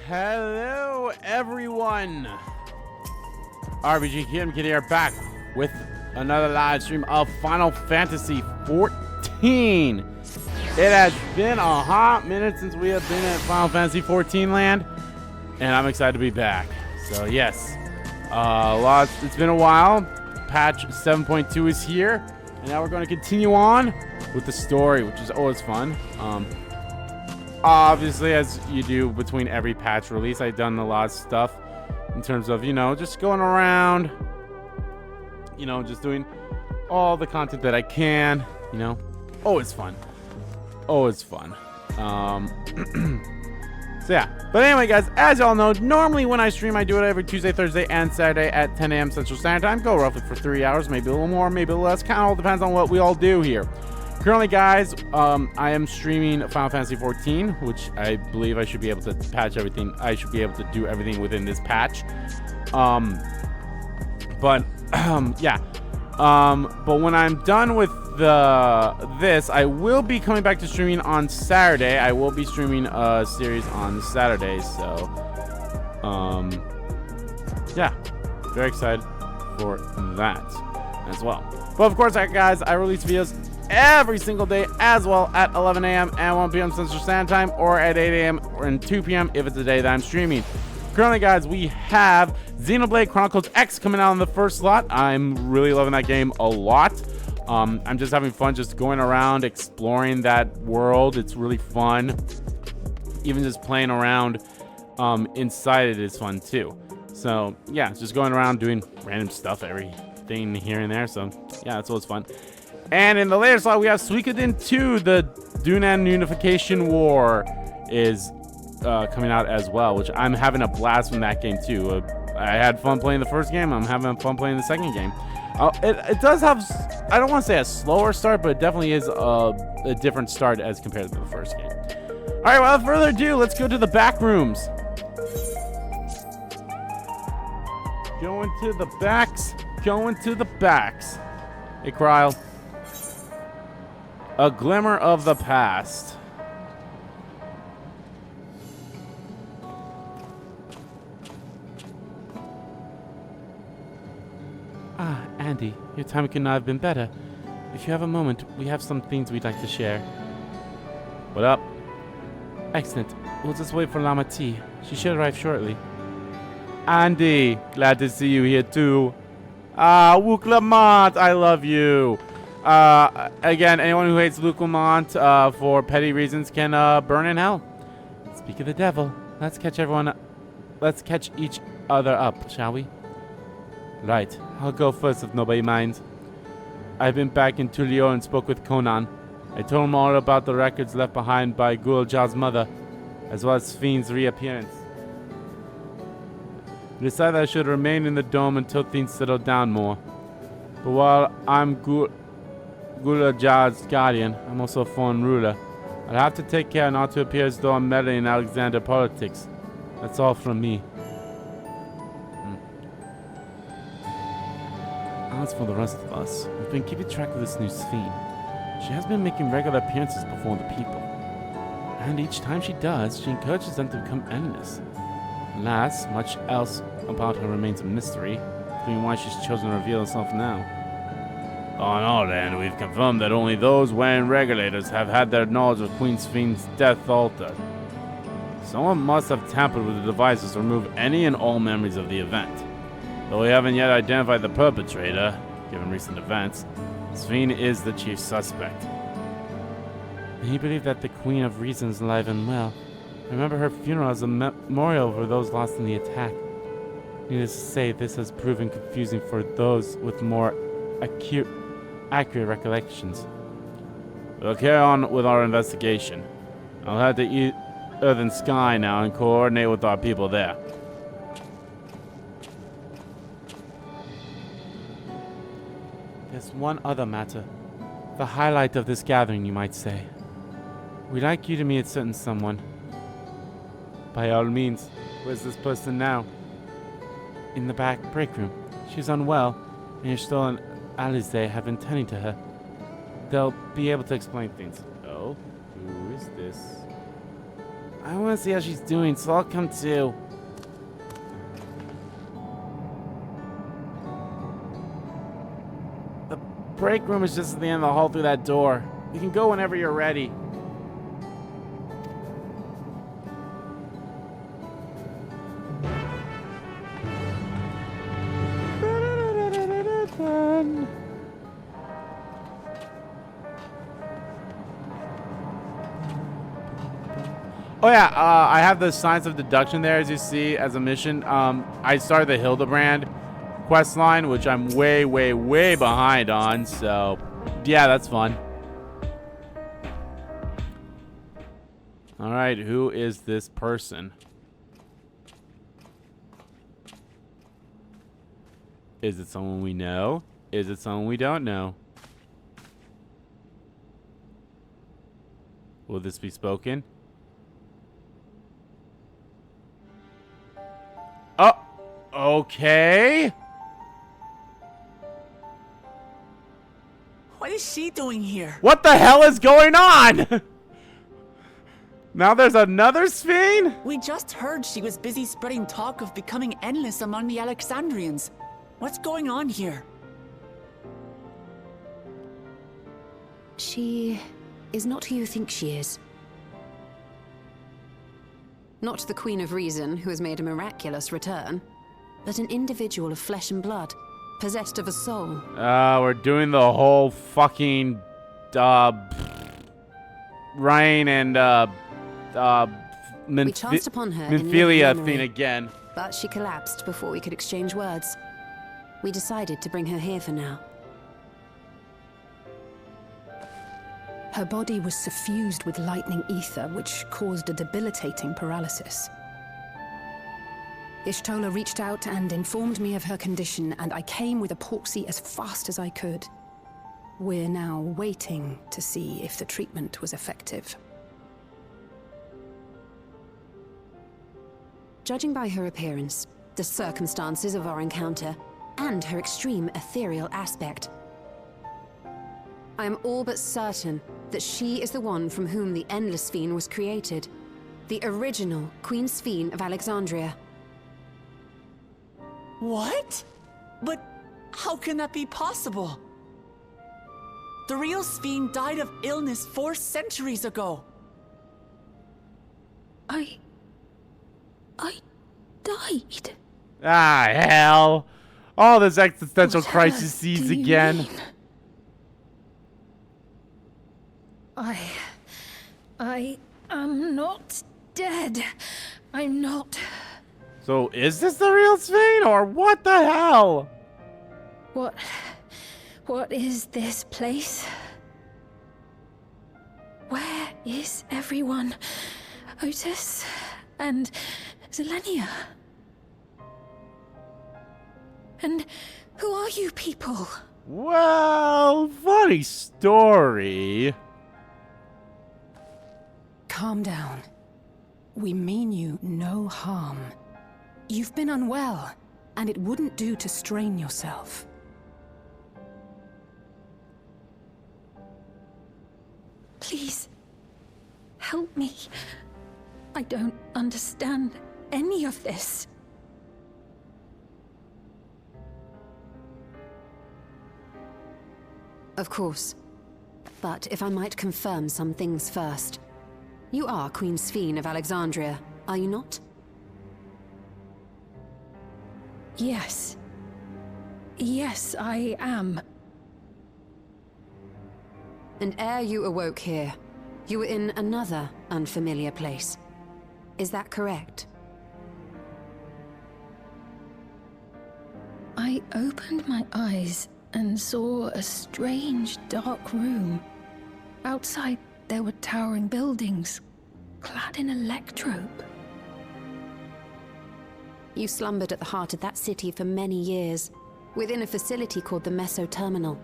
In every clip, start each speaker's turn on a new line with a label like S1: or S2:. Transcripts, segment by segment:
S1: Hello, everyone. RBG Kid here back with another live stream of Final Fantasy 14. It has been a hot minute since we have been at Final Fantasy 14 land, and I'm excited to be back. So yes, it's been a while. Patch 7.2 is here, and now we're going to continue on with the story, which is always fun. Obviously, as you do between every patch release, I've done a lot of stuff in terms of, just going around, just doing all the content that I can, always fun. Always fun. So yeah, but anyway, guys, as y'all know, normally when I stream, I do it every Tuesday, Thursday, and Saturday at 10 a.m. Central Standard Time. Go roughly for 3 hours, maybe a little more, maybe a little less. Kind of all depends on what we all do here. Currently, guys, I am streaming Final Fantasy 14, which I believe I should be able to patch everything. I should be able to do everything within this patch. Yeah. But when I'm done with this, I will be coming back to streaming on Saturday. I will be streaming a series on Saturday, so yeah, very excited for that as well. But of course, guys, I release videos every single day as well at 11 a.m. and 1 p.m. Central Standard Time, or at 8 a.m. and 2 p.m. if it's the day that I'm streaming. Currently, guys, we have Xenoblade Chronicles X coming out in the first slot. I'm really loving that game a lot. I'm just having fun just going around exploring that world. It's really fun. Even just playing around inside it is fun too. So yeah, just going around doing random stuff, everything here and there. So yeah, that's always fun. And in the later slot, we have Suikoden 2, the Dunan Unification War is coming out as well, which I'm having a blast from that game too. I had fun playing the first game. I'm having fun playing the second game. It does have, I don't want to say a slower start, but it definitely is a different start as compared to the first game. All right, without further ado, let's go to the back rooms. Going to the backs. Going to the backs. Hey, Kryle. A glimmer of the past. Ah, Andy, your time could not have been better. If you have a moment, we have some things we'd like to share. What up? Excellent. We'll just wait for Lama T. She should arrive shortly. Andy, glad to see you here too. Ah, Wook Lamont, I love you. Again, anyone who hates Luke Lamont for petty reasons can burn in hell. Speak of the devil, let's catch each other up, shall we? Right, I'll go first if nobody minds. I've been back in Tulio and spoke with Conan. I told him all about the records left behind by Gulja's mother, as well as Fiend's reappearance. I decided I should remain in the dome until things settle down more. But while I'm Gulja's guardian, I'm also a foreign ruler. I'll have to take care not to appear as though I'm meddling in Alexander politics. That's all from me. As for the rest of us, we've been keeping track of this new Sphene. She has been making regular appearances before the people. And each time she does, she encourages them to become enemies. Alas, much else about her remains a mystery, including why she's chosen to reveal herself now. On our end, we've confirmed that only those wearing regulators have had their knowledge of Queen Sphene's death altered. Someone must have tampered with the devices to remove any and all memories of the event. Though we haven't yet identified the perpetrator, given recent events, Sphene is the chief suspect. And he believed that the Queen of Reason is alive and well. Remember her funeral as a memorial for those lost in the attack. Needless to say, this has proven confusing for those with more accurate recollections. We'll carry on with our investigation. I'll head to Earth and Sky now and coordinate with our people there. There's one other matter. The highlight of this gathering, you might say. We'd like you to meet a certain someone. By all means. Where's this person now? In the back break room. She's unwell, and you're still and Alice have been tending to her. They'll be able to explain things. Oh, who is this? I want to see how she's doing, so I'll come too. The break room is just at the end of the hall through that door. You can go whenever you're ready. Oh yeah, I have the Science of Deduction there, as you see, as a mission. I started the Hildebrand quest line, which I'm way, way, way behind on, so yeah, that's fun. Alright, who is this person? Is it someone we know? Is it someone we don't know? Will this be spoken? Oh, okay.
S2: What is she doing here?
S1: What the hell is going on? Now there's another Sphene?
S2: We just heard she was busy spreading talk of becoming endless among the Alexandrians. What's going on here?
S3: She is not who you think she is. Not the Queen of Reason, who has made a miraculous return, but an individual of flesh and blood, possessed of a soul.
S1: We're doing the whole fucking, Ryan and,
S3: we chanced upon her
S1: Minfilia
S3: in
S1: thing again.
S3: But she collapsed before we could exchange words. We decided to bring her here for now.
S4: Her body was suffused with lightning ether, which caused a debilitating paralysis. Ishtola reached out and informed me of her condition, and I came with a proxy as fast as I could. We're now waiting to see if the treatment was effective.
S3: Judging by her appearance, the circumstances of our encounter, and her extreme ethereal aspect, I am all but certain that she is the one from whom the Endless Sphene was created. The original Queen Sphene of Alexandria.
S2: What? But how can that be possible? The real Sphene died of illness 4 centuries ago.
S4: I died.
S1: Ah, hell. All this existential crisis again.
S4: I am not dead. I'm not.
S1: So is this the real Sphene, or what the hell?
S4: What is this place? Where is everyone? Otis and Zelenia? And who are you people?
S1: Well, funny story.
S4: Calm down. We mean you no harm. You've been unwell, and it wouldn't do to strain yourself. Please, help me. I don't understand any of this.
S3: Of course. But if I might confirm some things first. You are Queen Sphene of Alexandria, are you not?
S4: Yes. Yes, I am.
S3: And ere you awoke here, you were in another unfamiliar place. Is that correct?
S4: I opened my eyes and saw a strange, dark room. Outside, there were towering buildings, clad in electrope.
S3: You slumbered at the heart of that city for many years, within a facility called the Meso Terminal.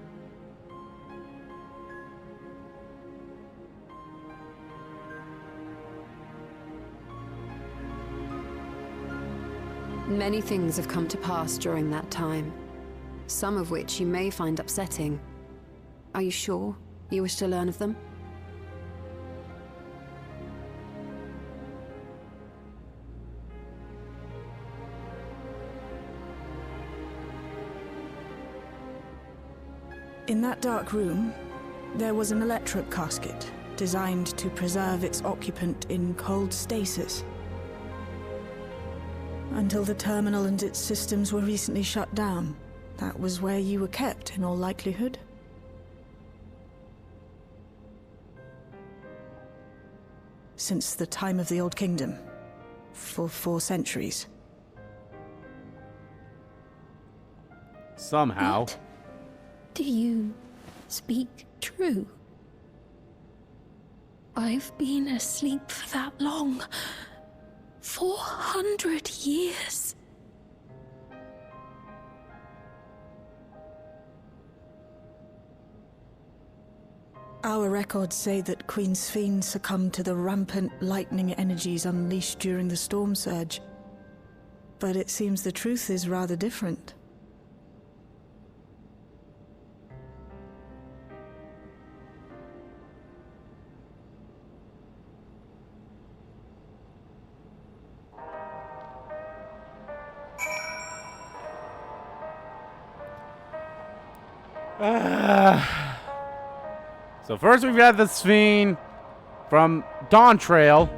S3: Many things have come to pass during that time, some of which you may find upsetting. Are you sure you wish to learn of them?
S5: In that dark room, there was an electric casket designed to preserve its occupant in cold stasis. Until the terminal and its systems were recently shut down, that was where you were kept, in all likelihood. Since the time of the Old Kingdom, for 4 centuries.
S1: Somehow.
S4: What? Do you speak true? I've been asleep for that long. 400 years.
S5: Our records say that Queen Sphene succumbed to the rampant lightning energies unleashed during the storm surge. But it seems the truth is rather different.
S1: So first we've got the Sphene from Dawn Trail.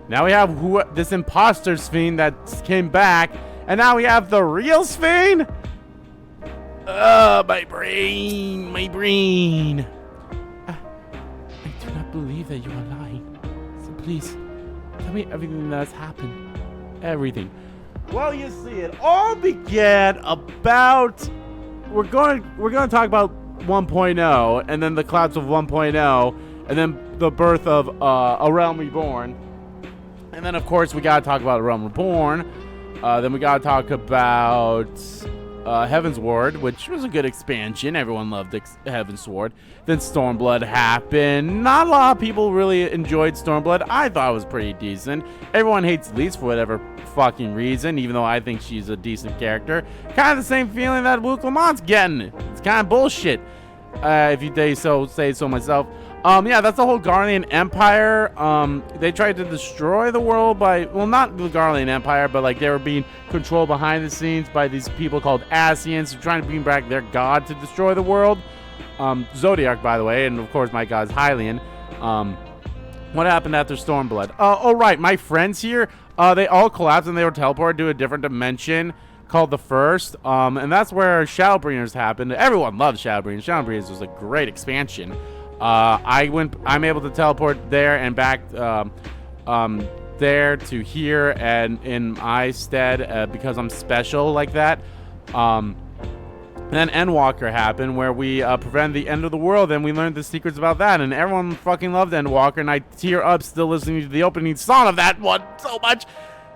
S1: Now we have this imposter Sphene that came back. And now we have the real Sphene? My brain, my brain. I do not believe that you are lying. So please, tell me everything that has happened. Everything. Well, you see, it all began about... We're going to talk about 1.0, and then the collapse of 1.0, and then the birth of A Realm Reborn. And then, of course, we got to talk about A Realm Reborn. Then we got to talk about Heaven's Ward, which was a good expansion. Everyone loved Heaven's Ward. Then Stormblood happened. Not a lot of people really enjoyed Stormblood. I thought it was pretty decent. Everyone hates Lise for whatever fucking reason, even though I think she's a decent character. Kind of the same feeling that Luke Lamont's getting. It's kind of bullshit, if you say so myself. Yeah, that's the whole Garlean Empire. They tried to destroy the world by, well, not the Garlean Empire, but like they were being controlled behind the scenes by these people called Asians, trying to bring back their god to destroy the world. Zodiac, by the way, and of course my god's Hylian. What happened after Stormblood? Oh, right, my friends here, they all collapsed and they were teleported to a different dimension called the First. And that's where Shadowbringers happened. Everyone loves Shadowbringers. Shadowbringers was a great expansion. I'm able to teleport there and back there to here and in my stead because I'm special like that. Then Endwalker happened where we prevented the end of the world and we learned the secrets about that, and everyone fucking loved Endwalker, and I tear up still listening to the opening song of that one so much.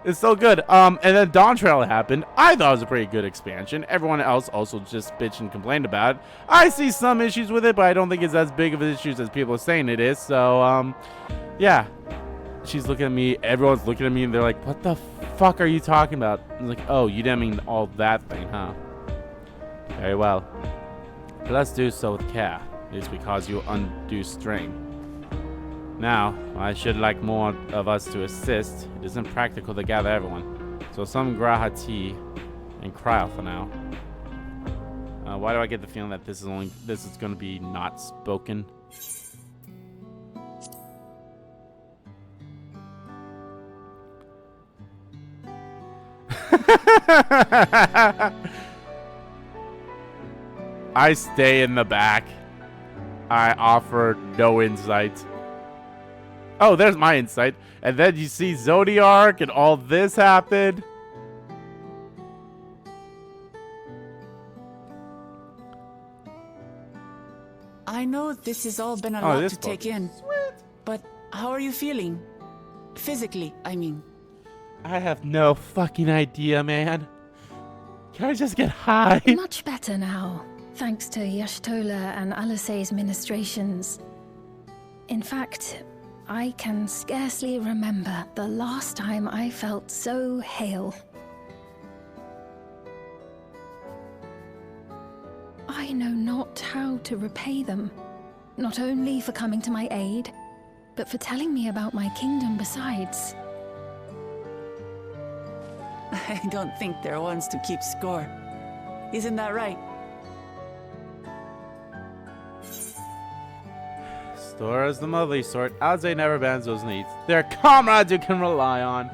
S1: It's so good. And then Dawn Trail happened. I thought it was a pretty good expansion. Everyone else also just bitched and complained about it. I see some issues with it, but I don't think it's as big of issues as people are saying it is. So, yeah. She's looking at me. Everyone's looking at me, and they're like, what the fuck are you talking about? I'm like, oh, you didn't mean all that thing, huh? Very well. But let's do so with care. It is because you undue strain. Now, I should like more of us to assist. It isn't practical to gather everyone. So some Graha tea and cryo for now. Why do I get the feeling that this is going to be not spoken? I stay in the back. I offer no insight. Oh, there's my insight. And then you see Zodiac and all this happened.
S2: I know this has all been a lot to take in.
S1: Sweet.
S2: But how are you feeling? Physically, I mean.
S1: I have no fucking idea, man. Can I just get high?
S4: Much better now, thanks to Y'shtola and Alisei's ministrations. In fact, I can scarcely remember the last time I felt so hale. I know not how to repay them, not only for coming to my aid, but for telling me about my kingdom besides.
S2: I don't think they're ones to keep score. Isn't that right?
S1: Stora's the motherly sort. I'd say never bends those needs. They're comrades you can rely on.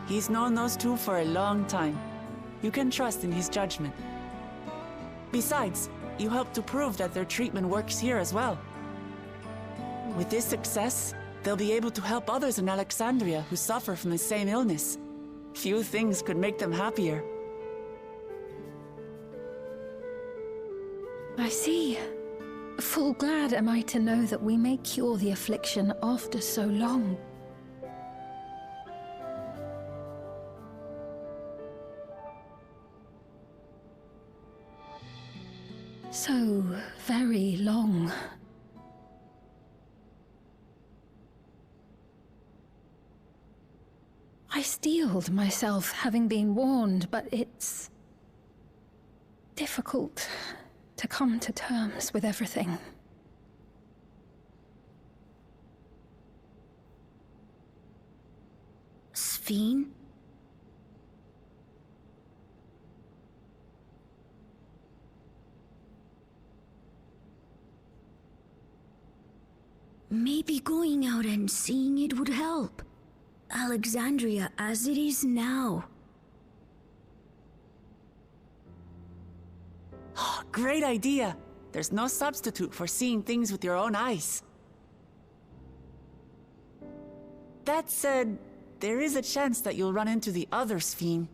S2: He's known those two for a long time. You can trust in his judgment. Besides, you helped to prove that their treatment works here as well. With this success, they'll be able to help others in Alexandria who suffer from the same illness. Few things could make them happier.
S4: I see. Full glad am I to know that we may cure the affliction after so long. So very long. I steeled myself, having been warned, but it's difficult to come to terms with everything.
S6: Sphene? Maybe going out and seeing it would help. Alexandria as it is now.
S2: Great idea. There's no substitute for seeing things with your own eyes. That said, there is a chance that you'll run into the other Sphene.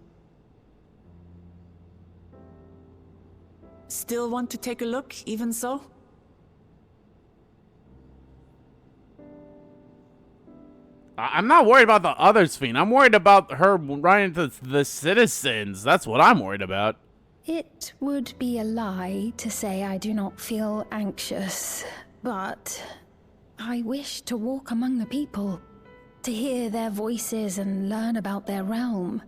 S2: Still want to take a look, even so?
S1: I'm not worried about the other Sphene. I'm worried about her running into the citizens. That's what I'm worried about.
S4: It would be a lie to say I do not feel anxious, but I wish to walk among the people, to hear their voices and learn about their realm.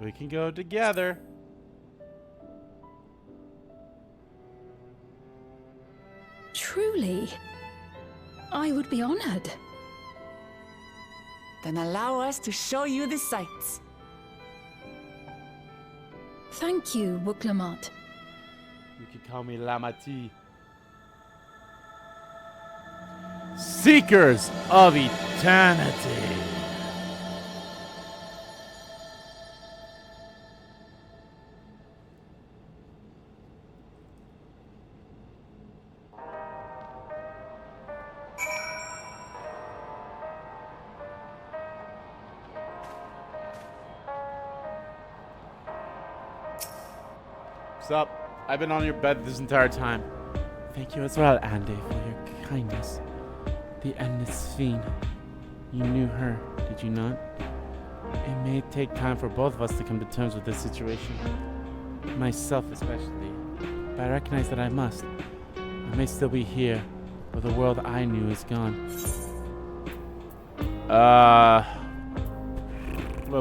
S1: We can go together.
S4: Truly, I would be honored.
S2: Then allow us to show you the sights.
S4: Thank you, Wuklamot.
S1: You can call me Lamati. Seekers of Eternity. What's up? I've been on your bed this entire time. Thank you as well, Andy, for your kindness. The endless Sphene. You knew her, did you not? It may take time for both of us to come to terms with this situation. Myself especially. But I recognize that I must. I may still be here, but the world I knew is gone. Oh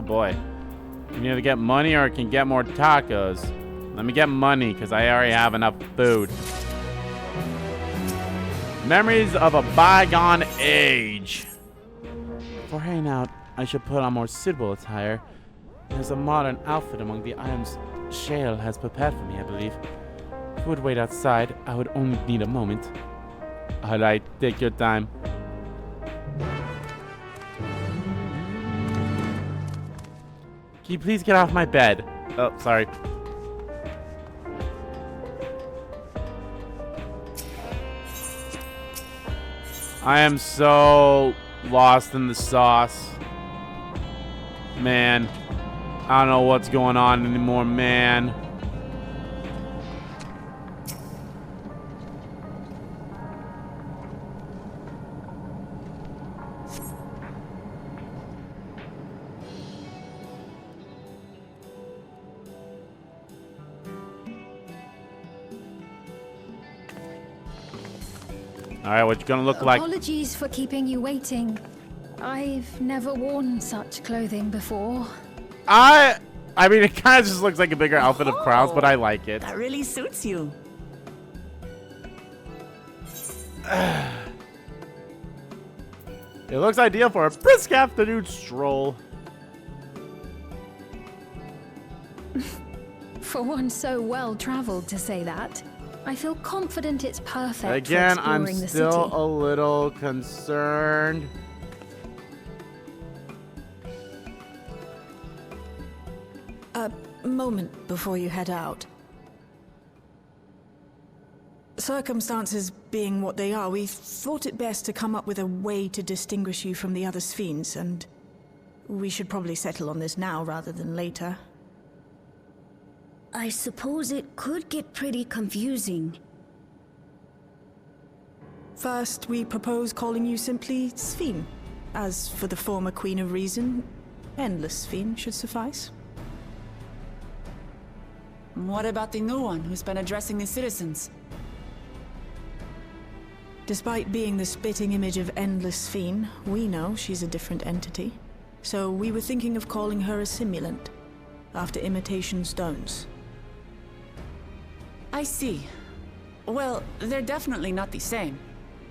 S1: boy. You can either get money or I can get more tacos. Let me get money, because I already have enough food. Memories of a bygone age. For hanging out, I should put on more suitable attire. There's a modern outfit among the items Shale has prepared for me, I believe. If I would wait outside, I would only need a moment. Alright, take your time. Can you please get off my bed? Oh, sorry. I am so lost in the sauce. Man. I don't know what's going on anymore, man. Alright, what you gonna look like?
S4: Apologies for keeping you waiting. I've never worn such clothing before.
S1: I mean, it kind of just looks like a bigger outfit of Krau's, but I like it.
S2: That really suits you.
S1: It looks ideal for a brisk afternoon stroll.
S4: For one so well traveled to say that, I feel confident it's perfect
S1: Again,
S4: for
S1: I'm
S4: exploring the
S1: still
S4: city.
S1: a little concerned.
S5: A moment before you head out. Circumstances being what they are, we thought it best to come up with a way to distinguish you from the other Sphenes, and we should probably settle on this now rather than later.
S6: I suppose it could get pretty confusing.
S5: First, we propose calling you simply Sphene. As for the former Queen of Reason, Endless Sphene should suffice.
S2: What about the new one who's been addressing the citizens?
S5: Despite being the spitting image of Endless Sphene, we know she's a different entity. So we were thinking of calling her a simulant, after imitation stones.
S2: I see. Well, they're definitely not the same.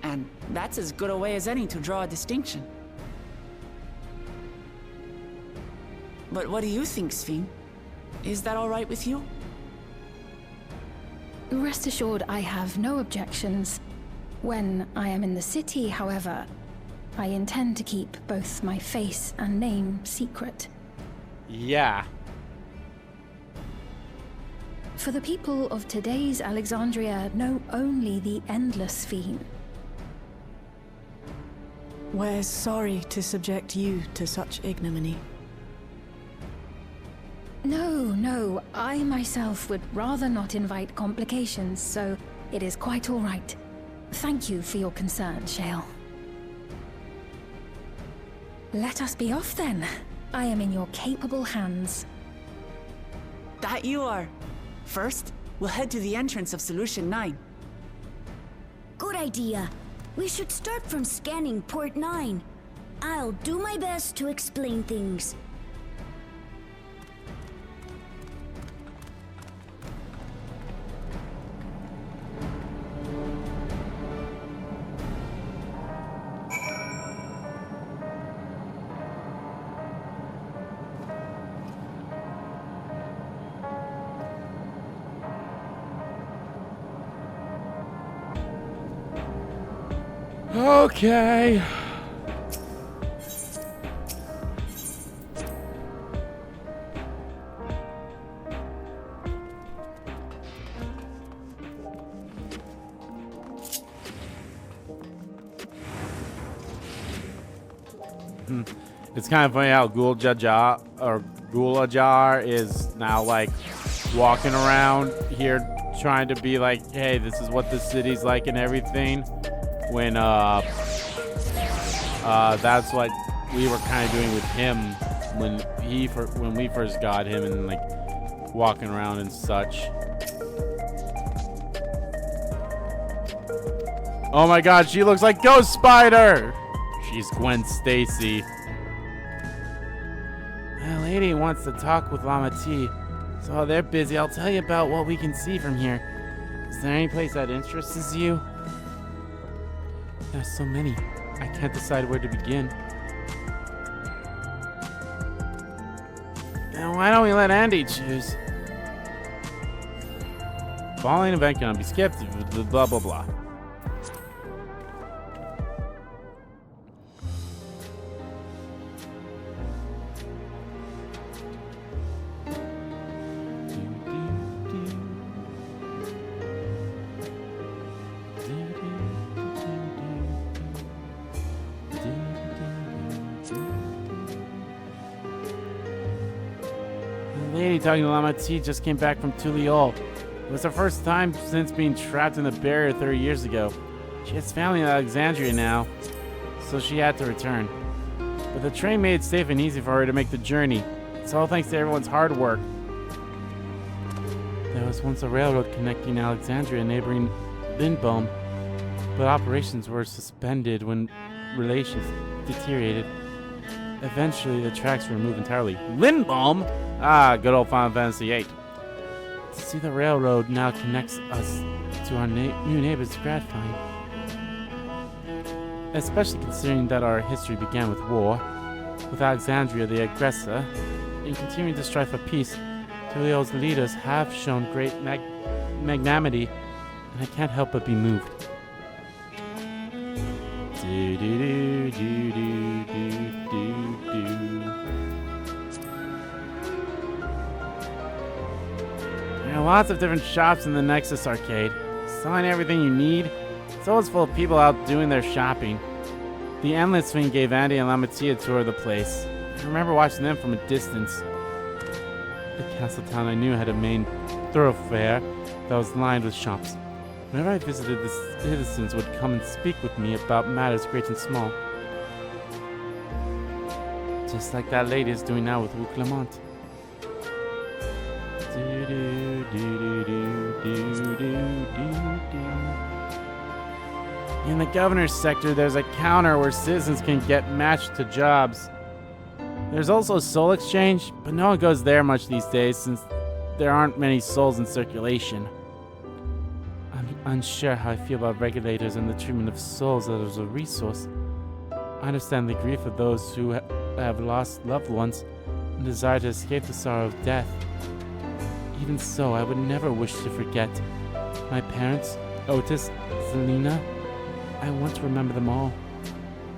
S2: And that's as good a way as any to draw a distinction. But what do you think, Sphene? Is that all right with you?
S4: Rest assured, I have no objections. When I am in the city, however, I intend to keep both my face and name secret.
S1: Yeah.
S4: For the people of today's Alexandria know only the Endless Sphene.
S5: We're sorry to subject you to such ignominy.
S4: No, I myself would rather not invite complications, so it is quite all right. Thank you for your concern, Shale. Let us be off then. I am in your capable hands.
S2: That you are. First, we'll head to the entrance of Solution 9.
S6: Good idea. We should start from scanning Port 9. I'll do my best to explain things.
S1: Okay. It's kind of funny how Gulajar is now like walking around here trying to be like, hey, this is what the city's like and everything. When that's what we were kind of doing with him when we first got him and like walking around and such. Oh my God, she looks like Ghost Spider. She's Gwen Stacy. A lady wants to talk with Lama T. So while they're busy, I'll tell you about what we can see from here. Is there any place that interests you? There's so many. I can't decide where to begin. Now, why don't we let Andy choose? Following event cannot be skipped. Blah blah blah. Lady talking to Lama T just came back from Tuliol. It was her first time since being trapped in the barrier 30 years ago. She has family in Alexandria now, so she had to return. But the train made it safe and easy for her to make the journey. It's all thanks to everyone's hard work. There was once a railroad connecting Alexandria and neighboring Lindbaum, but operations were suspended when relations deteriorated. Eventually, the tracks were removed entirely. Lindbaum? Ah, good old Final Fantasy VIII. To see the railroad now connects us to our new neighbors is gratifying. especially considering that our history began with war, with Alexandria the aggressor. In continuing to strive for peace, Tulio's leaders have shown great magnanimity, and I can't help but be moved. There are lots of different shops in the Nexus arcade, selling everything you need. It's always full of people out doing their shopping. The Endless Fiend gave Andy and Lamatia a tour of the place. I remember watching them from a distance. The castle town I knew had a main thoroughfare that was lined with shops. Whenever I visited, the citizens would come and speak with me about matters great and small. Just like that lady is doing now with Wu Clement. In the governor's sector, there's a counter where citizens can get matched to jobs. There's also a soul exchange, but no one goes there much these days since there aren't many souls in circulation. I'm unsure how I feel about regulators and the treatment of souls as a resource. I understand the grief of those who have lost loved ones and desire to escape the sorrow of death. Even so, I would never wish to forget my parents, Otis, Zelina. I want to remember them all.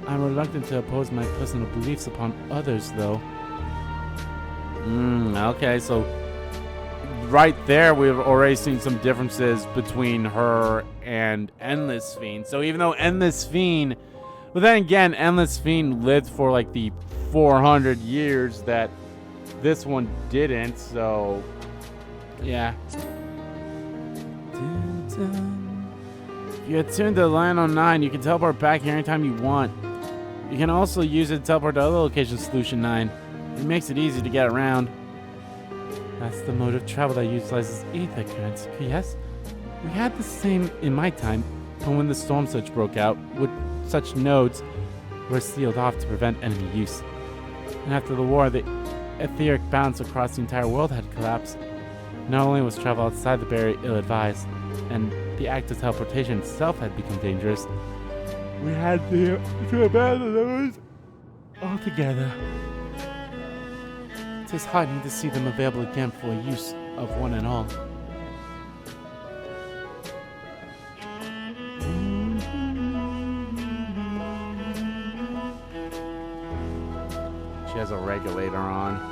S1: I'm reluctant to oppose my personal beliefs upon others, though. Okay, so right there we've already seen some differences between her and Endless Fiend. So even though Endless Fiend, but then again, Endless Fiend lived for like the 400 years that this one didn't, so yeah. If you're tuned to Line 09, you can teleport back here anytime you want. You can also use it to teleport to other locations, Solution 9. It makes it easy to get around. That's the mode of travel that utilizes ether currents. Yes, we had the same in my time, but when the storm surge broke out, such nodes were sealed off to prevent enemy use. And after the war, the etheric balance across the entire world had collapsed. Not only was travel outside the barrier ill-advised, and the act of teleportation itself had become dangerous, we had to abandon those altogether. It is heartening to see them available again for use of one and all. She has a regulator on.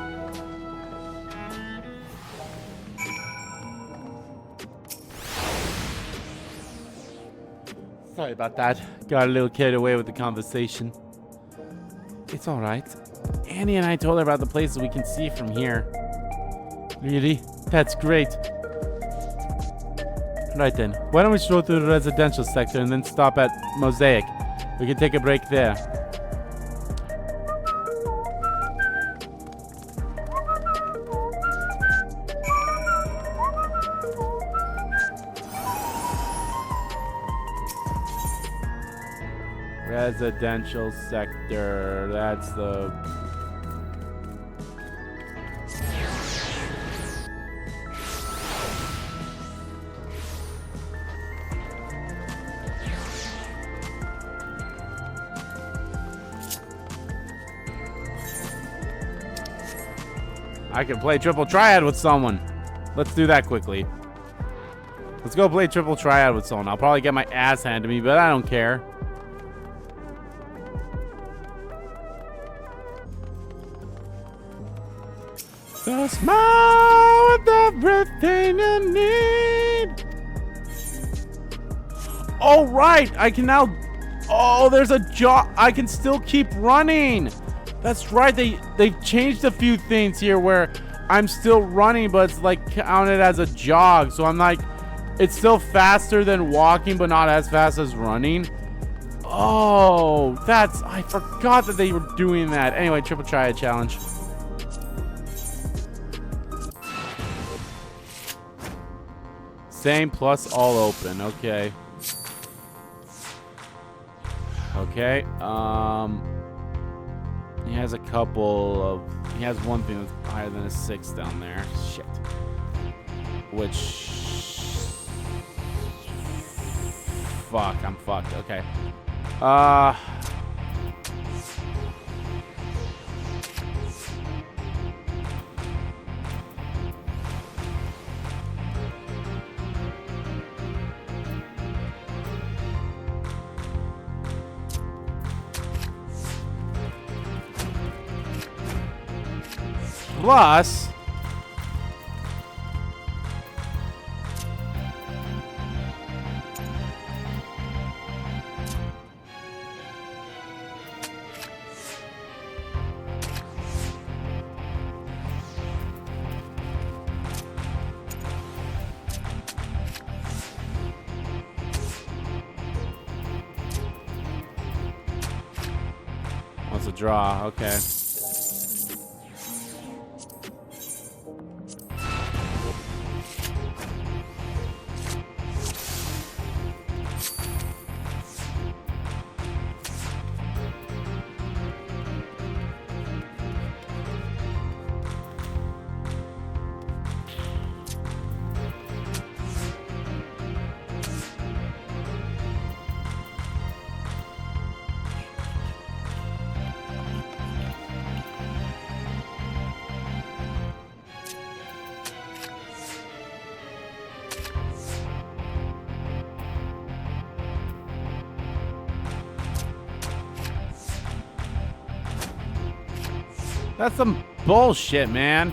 S1: Sorry about that. Got a little carried away with the conversation. It's alright. Annie and I told her about the places we can see from here. Really? That's great. Right then, why don't we stroll through the residential sector and then stop at Mosaic? We can take a break there. Residential sector, that's the... I can play triple triad with someone. Let's do that quickly. Let's go play triple triad with someone. I'll probably get my ass handed to me, but I don't care. So smile with everything you need. Oh, right. I can now... Oh, there's a jog. I can still keep running. That's right. They've changed a few things here where I'm still running, but it's like counted as a jog. So I'm like... It's still faster than walking, but not as fast as running. Oh, that's... I forgot that they were doing that. Anyway, triple triad challenge. Same plus all open. Okay. Okay. He has a couple of... He has one thing that's higher than a 6 down there. Shit. Which... Fuck. I'm fucked. Okay. Plus, what's a draw? Okay. That's some bullshit, man.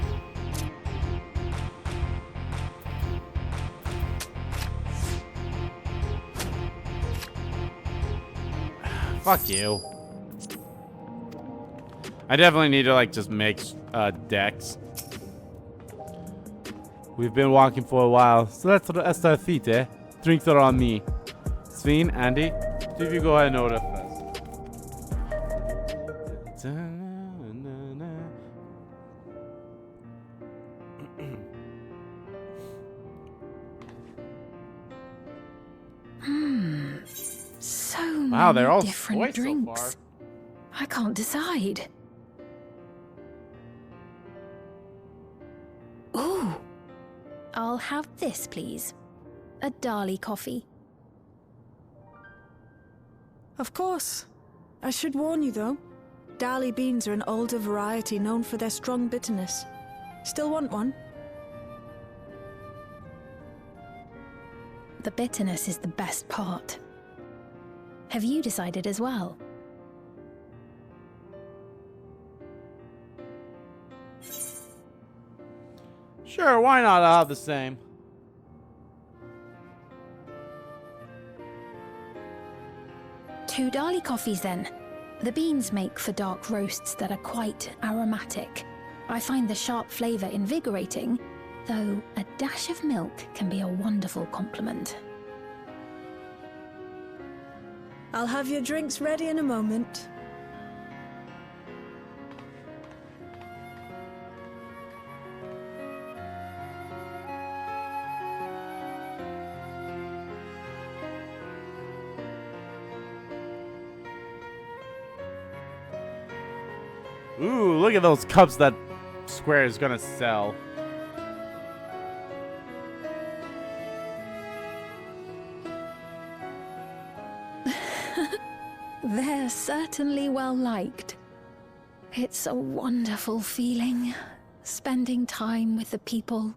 S1: Fuck you. I definitely need to, like, just make decks. We've been walking for a while, so let's start feet, eh? Drinks are on me. Sveen, Andy, see if you go ahead and order first.
S4: So
S1: Wow, they're all
S4: many different
S1: sweet so
S4: drinks.
S1: far.
S4: I can't decide. Ooh. I'll have this, please. A Dali coffee.
S5: Of course. I should warn you, though. Dali beans are an older variety known for their strong bitterness. Still want one?
S4: The bitterness is the best part. Have you decided as well?
S1: Sure, why not? I'll have the same.
S4: Two Dali coffees then. The beans make for dark roasts that are quite aromatic. I find the sharp flavor invigorating, though a dash of milk can be a wonderful complement.
S5: I'll have your drinks ready in a moment.
S1: Ooh, look at those cups that Square is gonna sell.
S4: They're certainly well liked. It's a wonderful feeling, spending time with the people.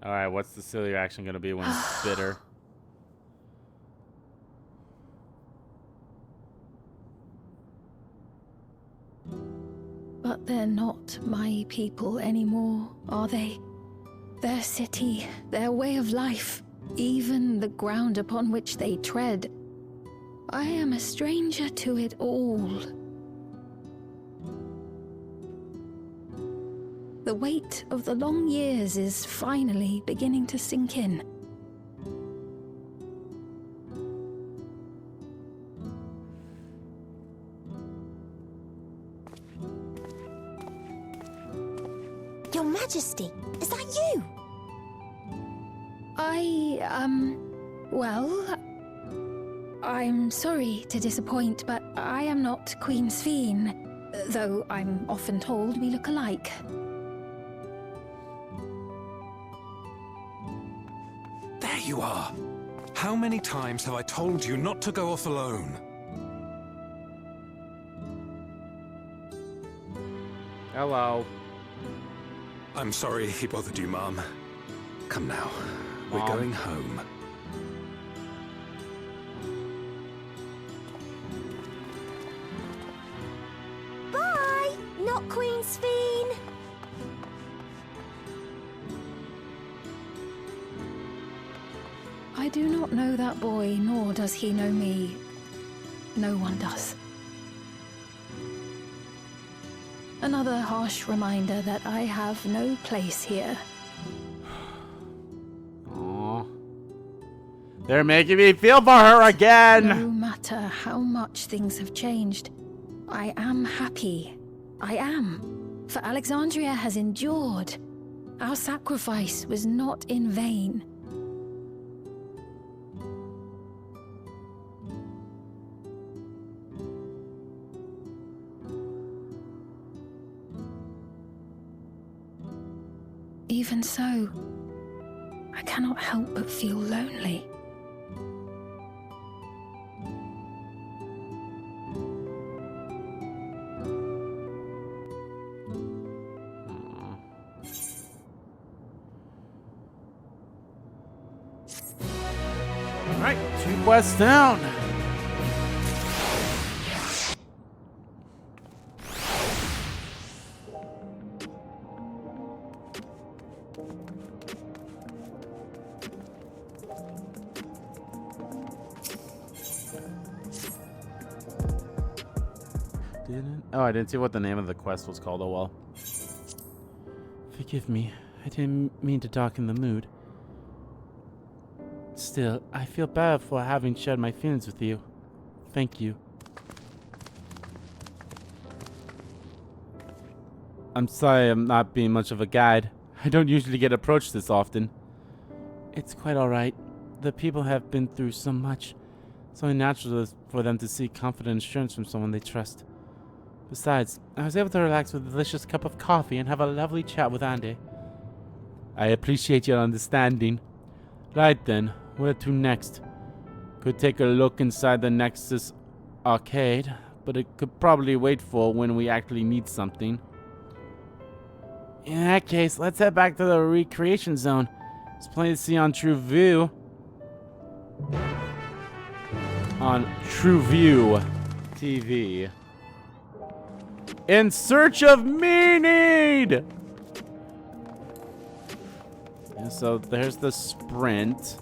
S1: Alright, what's the silly reaction gonna be when it's bitter?
S4: But they're not my people anymore, are they? Their city, their way of life, even the ground upon which they tread. I am a stranger to it all. The weight of the long years is finally beginning to sink in.
S6: Your Majesty, is that you?
S4: Well, I'm sorry to disappoint, but I am not Queen Sveen, though I'm often told we look alike.
S7: you are. How many times have I told you not to go off alone?
S1: Hello.
S7: I'm sorry he bothered you, Mom. Come now. We're
S1: Mom.
S7: going home.
S6: Bye, not Queen's Fiend.
S4: I do not know that boy, nor does he know me. No one does. Another harsh reminder that I have no place here.
S1: Aww. They're making me feel for her again!
S4: No matter how much things have changed, I am happy. I am. For Alexandria has endured. Our sacrifice was not in vain. Even so, I cannot help but feel lonely.
S1: Alright, 2 quests down. Oh, I didn't see what the name of the quest was called. Oh well. Forgive me. I didn't mean to darken the mood. Still, I feel bad for having shared my feelings with you. Thank you. I'm sorry I'm not being much of a guide. I don't usually get approached this often. It's quite alright. The people have been through so much. It's only natural for them to seek confident assurance from someone they trust. Besides, I was able to relax with a delicious cup of coffee and have a lovely chat with Andy. I appreciate your understanding. Right then, where to next? Could take a look inside the Nexus arcade, but it could probably wait for when we actually need something. In that case, let's head back to the recreation zone. There's plenty to see on True View. On True View TV. In search of meaning! And so there's the sprint,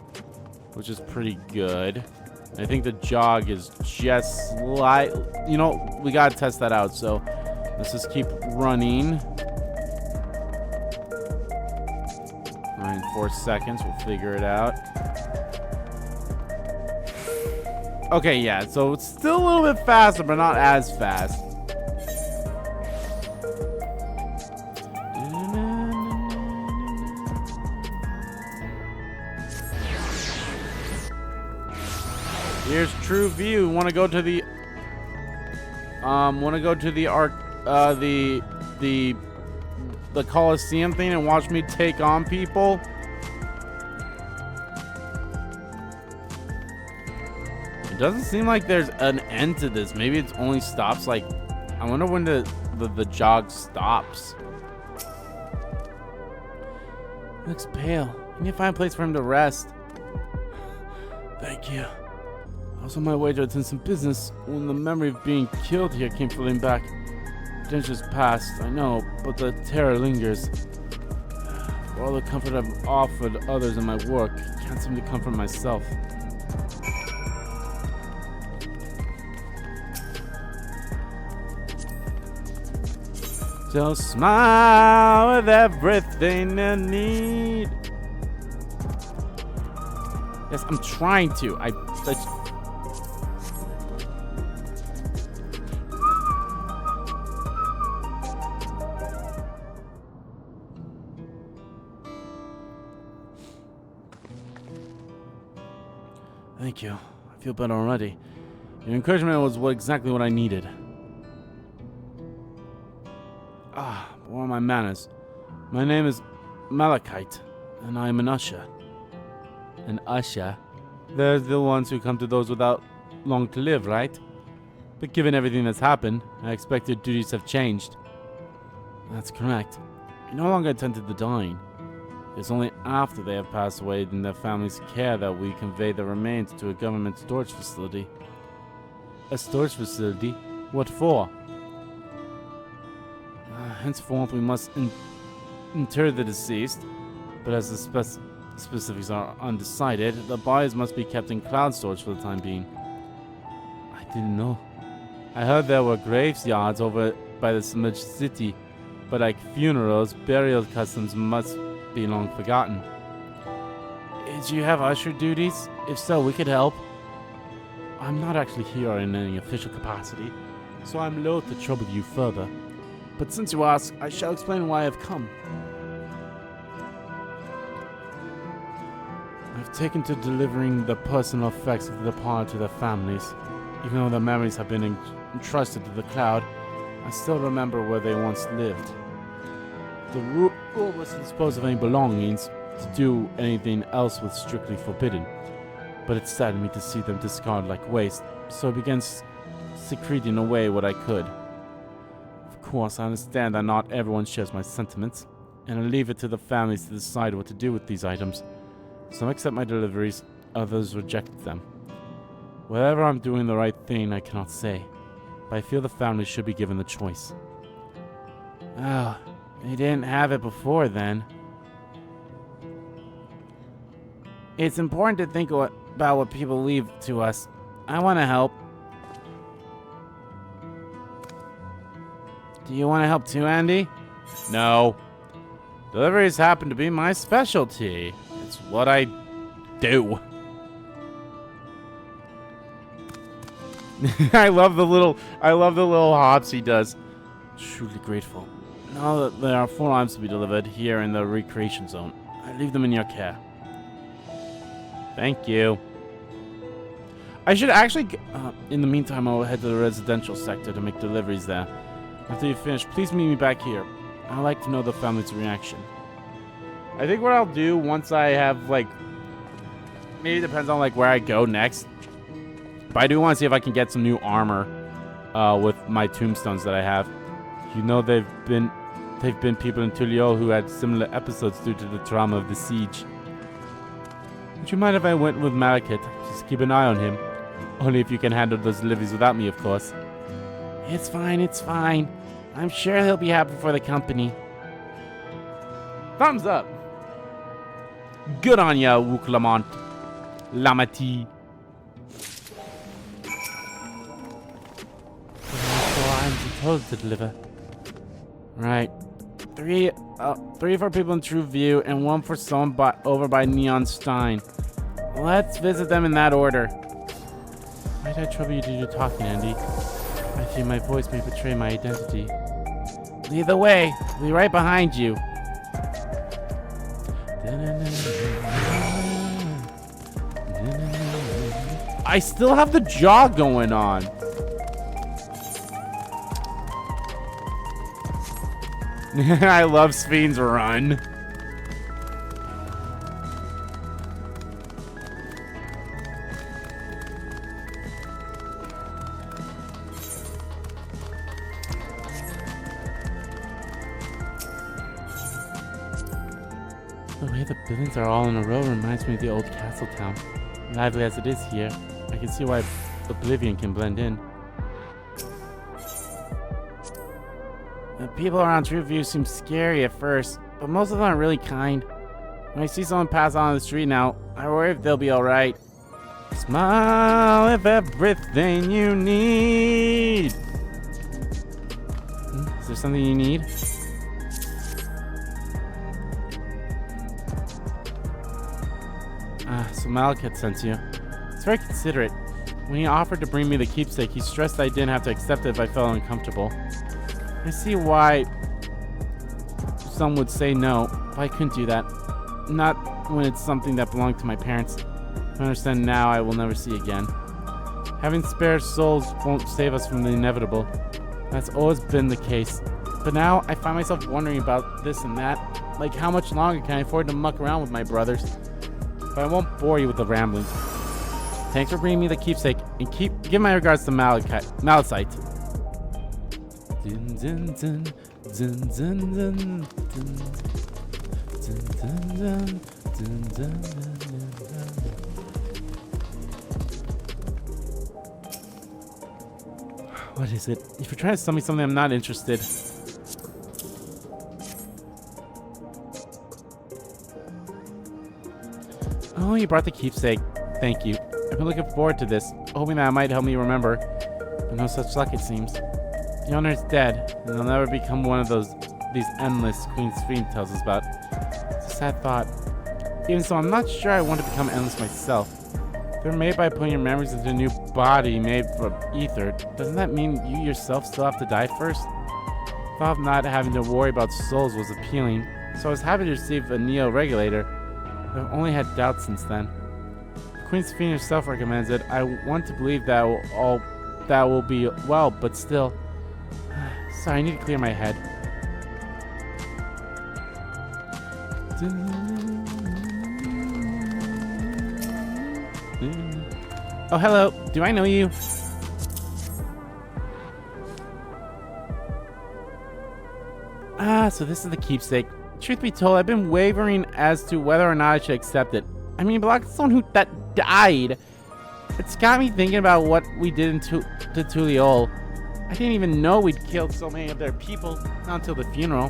S1: which is pretty good. I think the jog is just slight. You know, we gotta test that out. So let's just keep running. 4 seconds, we'll figure it out. Okay, yeah, so it's still a little bit faster, but not as fast. Here's True View. Want to go to the the Coliseum thing and watch me take on people? It doesn't seem like there's an end to this. Maybe it only stops like, I wonder when the jog stops. Looks pale. I need to find a place for him to rest. Thank you. I was on my way to attend some business when the memory of being killed here came flooding back. Dangers past, I know, but the terror lingers. For all the comfort I've offered others in my work, I can't seem to comfort myself. So smile with everything I need. Yes, I'm trying to. Thank you. I feel better already. Your encouragement was exactly what I needed. What are my manners? My name is Malachite, and I am an usher. An usher? They're the ones who come to those without long to live, right? But given everything that's happened, I expect their duties have changed. That's correct. We no longer attend to the dying. It's only after they have passed away in their family's care that we convey their remains to a government storage facility. A storage facility? What for? Henceforth, we must inter the deceased, but as the specifics are undecided, the bodies must be kept in cloud storage for the time being. I didn't know. I heard there were graveyards over by the submerged city, but like funerals, burial customs must be long forgotten. Do you have usher duties? If so, we could help. I'm not actually here in any official capacity, so I'm loath to trouble you further. But since you ask, I shall explain why I've come. I've taken to delivering the personal effects of the departed to their families. Even though their memories have been entrusted to the cloud, I still remember where they once lived. The rule was to dispose of any belongings. To do anything else was strictly forbidden. But it saddened me to see them discarded like waste, so I began secreting away what I could. Of course, I understand that not everyone shares my sentiments, and I leave it to the families to decide what to do with these items. Some accept my deliveries, others reject them. Whether I'm doing the right thing, I cannot say, but I feel the family should be given the choice. Oh, they didn't have it before then. It's important to think about what people leave to us. I want to help. Do you want to help too, Andy? No. Deliveries happen to be my specialty. It's what I do. I love the little hops he does. Truly grateful. Now that there are 4 items to be delivered here in the recreation zone, I leave them in your care. Thank you. I should actually, in the meantime, I'll head to the residential sector to make deliveries there. After you finish, please meet me back here. I'd like to know the family's reaction. I think what I'll do once I have, like, maybe it depends on, like, where I go next. But I do want to see if I can get some new armor with my tombstones that I have. You know, they've been people in Tulio who had similar episodes due to the trauma of the siege. Would you mind if I went with Malekith? Just keep an eye on him. Only if you can handle those deliveries without me, of course. It's fine, it's fine. I'm sure he'll be happy for the company. Thumbs up. Good on ya, Wook Lamont. Lamati. 4 items in total to deliver. Right. 3 for people in True View and 1 for someone over by Neon Stein. Let's visit them in that order. Why did I trouble you to do talking, Andy? I fear my voice may betray my identity. Lead the way. I'll be right behind you. I still have the jaw going on. I love Sven's run. The way the buildings are all in a row reminds me of the old castle town. Lively as it is here, I can see why Oblivion can blend in. The people around True View seem scary at first, but most of them are really kind. When I see someone pass on the street now, I worry if they'll be alright. Smile if everything you need. Is there something you need? So Malekith sent you. It's very considerate. When he offered to bring me the keepsake, he stressed I didn't have to accept it if I felt uncomfortable. I see why some would say no, but I couldn't do that. Not when it's something that belonged to my parents. I understand now I will never see again. Having spare souls won't save us from the inevitable. That's always been the case. But now I find myself wondering about this and that. Like, how much longer can I afford to muck around with my brothers? but I won't bore you with the ramblings. Thanks for bringing me the keepsake, and give my regards to Malachite. Dun, dun, dun, dun, dun, dun, dun, dun, dun, dun, dun, dun, dun. What is it? If you're trying to sell me something, I'm not interested. Oh, you brought the keepsake. Thank you. I've been looking forward to this, hoping that it might help me remember. But no such luck, it seems. The owner is dead, and they'll never become one of these endless Queen Sphinx tells us about. It's a sad thought. Even so, I'm not sure I want to become endless myself. They're made by putting your memories into a new body made from ether. Doesn't that mean you yourself still have to die first? The thought of not having to worry about souls was appealing, so I was happy to receive a Neo-Regulator. I've only had doubts since then. Queen Sophia herself recommends it. I want to believe that will be well, but still. Sorry, I need to clear my head. Oh, hello. Do I know you? Ah, so this is the keepsake. Truth be told, I've been wavering as to whether or not I should accept it. I mean, belongs to someone that died. It's got me thinking about what we did to Tuliol. I didn't even know we'd killed so many of their people, not until the funeral.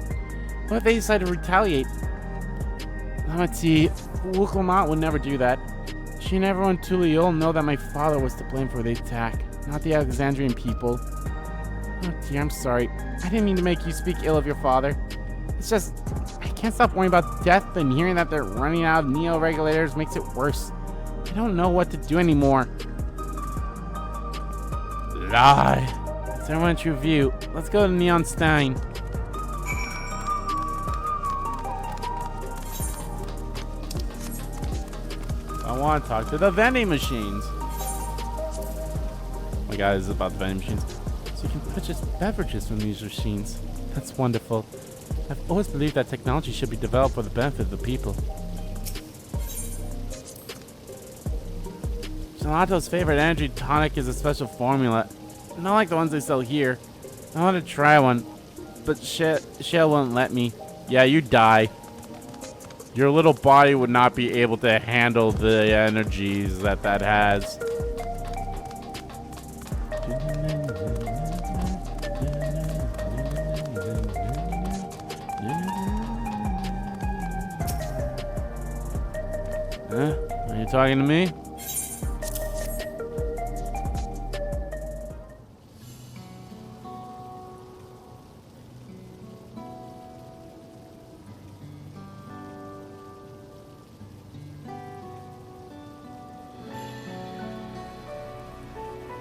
S1: What if they decided to retaliate? Amati, Wukulmat would never do that. She and everyone Tuliol know that my father was to blame for the attack, not the Alexandrian people. Oh dear, I'm sorry. I didn't mean to make you speak ill of your father. It's just, I can't stop worrying about death, and hearing that they're running out of Neo-Regulators makes it worse. I don't know what to do anymore. Lie. It's everyone's review. Let's go to Neon Stein. I want to talk to the vending machines. Oh my god, this is about the vending machines. So you can purchase beverages from these machines. That's wonderful. I've always believed that technology should be developed for the benefit of the people. Gelato's favorite energy tonic is a special formula. Not like the ones they sell here. I want to try one, but Shell won't let me. Yeah, you die. Your little body would not be able to handle the energies that has. Huh? Are you talking to me?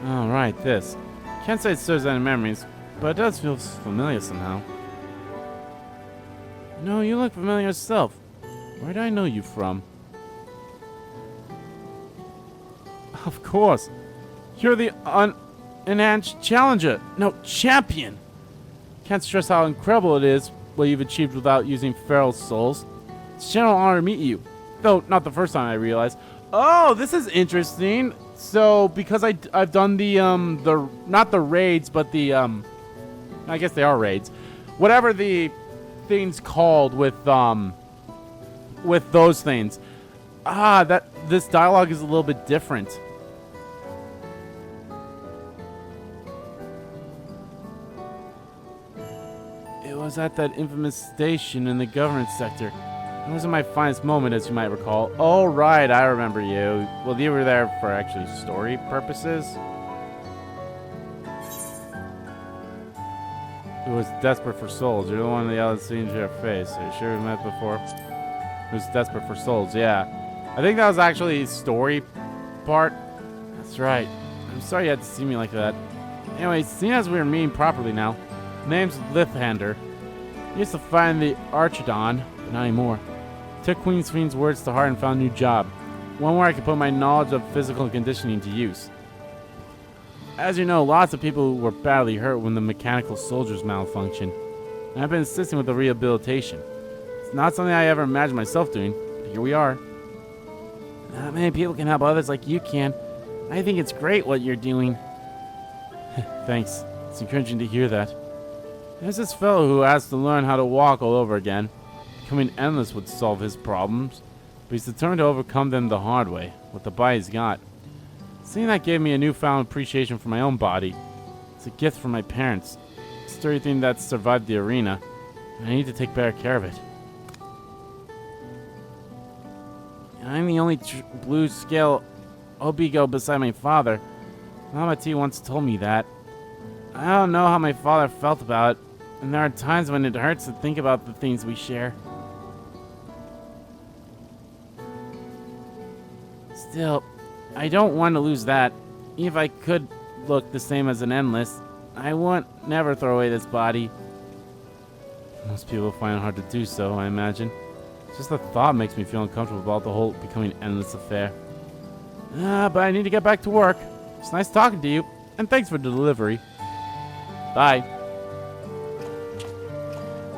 S1: Alright, this. Can't say it stirs any memories, but it does feel familiar somehow. No, you look familiar yourself. Where do I know you from? Of course. You're the unenhanced challenger. No, champion. Can't stress how incredible it is what you've achieved without using feral souls. It's a general honor to meet you. Though, not the first time I realized. Oh, this is interesting. So, because I've done the not the raids, but the, I guess they are raids. Whatever the thing's called with those things. This dialogue is a little bit different. It was at that infamous station in the government sector. It wasn't my finest moment, as you might recall. Oh, right, I remember you. Well, you were there for actually story purposes. Who was desperate for souls. You're the one that yelled seen to your face. Are you sure we met before? Who's desperate for souls, yeah. I think that was actually story part. That's right. I'm sorry you had to see me like that. Anyway, seeing as we were meeting properly now, name's Lithhander. Used to find the Archidon, but not anymore. Took Queen Fiend's words to heart and found a new job. One where I could put my knowledge of physical conditioning to use. As you know, lots of people were badly hurt when the mechanical soldiers malfunctioned. And I've been assisting with the rehabilitation. It's not something I ever imagined myself doing, but here we are. Not many people can help others like you can. I think it's great what you're doing. Thanks. It's encouraging to hear that. There's this fellow who has to learn how to walk all over again. Becoming endless would solve his problems, but he's determined to overcome them the hard way, with the body he's got. Seeing that gave me a newfound appreciation for my own body. It's a gift from my parents. A sturdy thing that's survived the arena, and I need to take better care of it. I'm the only blue scale Obigo beside my father. Mama T once told me that. I don't know how my father felt about it, and there are times when it hurts to think about the things we share. Still, I don't want to lose that. If I could look the same as an endless, I would never throw away this body. Most people find it hard to do so, I imagine. Just the thought makes me feel uncomfortable about the whole becoming endless affair. But I need to get back to work. It's nice talking to you, and thanks for the delivery. Bye.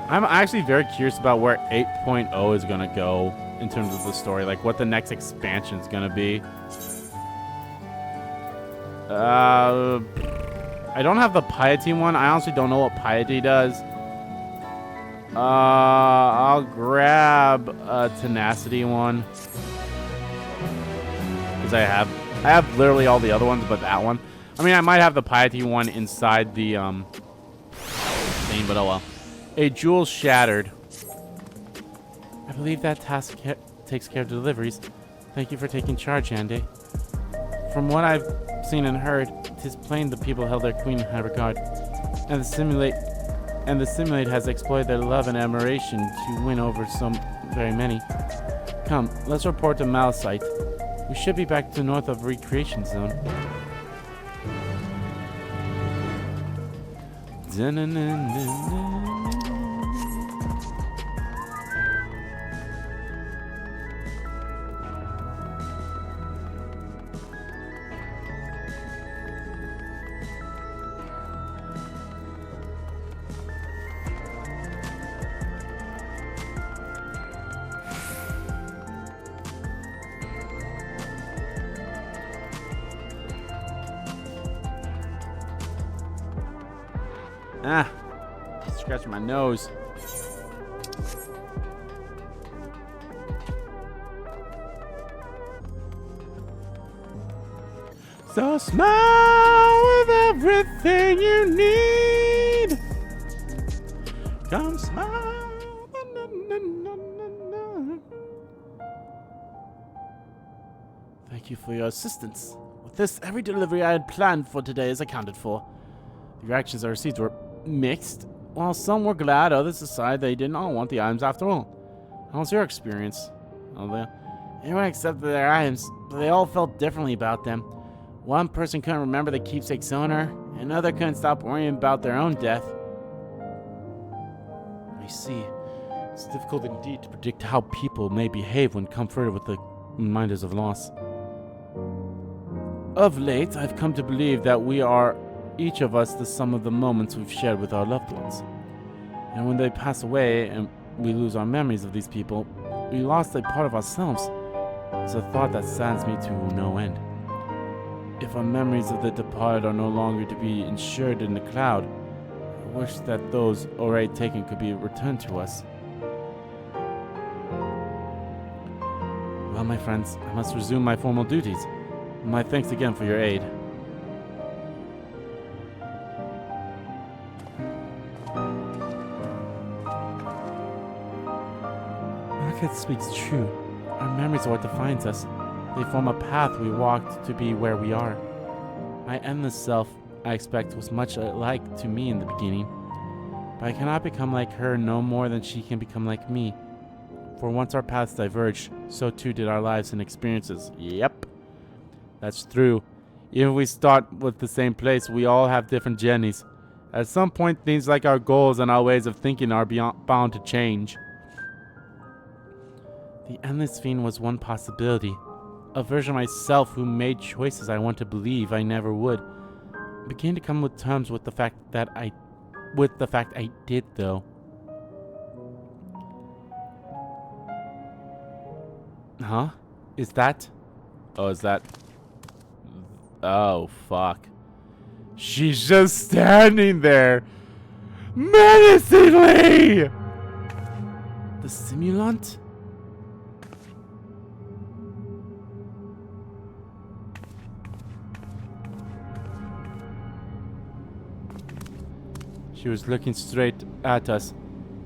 S1: I'm actually very curious about where 8.0 is going to go in terms of the story, like what the next expansion is going to be. I don't have the piety one. I honestly don't know what piety does. I'll grab a tenacity one because I have literally all the other ones, but that one. I mean, I might have the piety one inside the thing, but oh well. A jewel shattered. I believe that task takes care of deliveries. Thank you for taking charge, Yande. From what I've seen and heard, it is plain the people held their queen in high regard, and the simulate has exploited their love and admiration to win over so very many. Come, let's report to Malachite. We should be back to north of Recreation Zone. Ah, scratching my nose. So smile with everything you need. Come smile. Thank you for your assistance. With this, every delivery I had planned for today is accounted for. The reactions I received were mixed. While some were glad, others decided they did not want the items after all. How was your experience? Everyone accepted their items, but they all felt differently about them. One person couldn't remember the keepsake's owner, another couldn't stop worrying about their own death. I see. It's difficult indeed to predict how people may behave when confronted with the reminders of loss. Of late, I've come to believe that we are each of us the sum of the moments we've shared with our loved ones. And when they pass away and we lose our memories of these people, we lost a part of ourselves. It's a thought that saddens me to no end. If our memories of the departed are no longer to be insured in the cloud, I wish that those already taken could be returned to us. Well, my friends, I must resume my formal duties. My thanks again for your aid. Market speaks true. Our memories are what defines us. They form a path we walked to be where we are. My endless self, I expect, was much alike to me in the beginning. But I cannot become like her no more than she can become like me. For once our paths diverged, so too did our lives and experiences. Yep. That's true. Even if we start with the same place, we all have different journeys. At some point, things like our goals and our ways of thinking are bound to change. The Endless Fiend was one possibility. A version of myself who made choices I want to believe I never would. I began to come to terms with the fact I did, though. Huh? Is that? Oh, is that... Oh, fuck. She's just standing there. Menacingly! The simulant? She was looking straight at us.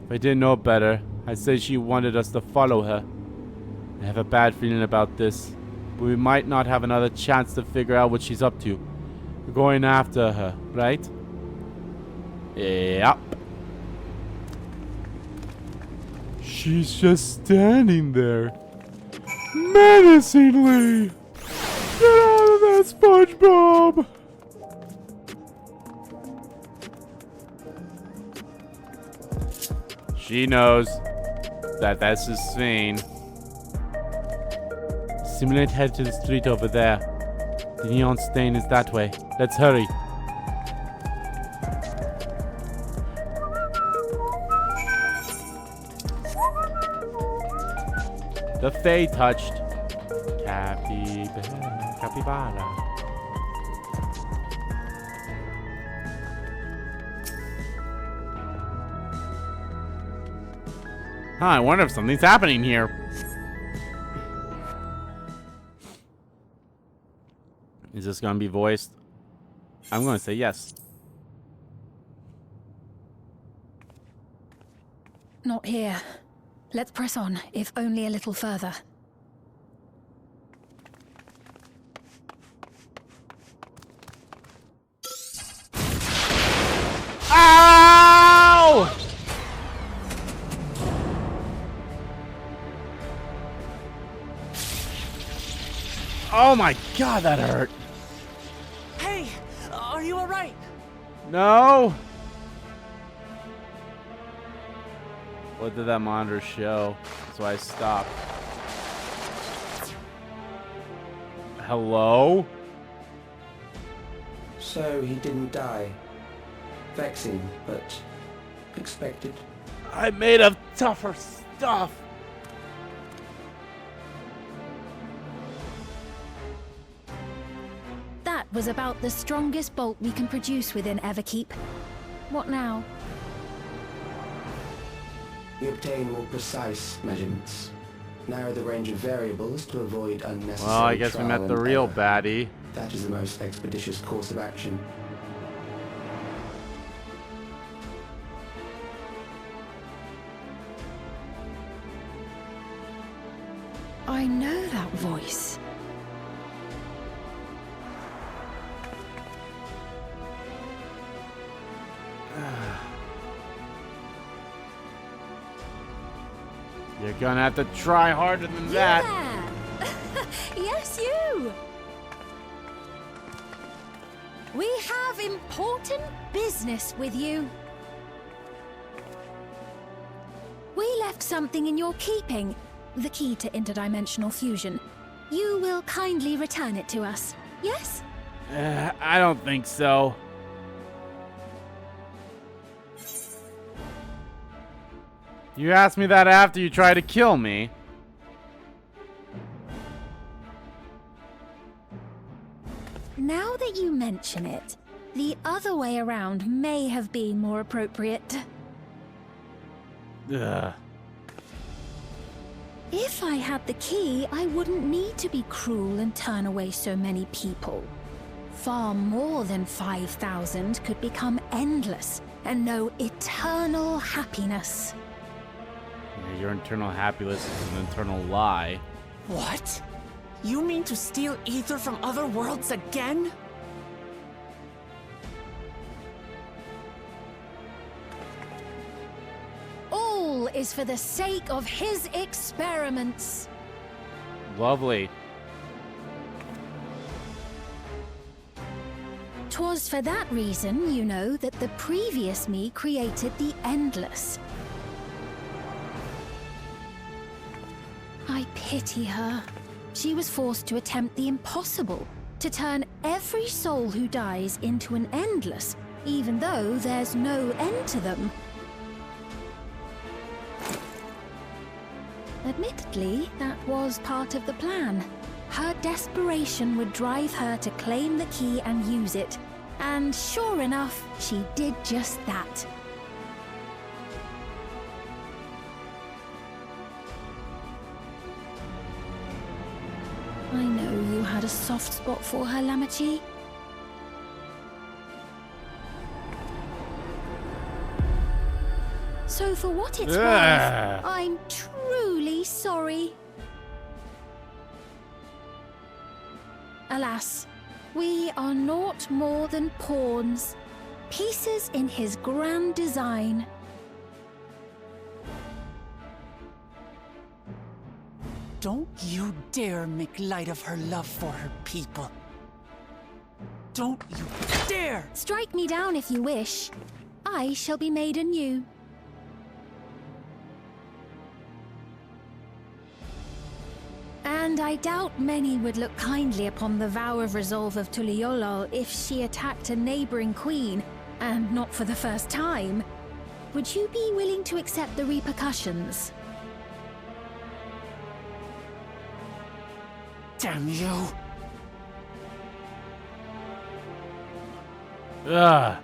S1: If I didn't know better, I'd say she wanted us to follow her. I have a bad feeling about this, but we might not have another chance to figure out what she's up to. We're going after her, right? Yep. She's just standing there. Menacingly! Get out of that, SpongeBob! She knows that this is Sven. Simulate head to the street over there. The neon stain is that way. Let's hurry. The Fae touched. Capybara. Huh, I wonder if something's happening here. Is this gonna be voiced? I'm gonna say yes.
S4: Not here. Let's press on, if only a little further.
S1: Ow! Oh my god, that hurt.
S2: Hey, are you alright?
S1: No. What did that monitor show? That's why I stopped. Hello?
S8: So he didn't die. Vexing, but expected.
S1: I'm made of tougher stuff.
S4: That was about the strongest bolt we can produce within Everkeep. What now?
S8: We obtain more precise measurements. Narrow the range of variables to avoid unnecessary
S1: Well, I guess we
S8: trial
S1: met the
S8: and
S1: real
S8: error.
S1: baddie.
S8: That is the most expeditious course of action.
S4: I know that voice.
S1: You're gonna have to try harder than that.
S9: Yeah. Yes, you. We have important business with you. We left something in your keeping, the key to interdimensional fusion. You will kindly return it to us, yes?
S1: I don't think so. You asked me that after you tried to kill me.
S9: Now that you mention it, the other way around may have been more appropriate.
S1: Ugh.
S9: If I had the key, I wouldn't need to be cruel and turn away so many people. Far more than 5,000 could become endless and know eternal happiness.
S1: Yeah, your internal happiness is an internal lie.
S2: What? You mean to steal ether from other worlds again?
S9: All is for the sake of his experiments.
S1: Lovely.
S9: 'Twas for that reason, you know, that the previous me created the Endless. I pity her. She was forced to attempt the impossible, to turn every soul who dies into an Endless, even though there's no end to them. Admittedly, that was part of the plan. her desperation would drive her to claim the key and use it. And sure enough, she did just that. I know you had a soft spot for her, Lamachi. So for what it's worth, I'm truly sorry. Alas, we are naught more than pawns, pieces in his grand design.
S2: Don't you dare make light of her love for her people. Don't you dare!
S9: Strike me down if you wish. I shall be made anew. And I doubt many would look kindly upon the vow of resolve of Tuliolol if she attacked a neighboring queen, and not for the first time. Would you be willing to accept the repercussions?
S2: Damn you!
S1: Ugh.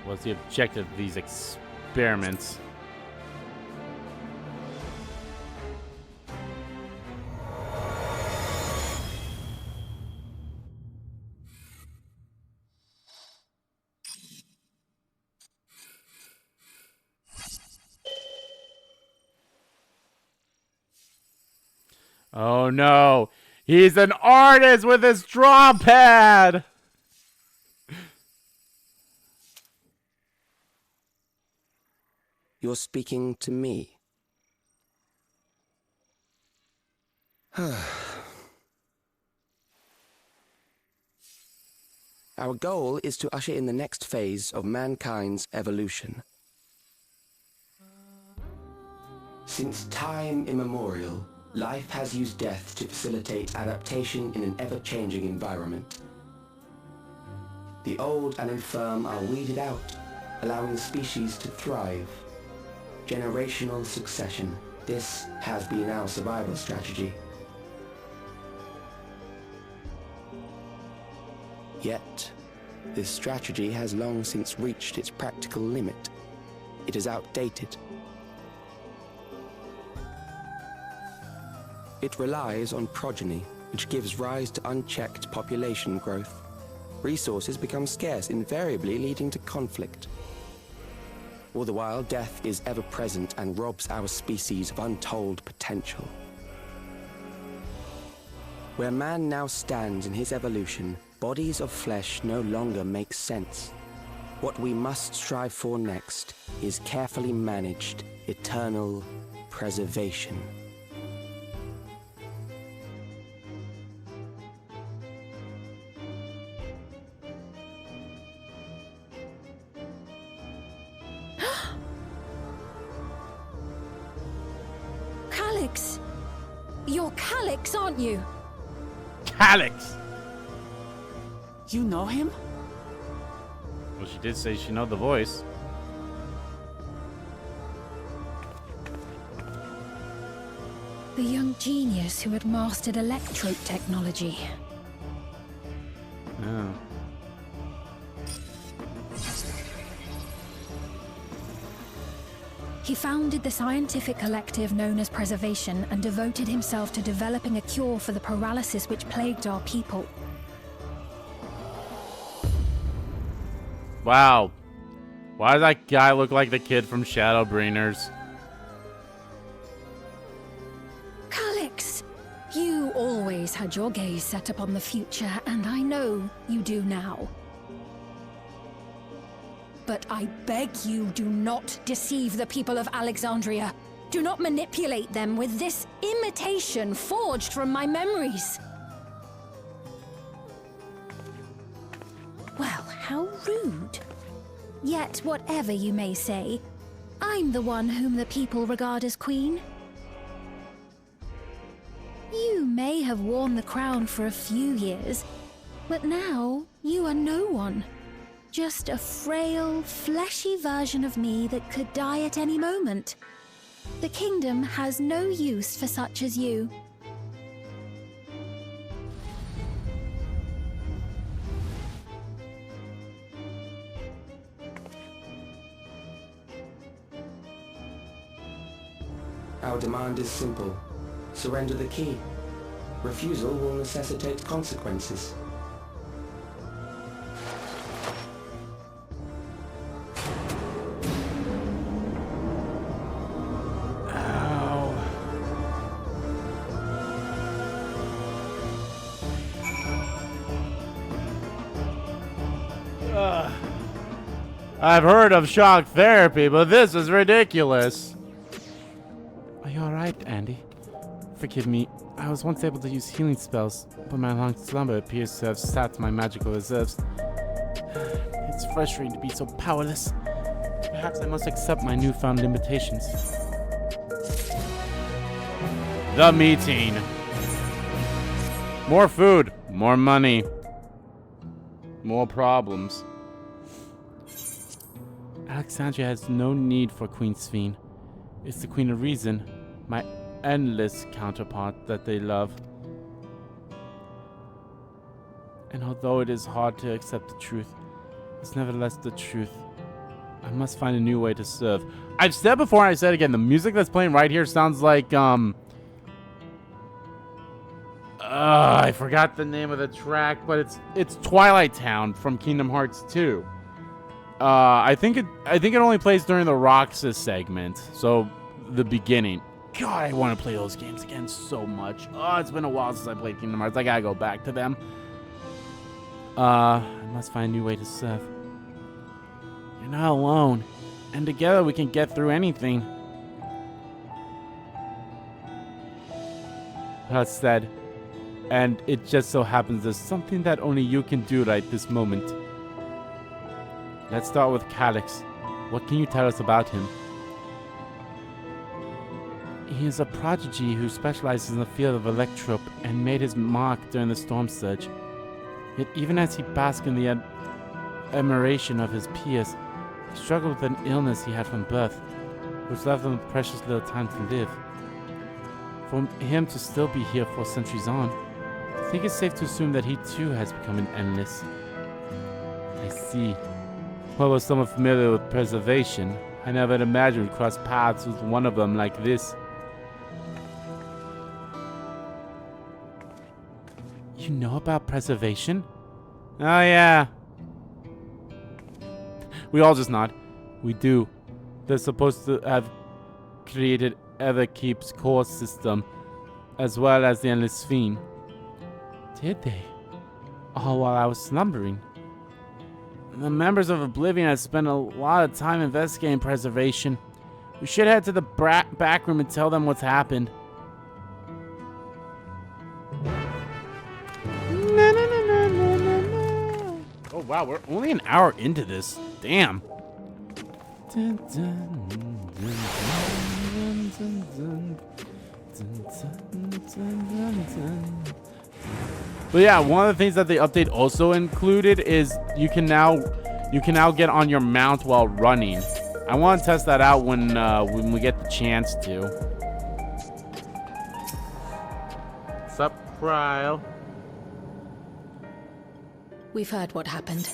S1: What's the objective of these experiments? Oh no, he's an artist with his draw pad!
S8: You're speaking to me. Our goal is to usher in the next phase of mankind's evolution. Since time immemorial, life has used death to facilitate adaptation in an ever-changing environment. The old and infirm are weeded out, allowing species to thrive. Generational succession. This has been our survival strategy. Yet, this strategy has long since reached its practical limit. It is outdated. It relies on progeny, which gives rise to unchecked population growth. Resources become scarce, invariably leading to conflict. All the while, death is ever present and robs our species of untold potential. Where man now stands in his evolution, bodies of flesh no longer make sense. What we must strive for next is carefully managed, eternal preservation.
S9: You're Calyx, aren't you?
S1: Calyx!
S2: You know him?
S1: Well, she did say she know the voice.
S9: The young genius who had mastered electrope technology.
S1: Oh.
S9: He founded the scientific collective known as Preservation and devoted himself to developing a cure for the paralysis which plagued our people.
S1: Wow. Why does that guy look like the kid from Shadowbringers?
S9: Calyx, you always had your gaze set upon the future, and I know you do now. But I beg you, do not deceive the people of Alexandria. Do not manipulate them with this imitation forged from my memories. Well, how rude. Yet, whatever you may say, I'm the one whom the people regard as queen. You may have worn the crown for a few years, but now you are no one. Just a frail, fleshy version of me that could die at any moment. The kingdom has no use for such as you.
S8: Our demand is simple. Surrender the key. Refusal will necessitate consequences.
S1: I've heard of shock therapy, but this is ridiculous. Are you alright, Andy? Forgive me. I was once able to use healing spells, but my long slumber appears to have sapped my magical reserves. It's frustrating to be so powerless. Perhaps I must accept my newfound limitations. The meeting. More food, more money, more problems. Alexandria has no need for Queen Sphene. It's the Queen of Reason, my endless counterpart that they love. And although it is hard to accept the truth, it's nevertheless the truth. I must find a new way to serve. I've said before, I said again, the music that's playing right here sounds like, I forgot the name of the track, but it's Twilight Town from Kingdom Hearts 2. I think it only plays during the Roxas segment, so the beginning. God, I want to play those games again so much. Oh, it's been a while since I played Kingdom Hearts. I gotta go back to them. I must find a new way to serve. You're not alone, and together we can get through anything. That's said, and it just so happens there's something that only you can do right this moment. Let's start with Calix. What can you tell us about him? He is a prodigy who specializes in the field of electrope and made his mark during the storm surge. Yet even as he basked in the admiration of his peers, he struggled with an illness he had from birth, which left him with precious little time to live. For him to still be here 4 centuries on, I think it's safe to assume that he too has become an endless. I see. Well, was someone familiar with preservation, I never had imagined we'd cross paths with one of them like this. You know about preservation? Oh yeah. We all just nod. We do. They're supposed to have created Everkeep's core system, as well as the Endless Sphene. Did they? All while I was slumbering. The members of Oblivion have spent a lot of time investigating preservation. We should head to the back room and tell them what's happened. Oh wow, we're only an hour into this. Damn. But yeah, one of the things that the update also included is you can now get on your mount while running. I want to test that out when we get the chance to. What's up, Cryle?
S10: We've heard what happened.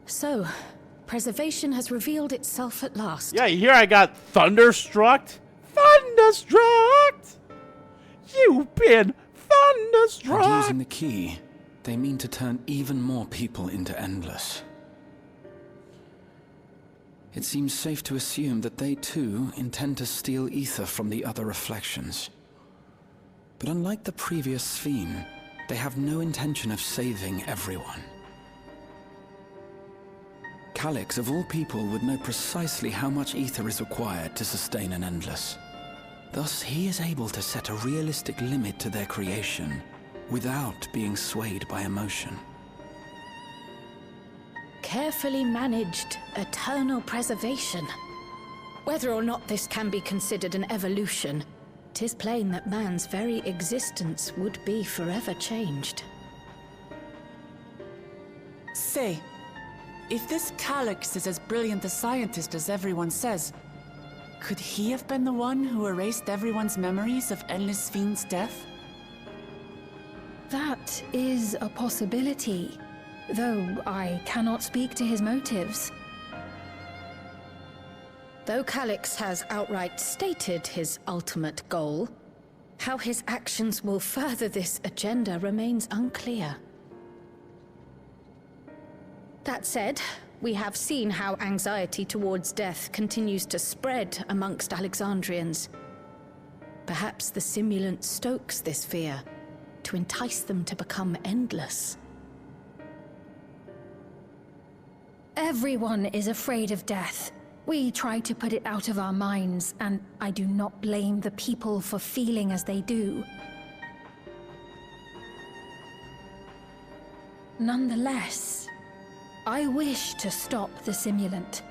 S10: So, preservation has revealed itself at last.
S1: Yeah, here I got thunderstruck. Thunderstruck! You've been thunderstruck!
S11: And using the key, they mean to turn even more people into Endless. It seems safe to assume that they too intend to steal ether from the other reflections. But unlike the previous Sphene, they have no intention of saving everyone. Calix, of all people, would know precisely how much ether is required to sustain an Endless. Thus, he is able to set a realistic limit to their creation, without being swayed by emotion.
S10: Carefully managed, eternal preservation. Whether or not this can be considered an evolution, 'tis plain that man's very existence would be forever changed.
S2: Say, If this Calyx is as brilliant a scientist as everyone says, could he have been the one who erased everyone's memories of Endless Fiend's death?
S4: That is a possibility, though I cannot speak to his motives.
S10: Though Calyx has outright stated his ultimate goal, how his actions will further this agenda remains unclear. That said, we have seen how anxiety towards death continues to spread amongst Alexandrians. Perhaps the simulant stokes this fear, to entice them to become endless.
S4: Everyone is afraid of death. We try to put it out of our minds, and I do not blame the people for feeling as they do. Nonetheless, I wish to stop the simulant.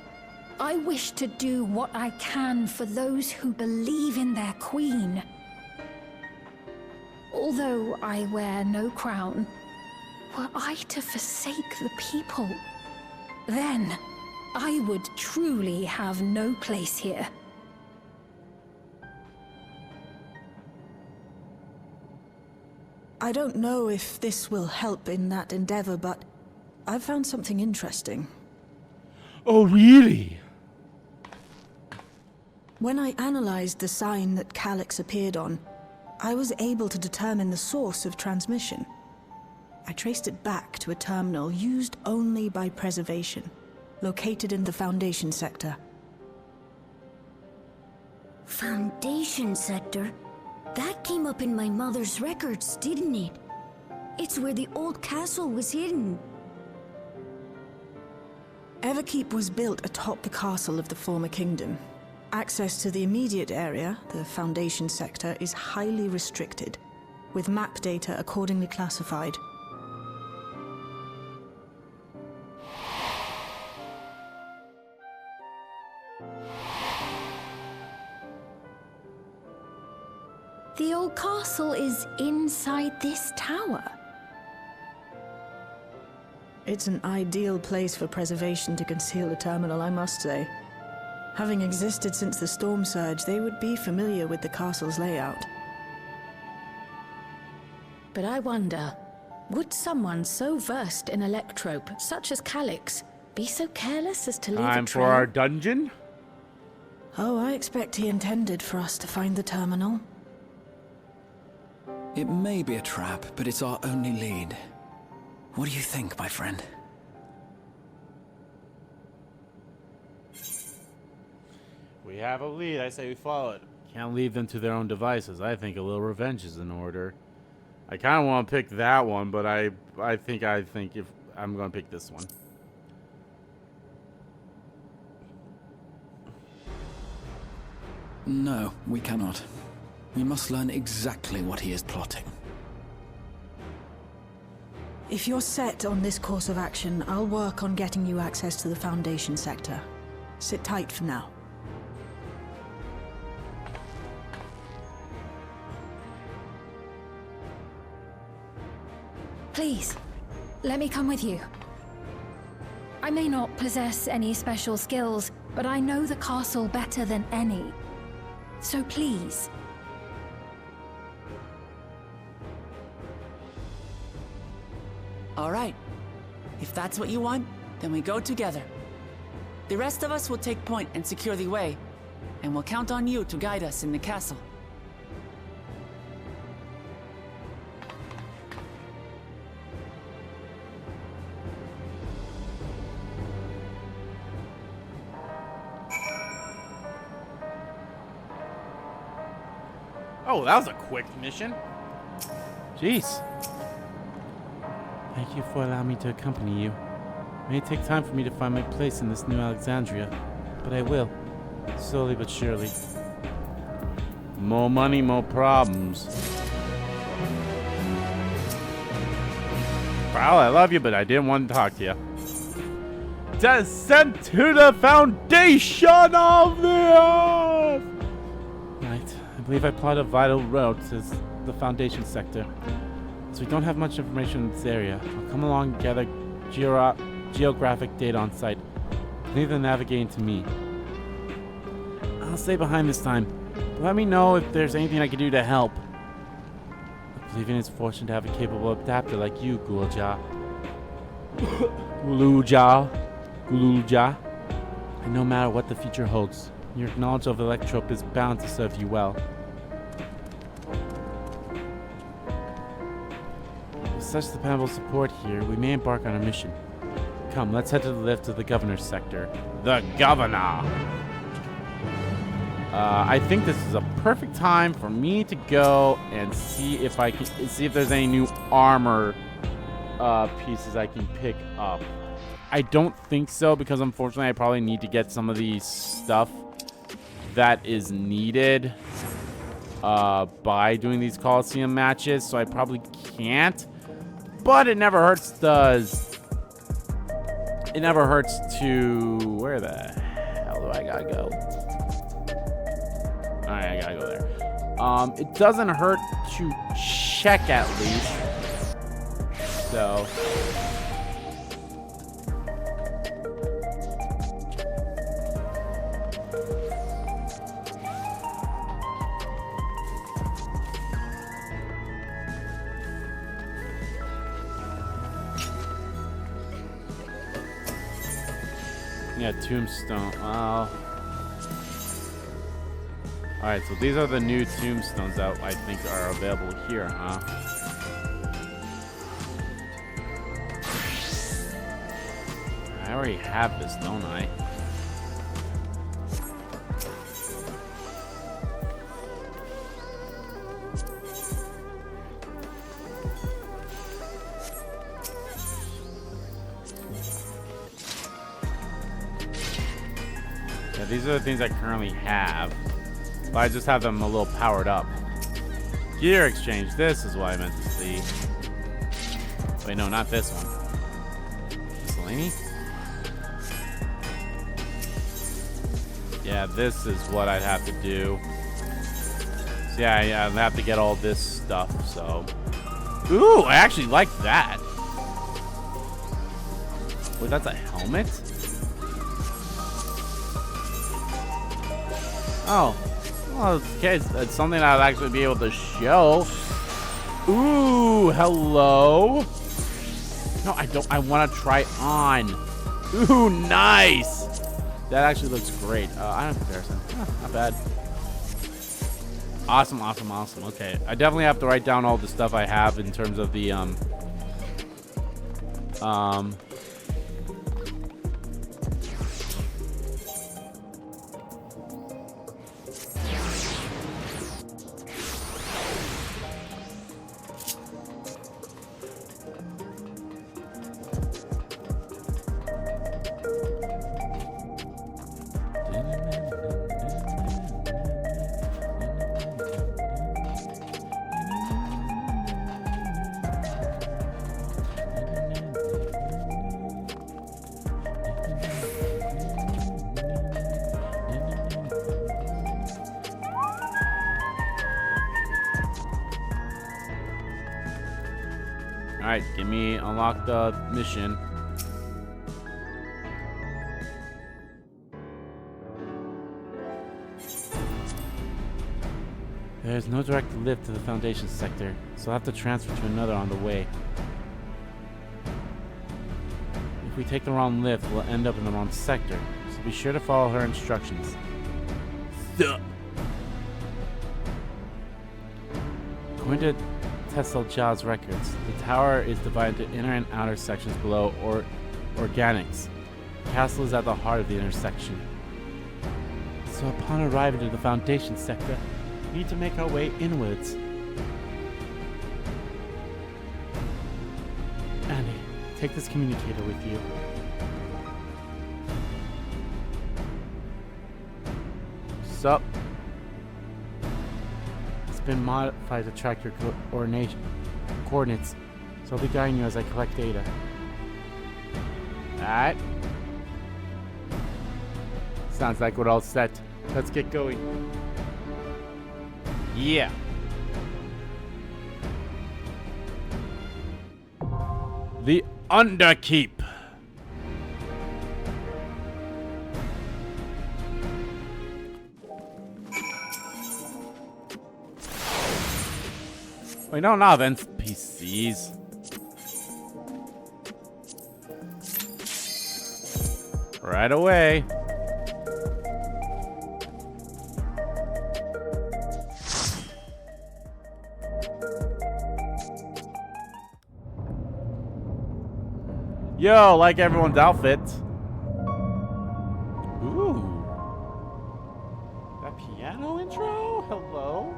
S4: I wish to do what I can for those who believe in their queen. Although I wear no crown, were I to forsake the people, then I would truly have no place here.
S5: I don't know if this will help in that endeavor, but I've found something interesting.
S1: Oh, really?
S5: When I analyzed the sign that Calyx appeared on, I was able to determine the source of transmission. I traced it back to a terminal used only by Preservation, located in the Foundation sector.
S6: Foundation sector? That came up in my mother's records, didn't it? It's where the old castle was hidden.
S5: Everkeep was built atop the castle of the former kingdom. Access to the immediate area, the Foundation sector, is highly restricted, with map data accordingly classified.
S4: The old castle is inside this tower.
S5: It's an ideal place for Preservation to conceal a terminal, I must say. Having existed since the Storm Surge, they would be familiar with the castle's layout.
S10: But I wonder, would someone so versed in electrope, such as Calyx, be so careless as to leave a trail?
S1: Time for our dungeon?
S5: Oh, I expect he intended for us to find the terminal.
S11: It may be a trap, but it's our only lead. What do you think, my friend?
S1: We have a lead. I say we follow it. Can't leave them to their own devices. I think a little revenge is in order. I kind of want to pick that one, but I think if I'm going to pick this one.
S11: No, we cannot. We must learn exactly what he is plotting.
S5: If you're set on this course of action, I'll work on getting you access to the Foundation sector. Sit tight for now.
S4: Please, let me come with you. I may not possess any special skills, but I know the castle better than any. So please.
S2: All right. If that's what you want, then we go together. The rest of us will take point and secure the way, and we'll count on you to guide us in the castle.
S1: Oh, that was a quick mission. Jeez. Thank you for allowing me to accompany you. It may take time for me to find my place in this new Alexandria, but I will. Slowly but surely. More money, more problems. Well, I love you, but I didn't want to talk to you. Descent to the foundation of the earth! Right. I believe I plot a vital route to the Foundation sector. So we don't have much information in this area. I'll come along and gather geographic data on site. Leave the navigating to me. I'll stay behind this time. Let me know if there's anything I can do to help. I believe in its fortune to have a capable adapter like you, Gulja. Gulja. And no matter what the future holds, your knowledge of Electrope is bound to serve you well. With such dependable support here, we may embark on a mission. Come, let's head to the lift of the governor's sector. The governor! I think this is a perfect time for me to go and see if there's any new armor pieces I can pick up. I don't think so, because unfortunately I probably need to get some of the stuff that is needed by doing these Coliseum matches, so I probably can't. But it never hurts, it never hurts to... Where the hell do I gotta go? Alright, I gotta go there. It doesn't hurt to check at least. So... Yeah, tombstone. Alright, so these are the new tombstones that I think are available here, huh? I already have this, don't I? Yeah, these are the things I currently have. But I just have them a little powered up. Gear exchange. This is what I meant to see. Wait, no, not this one. Miscellany? Yeah, this is what I'd have to do. So yeah, I'd have to get all this stuff, so... Ooh, I actually like that. Wait, that's a helmet? Oh. Well, okay, it's something I'd actually be able to show. Ooh, hello. No, I don't. I want to try on. Ooh, nice. That actually looks great. I have comparison. Not bad. Awesome, awesome, awesome. Okay, I definitely have to write down all the stuff I have in terms of the Alright, give me unlock the mission. There's no direct lift to the Foundation sector, so I'll have to transfer to another on the way. If we take the wrong lift, we'll end up in the wrong sector, so be sure to follow her instructions. According to Tessel Jaw's records, the tower is divided into inner and outer sections below organics. The castle is at the heart of the intersection. So upon arriving to the Foundation sector, we need to make our way inwards. Annie, take this communicator with you. Sup? It's been modified to track your coordinates, so I'll be guiding you as I collect data. Alright. Sounds like we're all set. Let's get going. Yeah. The Underkeep. Wait, no, not events. PCs. Right away. Yo, like everyone's outfit. Ooh. That piano intro? Hello?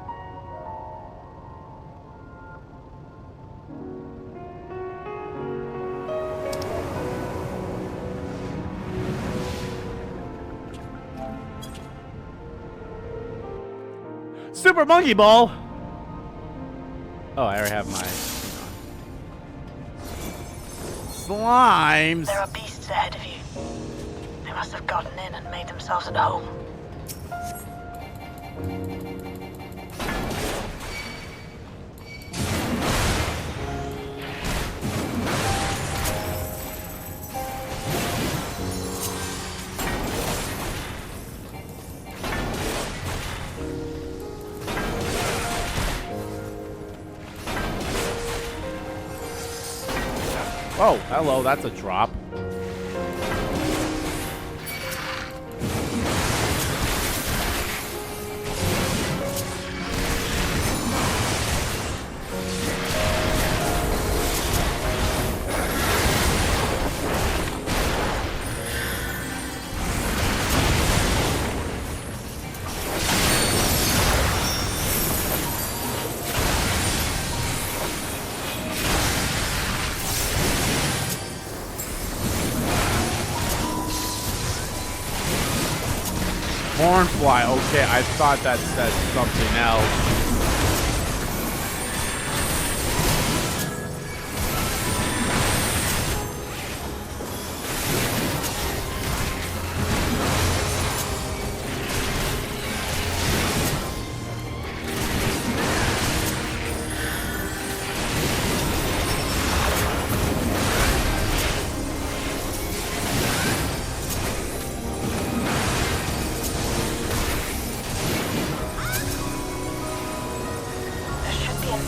S1: Super Monkey Ball! Oh, I already have my... Slimes!
S12: There are beasts ahead of you. They must have gotten in and made themselves at home.
S1: Oh, hello, that's a drop. Hornfly, okay, I thought that said something else.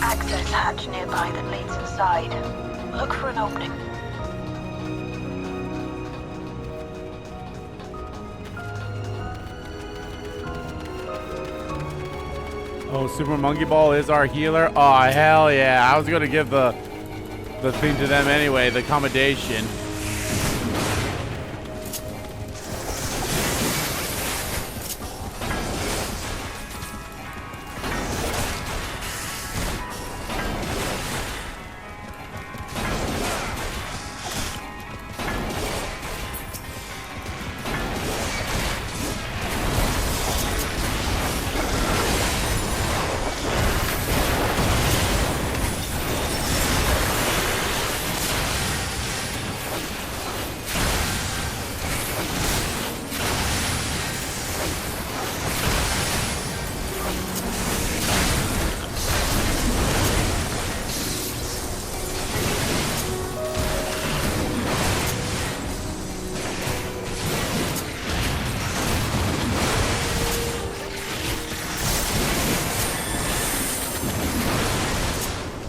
S12: Access hatch nearby that leads inside. Look for an opening.
S1: Oh, Super Monkey Ball is our healer? Oh, hell yeah. I was going to give the thing to them anyway, the accommodation.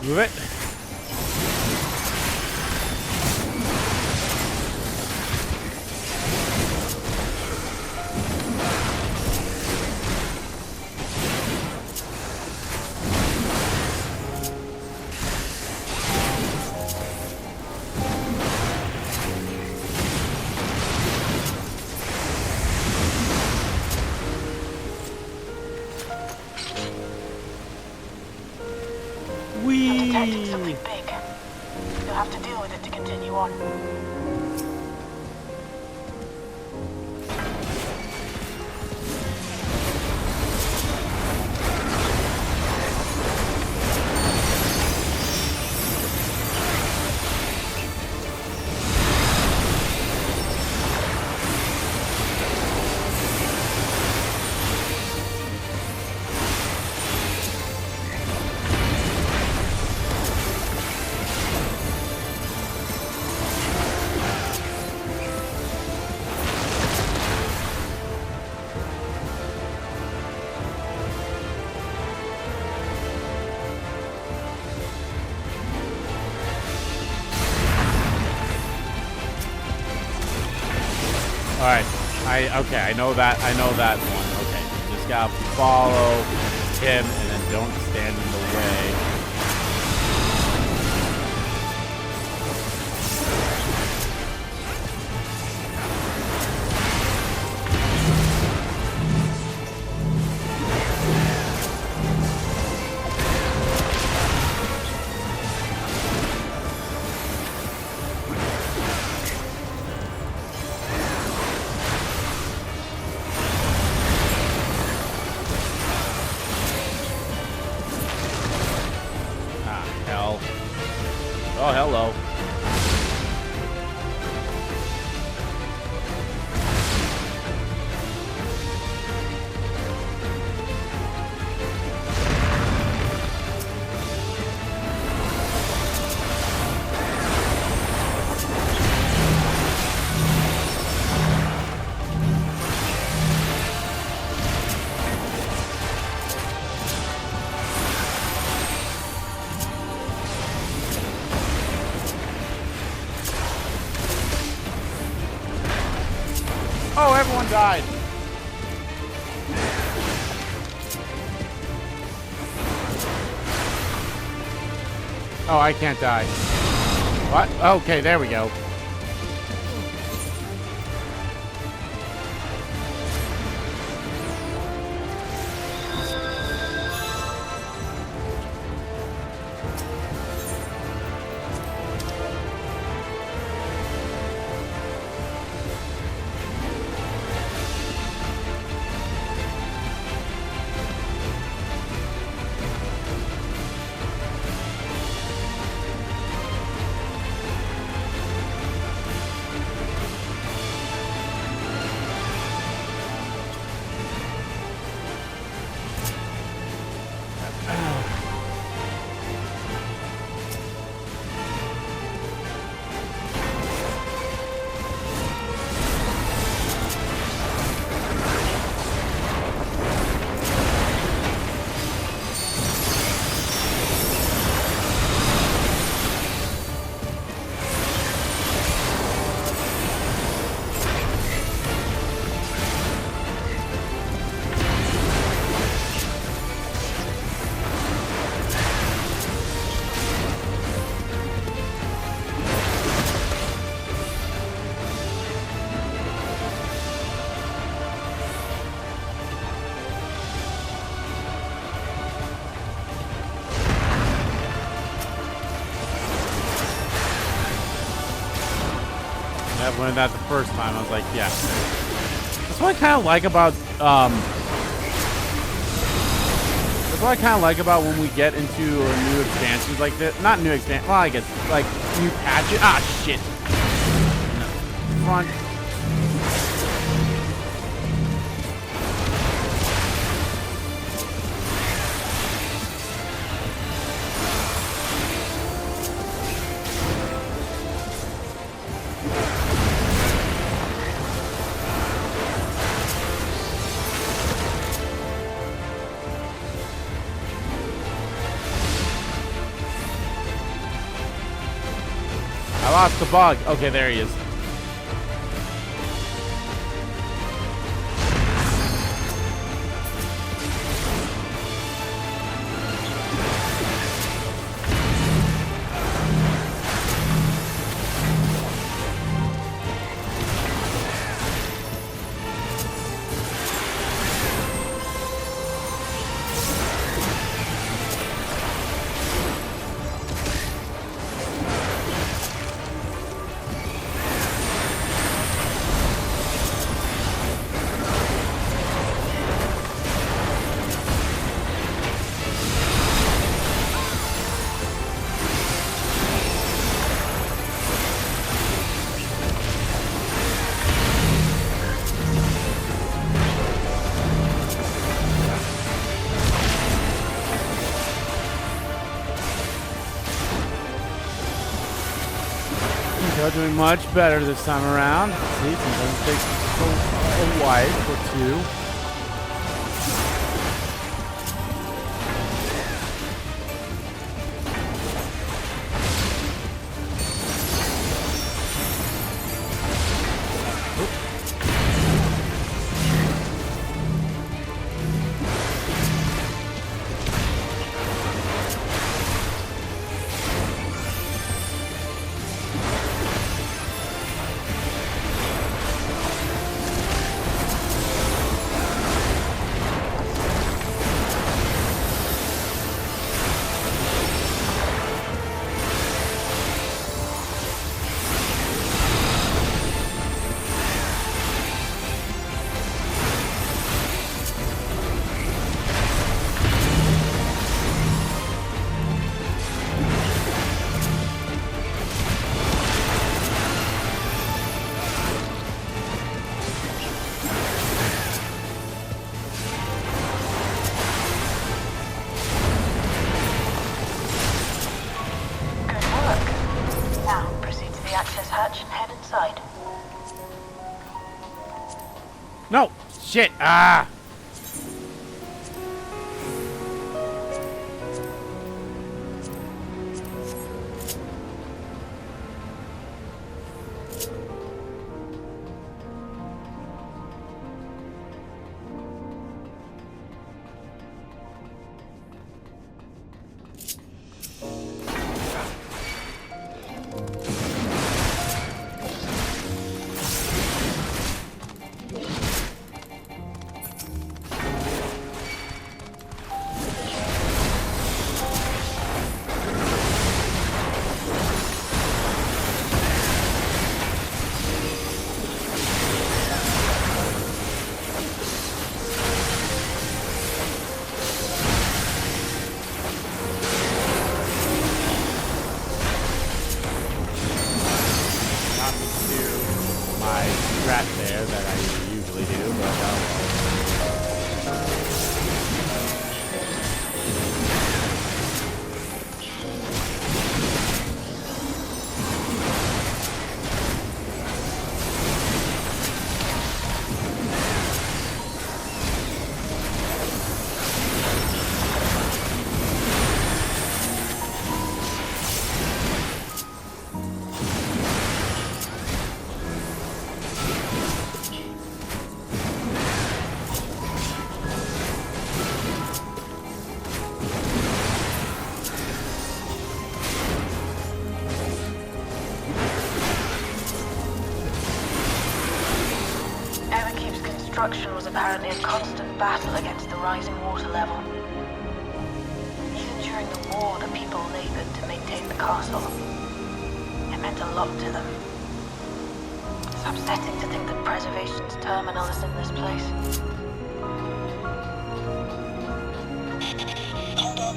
S1: Move it.
S12: Detected something big. You'll have to deal with it to continue on.
S1: Okay, I know that one. Okay, you just gotta follow him and then don't stand in the way. Oh, hello. Oh, everyone died. Oh, I can't die. What? Okay, there we go. I learned that the first time. I was like, yeah. That's what I kind of like about, that's what I kind of like about when we get into new expansions like this. Not new expansion, well, I guess, like, new patches. Ah, shit. No. Front. I lost the bug. Okay, there he is. Doing much better this time around. See, it doesn't take a wipe or two. Shit! Ah! There that I usually do, but
S12: Construction was apparently a constant battle against the rising water level. Even during the war, the people labored to maintain the castle. It meant a lot to them. It's upsetting to think that preservation's terminal is in this place.
S13: Hold on.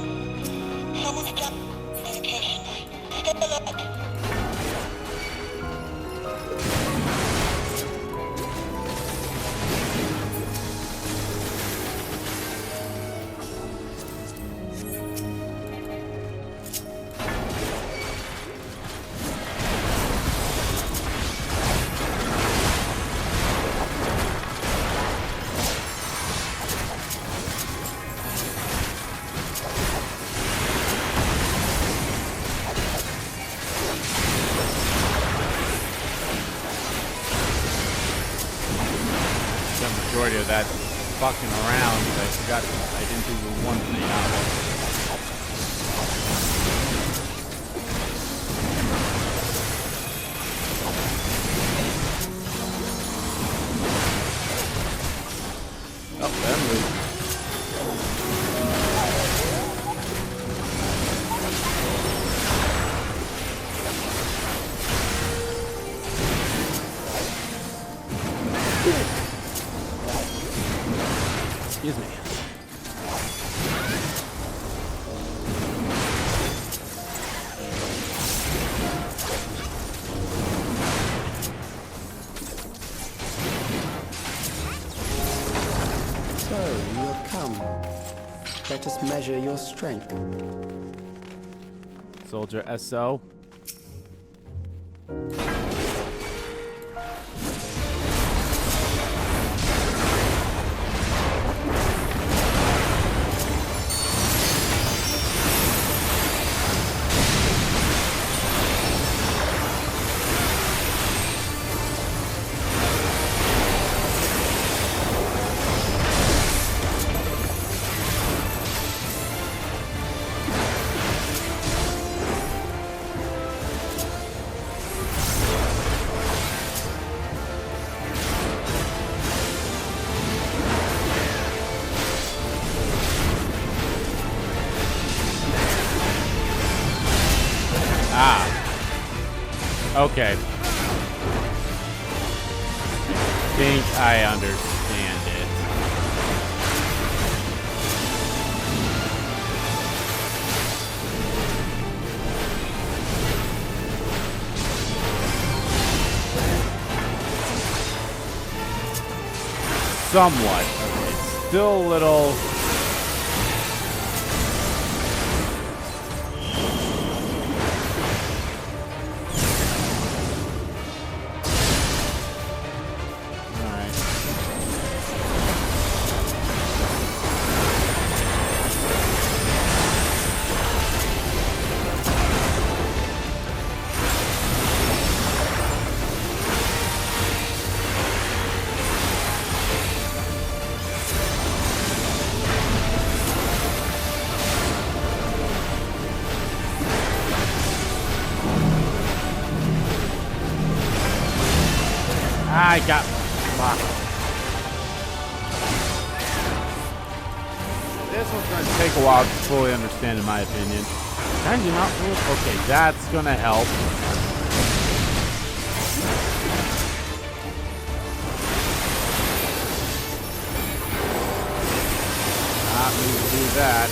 S13: Someone's got communication. Take a look.
S1: majority of that fucking around, I forgot I didn't do the one thing out. Oh, that moved. Excuse me.
S8: So, you have come. Let us measure your strength.
S1: Soldier SO. Okay. I think I understand it. Somewhat. It's still a little... I got... Fuck. This one's going to take a while to fully understand, in my opinion. Can you not move? Okay, that's going to help. Not need to do that.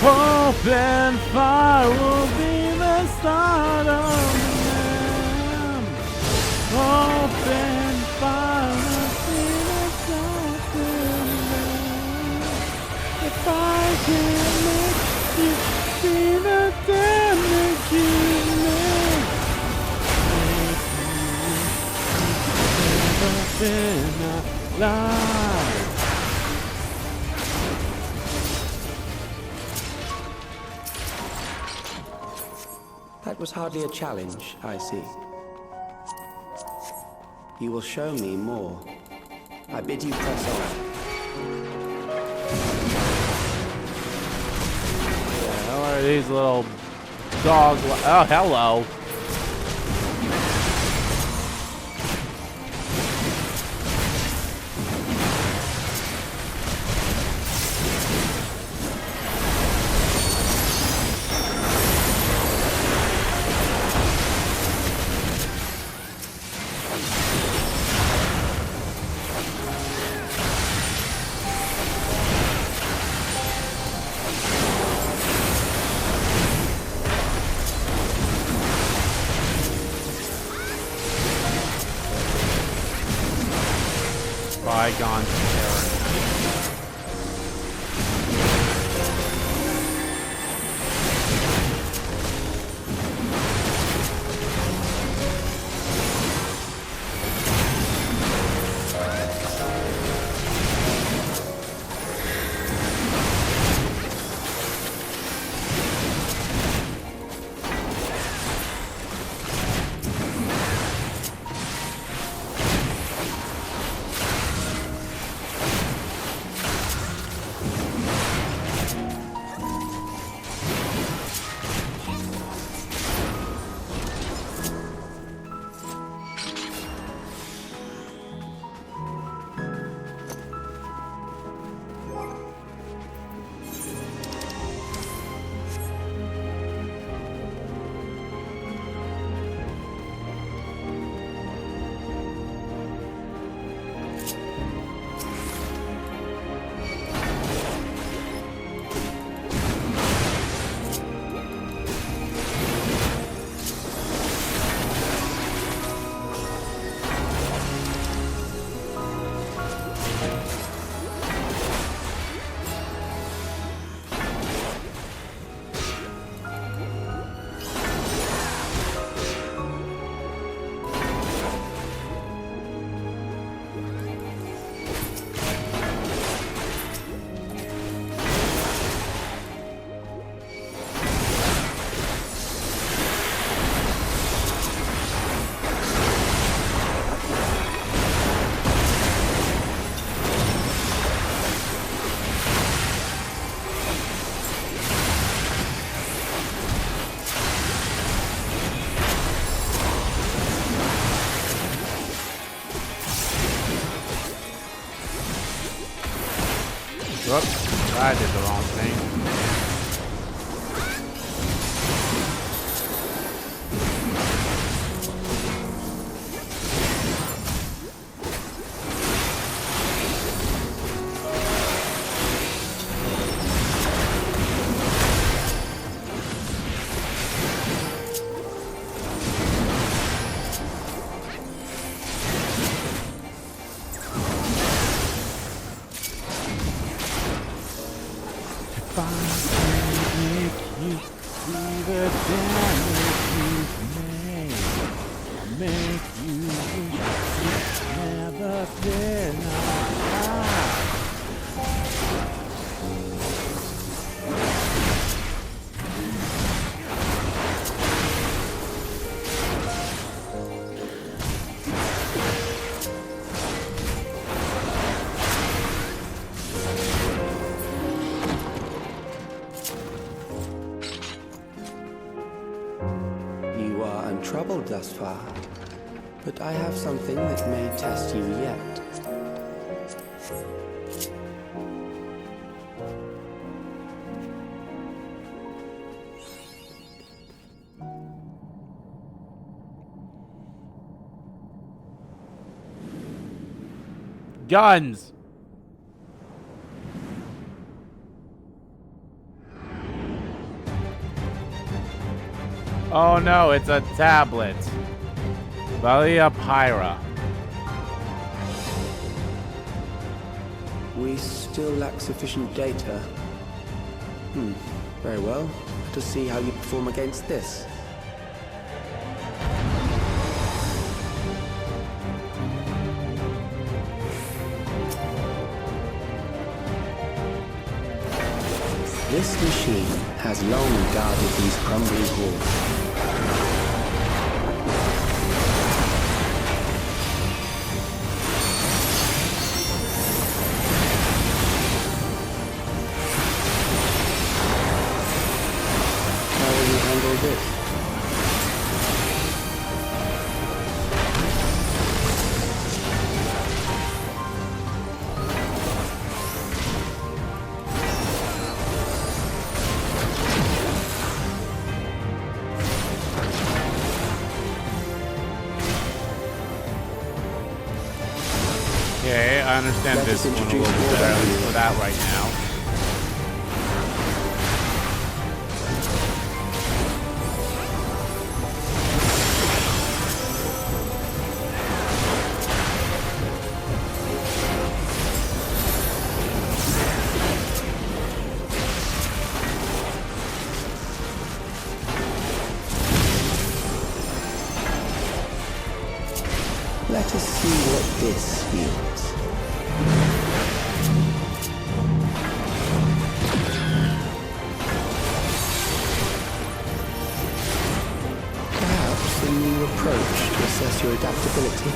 S1: Open fire will be the start of the end. Open fire will be the start of the end. If I can make you see the damage you make, never been alive.
S8: That was hardly a challenge, I see. You will show me more. I bid you press on.
S1: How are these little dogs? Oh, hello. Bygone terror. Whoops, I did the wrong thing.
S8: Troubled thus far, but I have something that may test you yet.
S1: Guns! Oh no, it's a tablet. Valia Pyra.
S8: We still lack sufficient data. Very well. Let us see how you perform against this. This machine has long guarded these crumbling halls. How will you handle this?
S1: Okay, I understand this one a little bit better, at least for that right now.
S8: Let us see what this yields. Perhaps a new approach to assess your adaptability.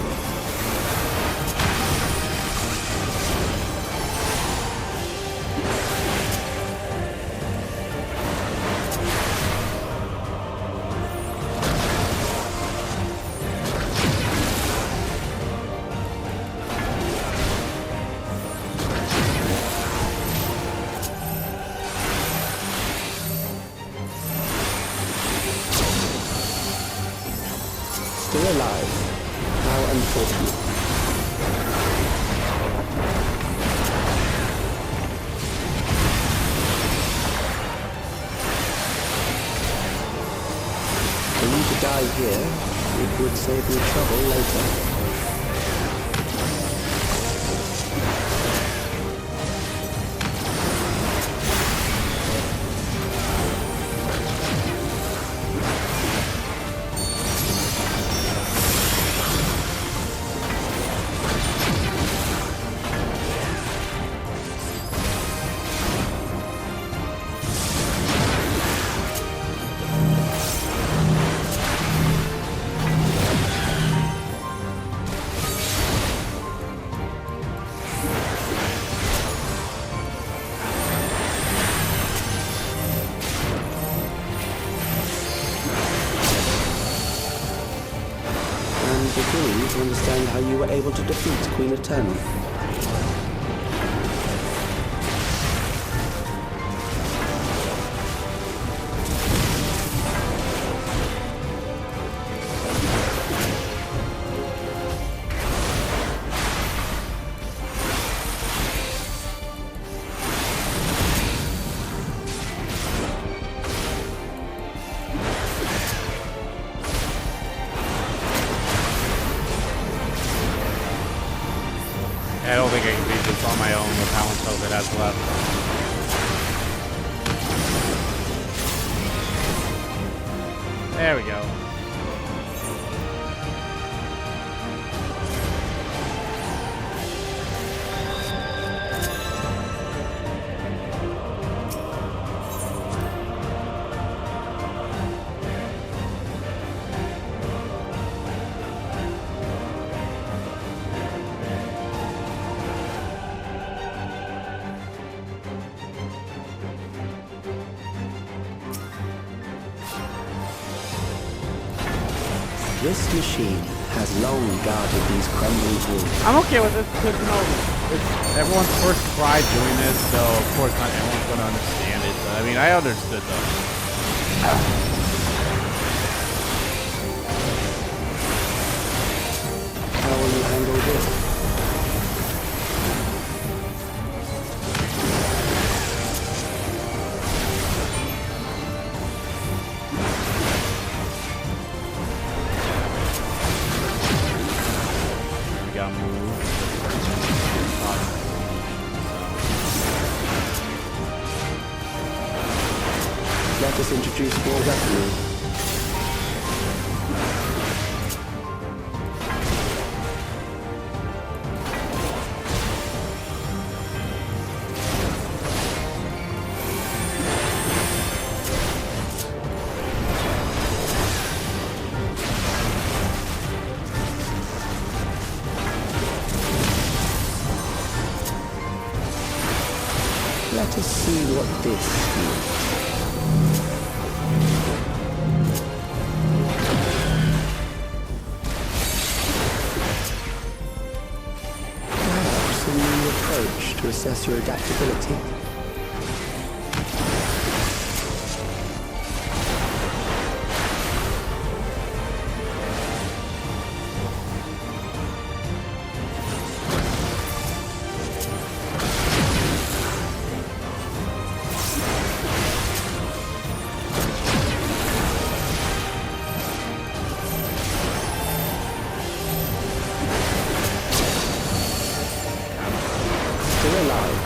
S8: Still alive. How unfortunate. For you to die here, it would save me trouble later. Beginning to understand how you were able to defeat Queen Eternal.
S1: I don't think I can beat this on my own with how much health it has left. There we go.
S8: This machine has long guarded these crumbling walls.
S1: I'm okay with this because, you know, it's everyone's first try doing this, so of course not everyone's going to understand it. But I mean, I understood though.
S8: How will you handle this? Let us introduce more weaponry. Let us see what this is. Perhaps a new approach to assess your adaptability. Still alive.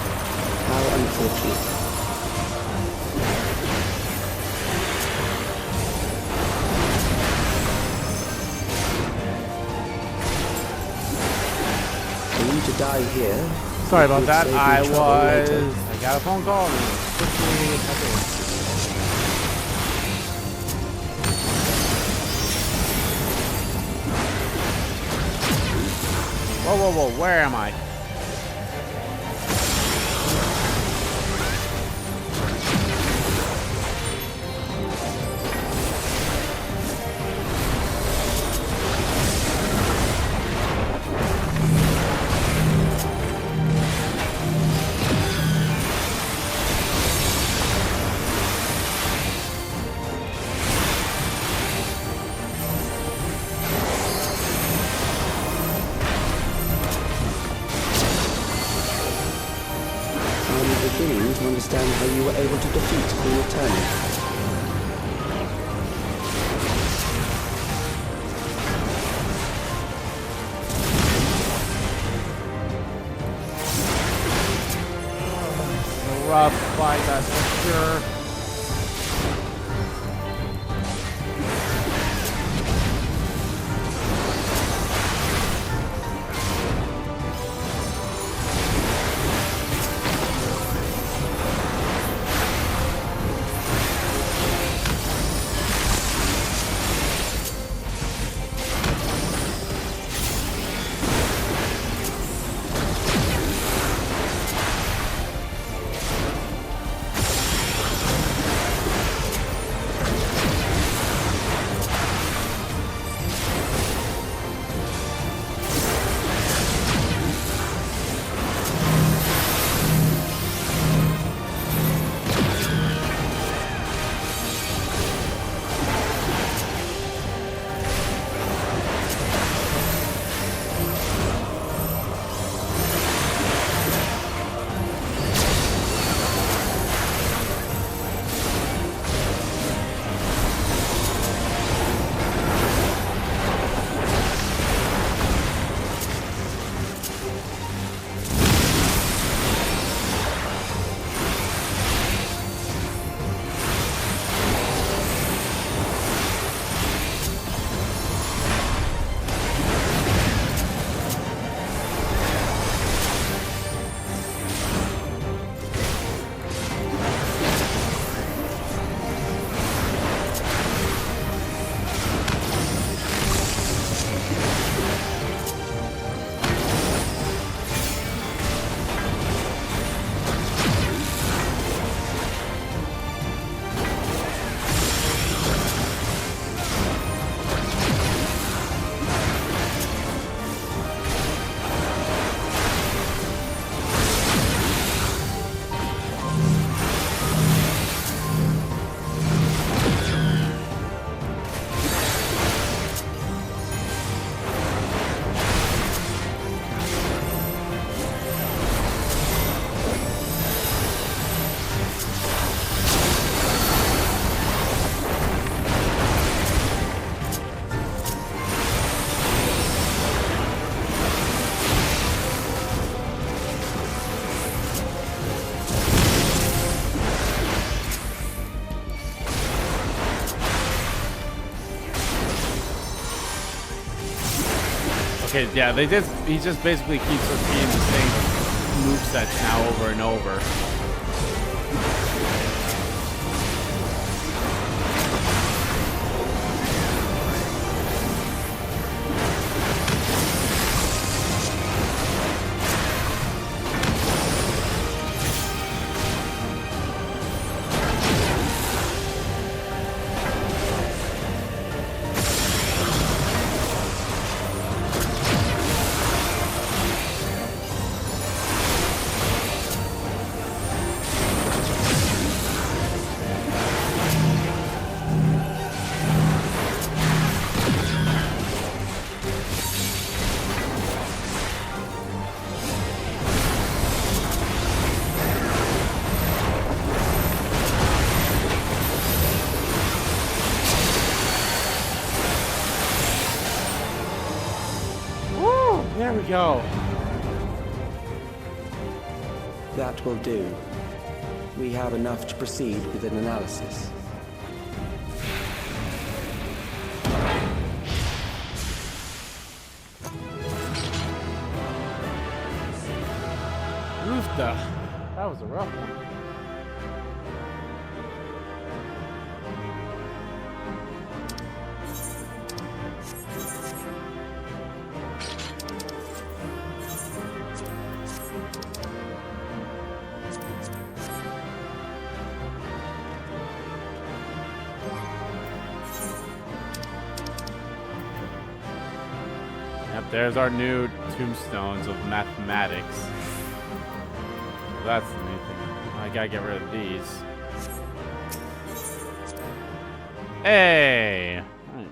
S8: How unfortunate. For you to die here.
S1: Sorry about
S8: would
S1: that.
S8: save you
S1: I
S8: trouble later.
S1: got a phone call. And quickly, whoa, whoa, whoa! Where am I?
S8: Beginning to understand how you were able to defeat Queen Eternal.
S1: Rough fight, that's for sure. Okay, yeah, he just basically keeps repeating the same movesets now over and over. There we go.
S8: That will do. We have enough to proceed with an analysis.
S1: Oofta. That was a rough one. Yep, there's our new tombstones of mathematics. That's the new thing. I gotta get rid of these. Hey! Nice.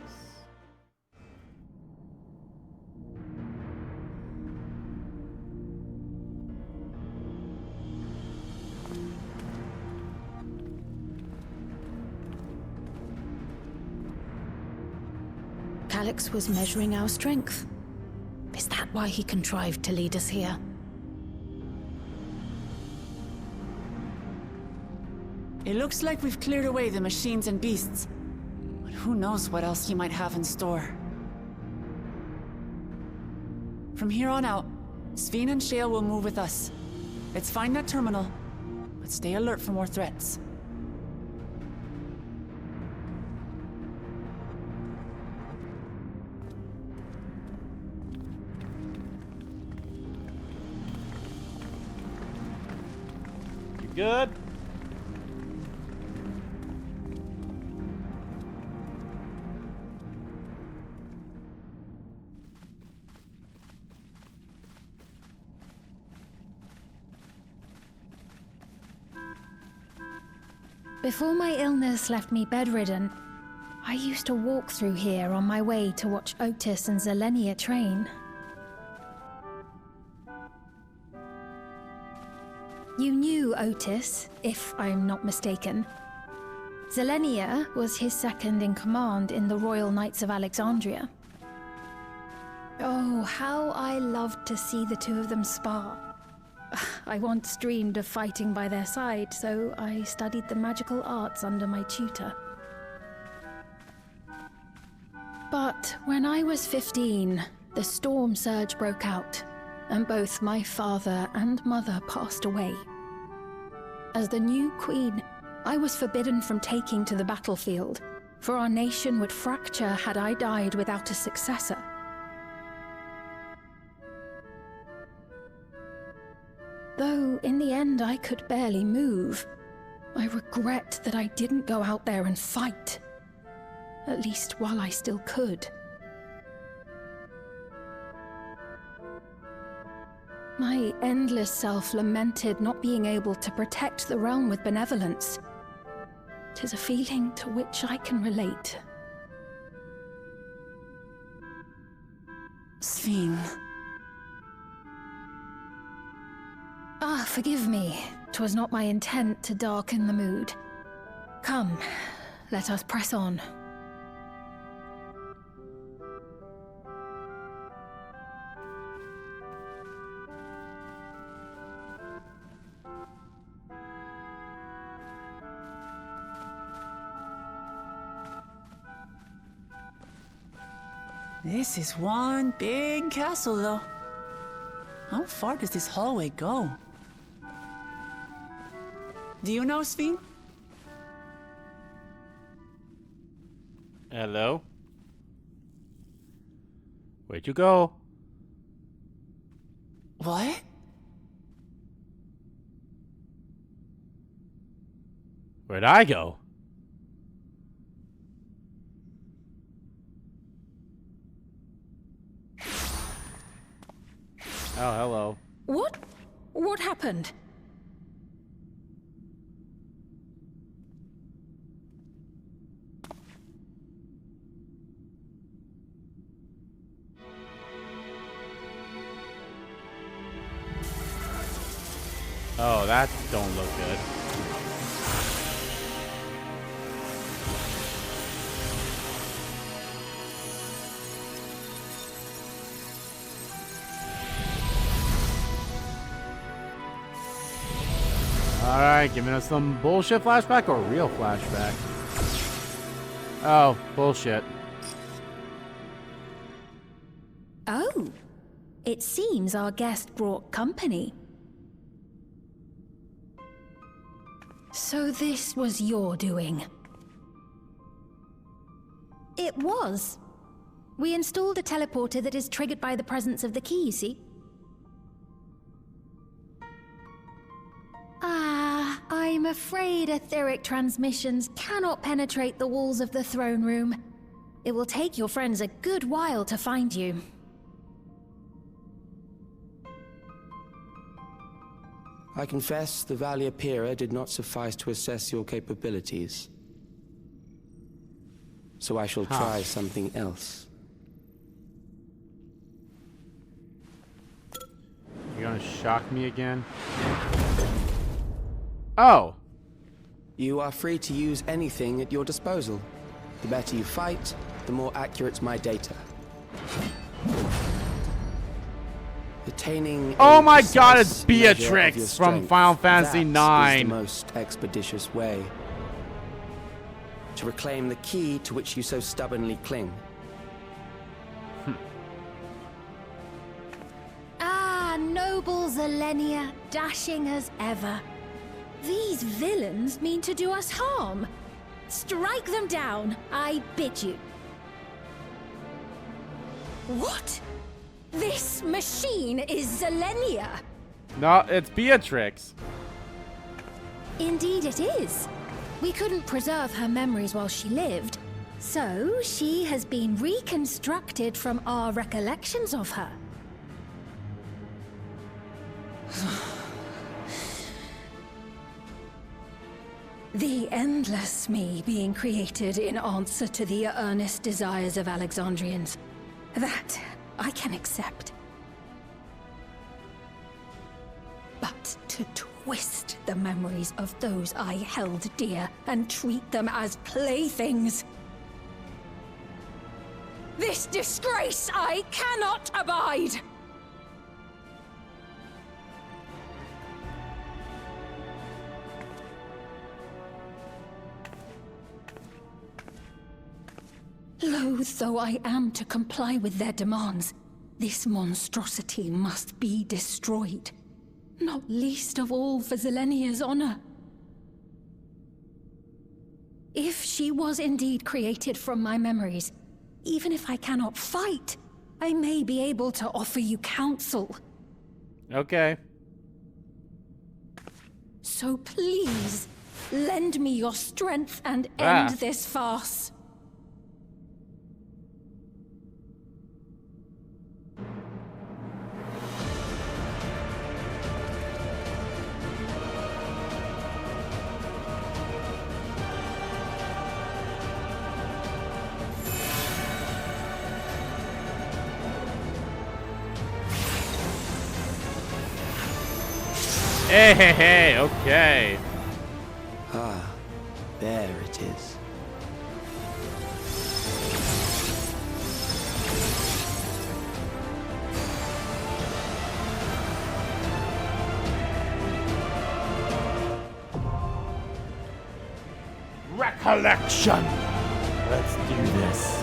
S10: Calix was measuring our strength. Is that why he contrived to lead us here?
S2: It looks like we've cleared away the machines and beasts. But who knows what else he might have in store. From here on out, Sveen and Shale will move with us. Let's find that terminal, but stay alert for more threats.
S1: You good?
S4: Before my illness left me bedridden, I used to walk through here on my way to watch Otis and Zelenia train. You knew Otis, if I'm not mistaken. Zelenia was his second in command in the Royal Knights of Alexandria. Oh, how I loved to see the two of them spar. I once dreamed of fighting by their side, so I studied the magical arts under my tutor. But when I was 15, the storm surge broke out, and both my father and mother passed away. As the new queen, I was forbidden from taking to the battlefield, for our nation would fracture had I died without a successor. Though in the end I could barely move, I regret that I didn't go out there and fight. At least while I still could. My endless self lamented not being able to protect the realm with benevolence. 'Tis a feeling to which I can relate.
S2: Sveen.
S4: Ah, forgive me. 'Twas not my intent to darken the mood. Come, let us press on.
S2: This is one big castle, though. How far does this hallway go? Do you know, Sven?
S1: Hello? Where'd you go?
S2: What?
S1: Where'd I go? Oh, hello.
S10: What? What happened?
S1: Oh, that don't look good. Alright, giving us some bullshit flashback or real flashback? Oh, bullshit.
S9: Oh, it seems our guest brought company. So this was your doing? It was. We installed a teleporter that is triggered by the presence of the key, you see? Ah, I'm afraid etheric transmissions cannot penetrate the walls of the throne room. It will take your friends a good while to find you.
S8: I confess the Valia Pira did not suffice to assess your capabilities. So I shall try something else.
S1: You're gonna shock me again? Oh!
S8: You are free to use anything at your disposal. The better you fight, the more accurate my data. Attaining
S1: oh my god, it's Beatrix from Final Fantasy IX.
S8: That is the most expeditious way to reclaim the key to which you so stubbornly cling.
S9: Ah, noble Zelenia, dashing as ever. These villains mean to do us harm. Strike them down, I bid you. What? This machine is Zelenia.
S1: No, it's Beatrix.
S9: Indeed it is. We couldn't preserve her memories while she lived, so she has been reconstructed from our recollections of her. The endless me being created in answer to the earnest desires of Alexandrians. That I can accept. But to twist the memories of those I held dear and treat them as playthings. This disgrace I cannot abide! Loath though I am to comply with their demands, this monstrosity must be destroyed. Not least of all for Zelenia's honor. If she was indeed created from my memories, even if I cannot fight, I may be able to offer you counsel.
S1: Okay.
S9: So please, lend me your strength and end this farce.
S1: Hey, hey, hey, okay.
S8: Ah, there it is.
S1: Recollection. Let's do this.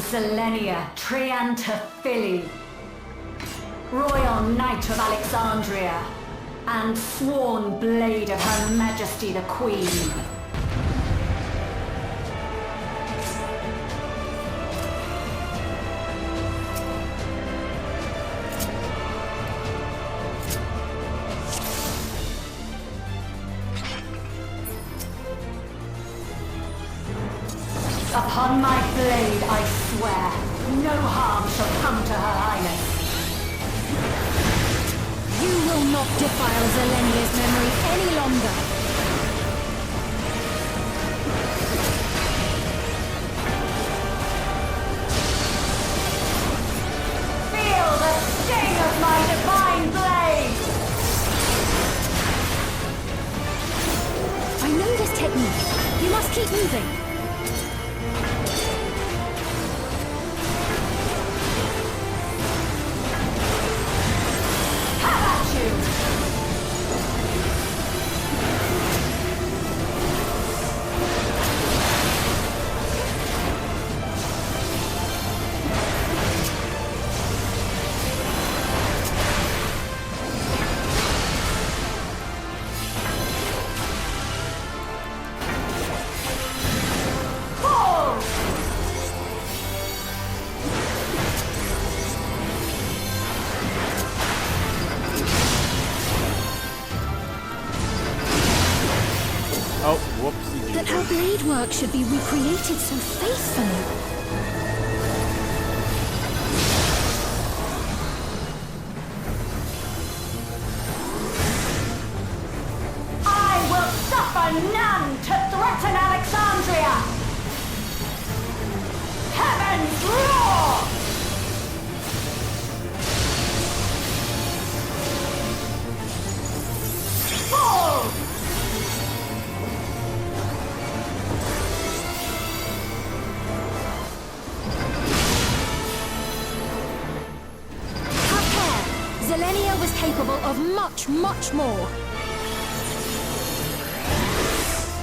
S14: Zelenia Trianta Phili, Royal Knight of Alexandria, and sworn blade of Her Majesty the Queen. Upon my blade, I swear, no harm shall come to Her Highness.
S9: You will not defile Zelenia's memory any longer.
S14: Feel the sting of my divine blade!
S9: I know this technique. You must keep moving.
S1: Oh, whoopsie.
S9: That her blade work should be recreated so faithfully.
S14: I will suffer none to threaten Alexandria! Heavens roar! Fall!
S9: Zelenia was capable of much, much more.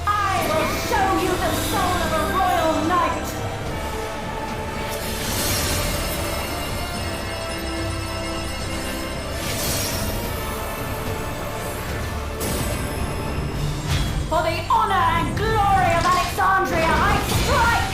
S14: I will show you the soul of a royal knight! For the honor and glory of Alexandria, I strike!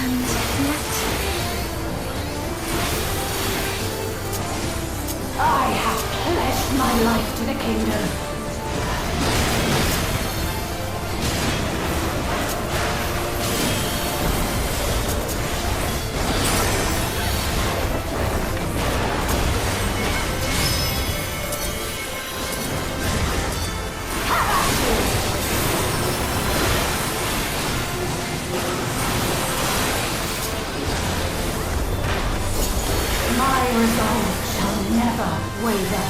S4: And yet...
S14: I have pledged my life to the kingdom. My resolve shall never waver.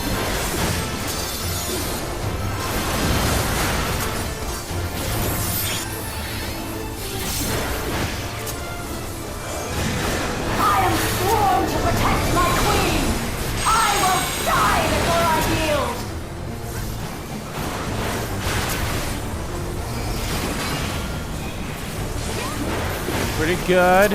S14: I am sworn to protect my queen. I will die before I yield.
S1: Pretty good.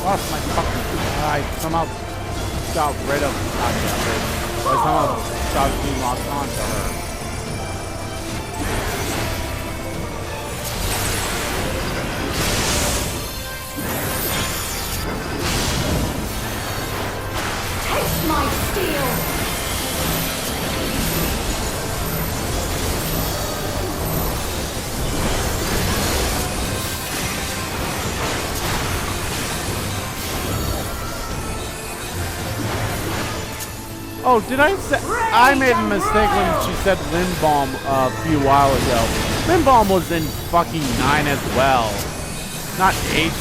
S1: Lost my fucking... I somehow got rid of... I somehow got being locked onto her.
S14: Taste my steel!
S1: Oh, did I say... I made a mistake when she said Lindbalm a few while ago. Lindbalm was in fucking 9 as well. Not 8.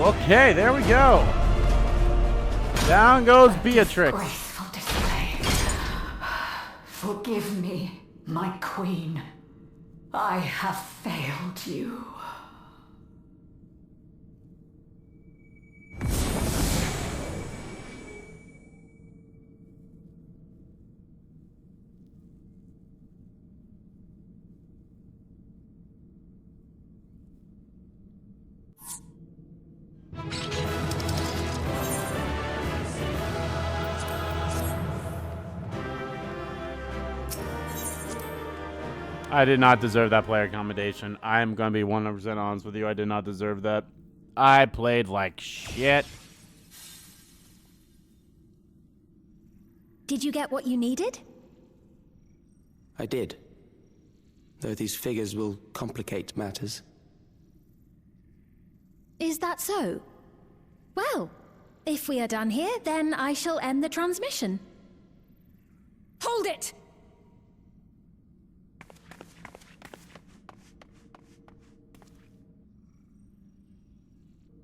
S1: Okay, there we go. Down goes Beatrix.
S14: Graceful display. Forgive me, my queen. I have failed you.
S1: I did not deserve that player accommodation. I am going to be 100% honest with you. I did not deserve that. I played like shit.
S9: Did you get what you needed?
S8: I did. Though these figures will complicate matters.
S9: Is that so? Well, if we are done here, then I shall end the transmission. Hold it!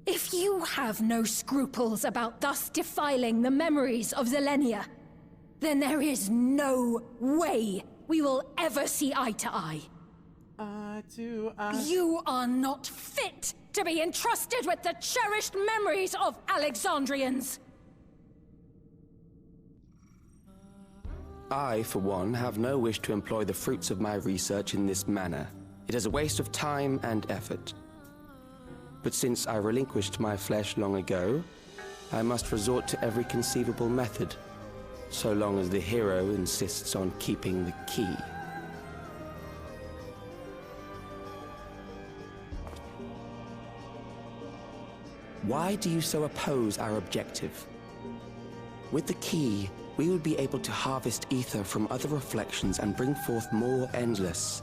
S9: If you have no scruples about thus defiling the memories of Zelenia, then there is no way we will ever see eye to eye.
S1: Eye to eye.
S9: You are not fit to be entrusted with the cherished memories of Alexandrians.
S8: I, for one, have no wish to employ the fruits of my research in this manner. It is a waste of time and effort. But since I relinquished my flesh long ago, I must resort to every conceivable method, so long as the hero insists on keeping the key. Why do you so oppose our objective? With the key, we would be able to harvest ether from other reflections and bring forth more endless.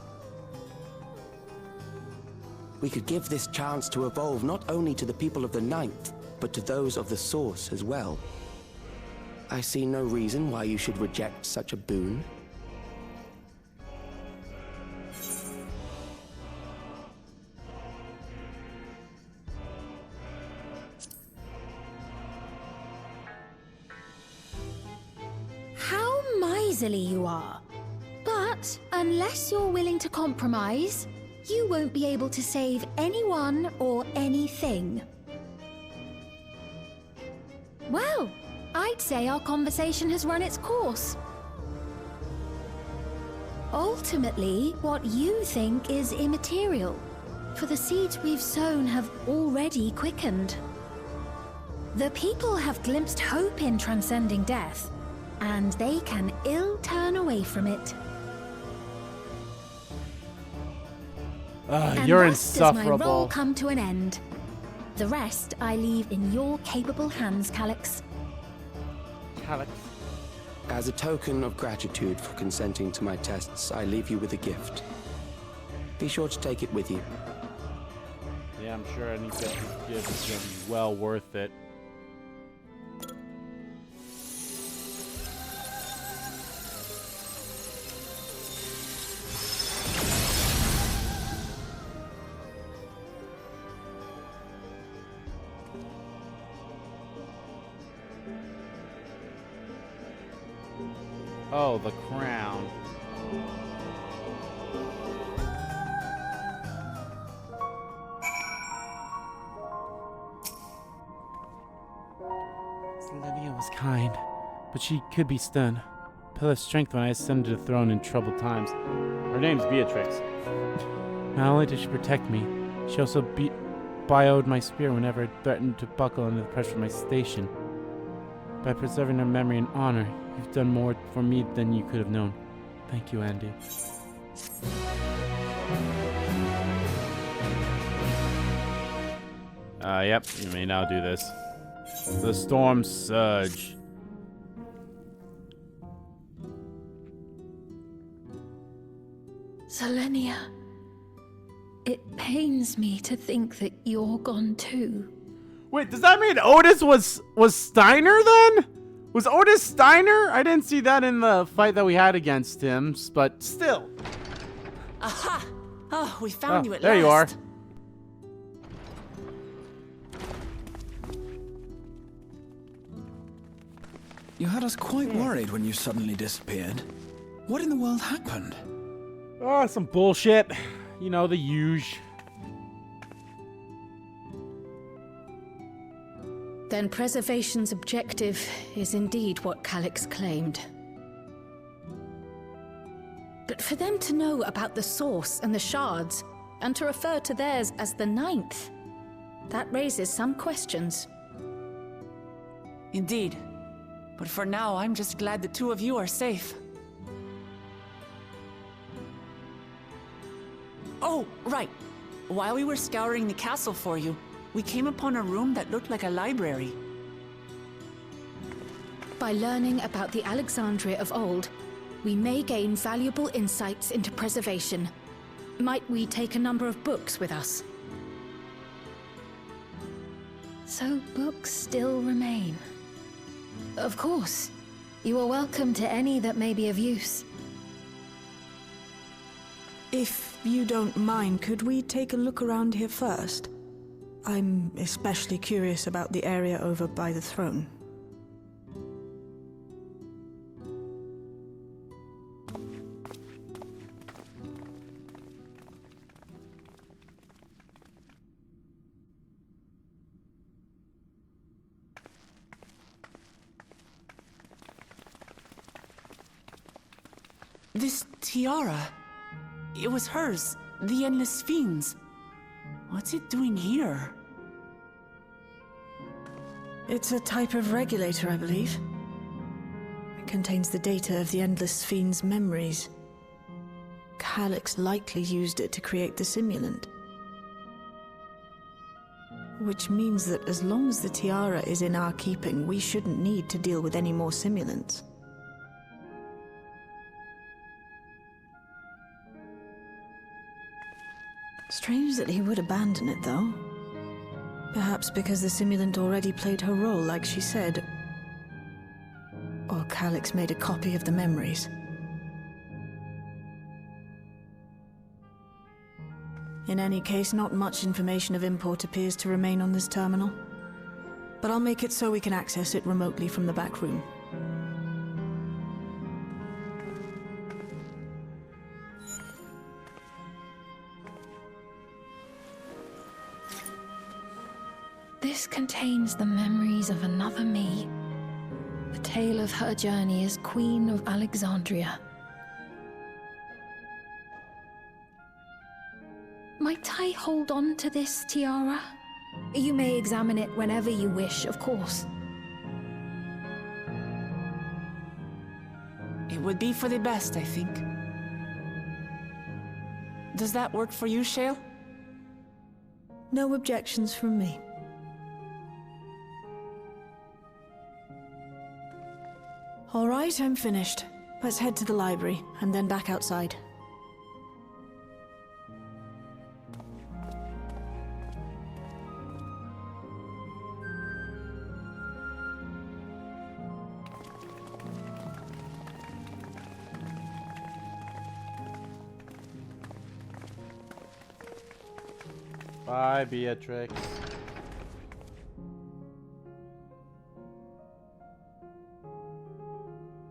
S8: We could give this chance to evolve not only to the people of the Ninth, but to those of the Source as well. I see no reason why you should reject such a boon.
S9: How miserly you are. But unless you're willing to compromise, you won't be able to save anyone or anything. Well, I'd say our conversation has run its course. Ultimately, what you think is immaterial, for the seeds we've sown have already quickened. The people have glimpsed hope in transcending death, and they can ill turn away from it.
S1: You're
S9: and thus does my role
S1: insufferable.
S9: come to an end. The rest I leave in your capable hands, Calyx.
S1: Calyx.
S8: As a token of gratitude for consenting to my tests, I leave you with a gift. Be sure to take it with you.
S1: Yeah, I'm sure any gift you give is going to be well worth it. Oh, the crown. Zelenia was kind, but she could be stern. Pillar of strength when I ascended the throne in troubled times. Her name's Beatrix. Not only did she protect me, she also bioed my spear whenever it threatened to buckle under the pressure of my station. By preserving her memory and honor, you've done more for me than you could have known. Thank you, Andy. Yep, you may now do this. The Storm Surge.
S4: Zelenia, it pains me to think that you're gone too.
S1: Wait, does that mean Otis was Steiner then? Was Otis Steiner? I didn't see that in the fight that we had against him, but still.
S2: Aha! Oh, we found you at last.
S1: There you are.
S11: You had us quite worried when you suddenly disappeared. What in the world happened?
S1: Oh, some bullshit. You know, the huge.
S10: Then preservation's objective is indeed what Calyx claimed. But for them to know about the source and the shards, and to refer to theirs as the 9th, that raises some questions.
S2: Indeed. But for now, I'm just glad the two of you are safe. Oh, right. While we were scouring the castle for you, we came upon a room that looked like a library.
S10: By learning about the Alexandria of old, we may gain valuable insights into preservation. Might we take a number of books with us?
S4: So books still remain. Of course. You are welcome to any that may be of use.
S5: If you don't mind, could we take a look around here first? I'm especially curious about the area over by the throne.
S2: This tiara, it was hers, the Endless Fiend's. What's it doing here?
S5: It's a type of regulator, I believe. It contains the data of the Endless Fiend's memories. Calyx likely used it to create the simulant. Which means that as long as the tiara is in our keeping, we shouldn't need to deal with any more simulants. Strange that he would abandon it, though. Perhaps because the simulant already played her role, like she said. Or Calyx made a copy of the memories. In any case, not much information of import appears to remain on this terminal. But I'll make it so we can access it remotely from the back room.
S4: This contains the memories of another me. The tale of her journey as Queen of Alexandria. Might I hold on to this tiara? You may examine it whenever you wish, of course.
S2: It would be for the best, I think. Does that work for you, Shale?
S5: No objections from me. All right, I'm finished. Let's head to the library, and then back outside.
S1: Bye, Beatrix.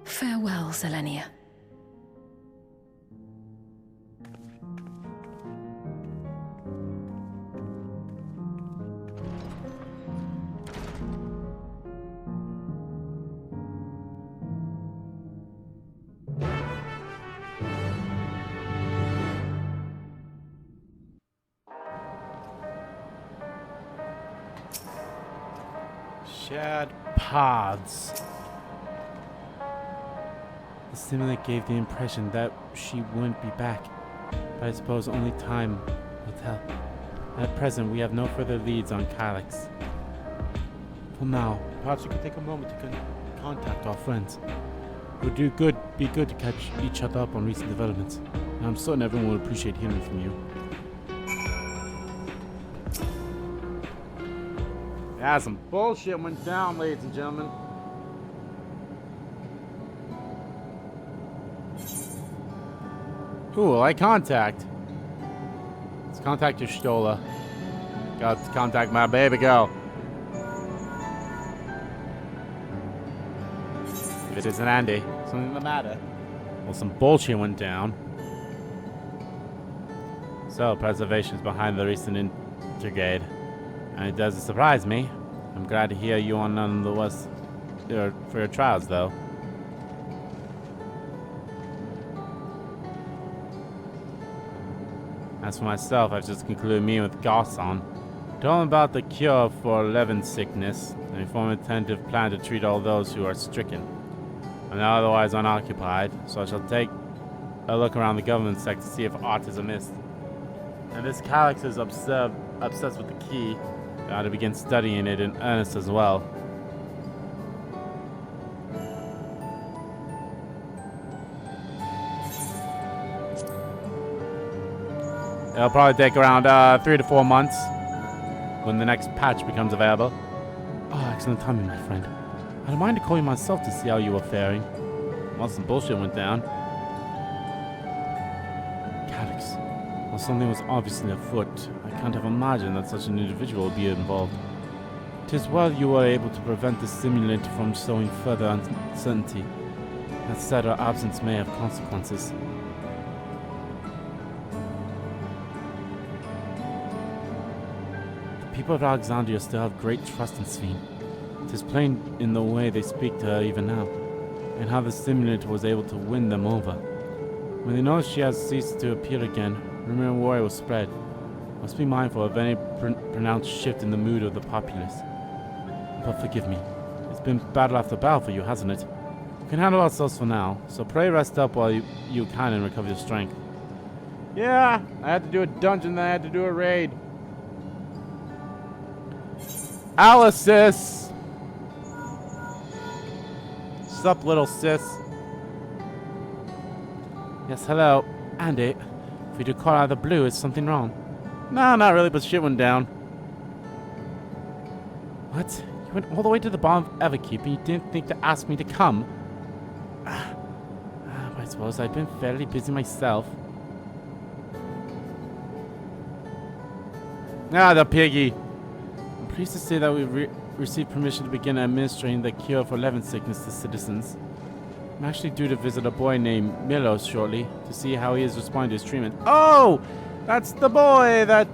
S4: Farewell, Selenia.
S1: Shad pods. The simulant gave the impression that she wouldn't be back, but I suppose only time will tell. At present, we have no further leads on Calyx. For now, perhaps we could take a moment to contact our friends. It would be good to catch each other up on recent developments, and I'm certain everyone will appreciate hearing from you. Yeah, some bullshit went down, ladies and gentlemen. Who will I contact? Let's contact your Stola. Got to contact my baby girl. it isn't Andy. Something the matter. Well, some bullshit went down. So, preservation is behind the recent intergrade. And it doesn't surprise me. I'm glad to hear you are none the worse for your trials, though. As for myself, I've just concluded a meeting with Garson. Told him about the cure for Levin sickness, and we form a tentative plan to treat all those who are stricken. I'm now otherwise unoccupied, so I shall take a look around the government sector to see if aught is amiss. And this Calyx is obsessed with the key. I ought to begin studying it in earnest as well. It'll probably take around 3 to 4 months when the next patch becomes available. Oh, excellent timing, my friend. I don't mind to call you myself to see how you were faring. Well, some bullshit went down. Calyx. Well, something was obviously afoot. I can't have imagined that such an individual would be involved. 'Tis well you were able to prevent the stimulant from sowing further uncertainty. That said, our absence may have consequences. The people of Alexandria still have great trust in Sphene. It is plain in the way they speak to her even now, and how the stimulant was able to win them over. When they know she has ceased to appear again, rumor and worry will spread. Must be mindful of any pronounced shift in the mood of the populace. But forgive me, it's been battle after battle for you, hasn't it? You can handle ourselves for now, so pray rest up while you can and recover your strength. Yeah, I had to do a dungeon, then I had to do a raid. Alice! Sup, little sis? Yes, hello. Andy, if we do call out of the blue, is something wrong? No, not really, but shit went down. What? You went all the way to the bottom of Everkeep and you didn't think to ask me to come? I suppose I've been fairly busy myself. Ah, the piggy. I'm pleased to say that we've received permission to begin administering the cure for Levin sickness to citizens. I'm actually due to visit a boy named Milos shortly to see how he is responding to his treatment. Oh! That's the boy that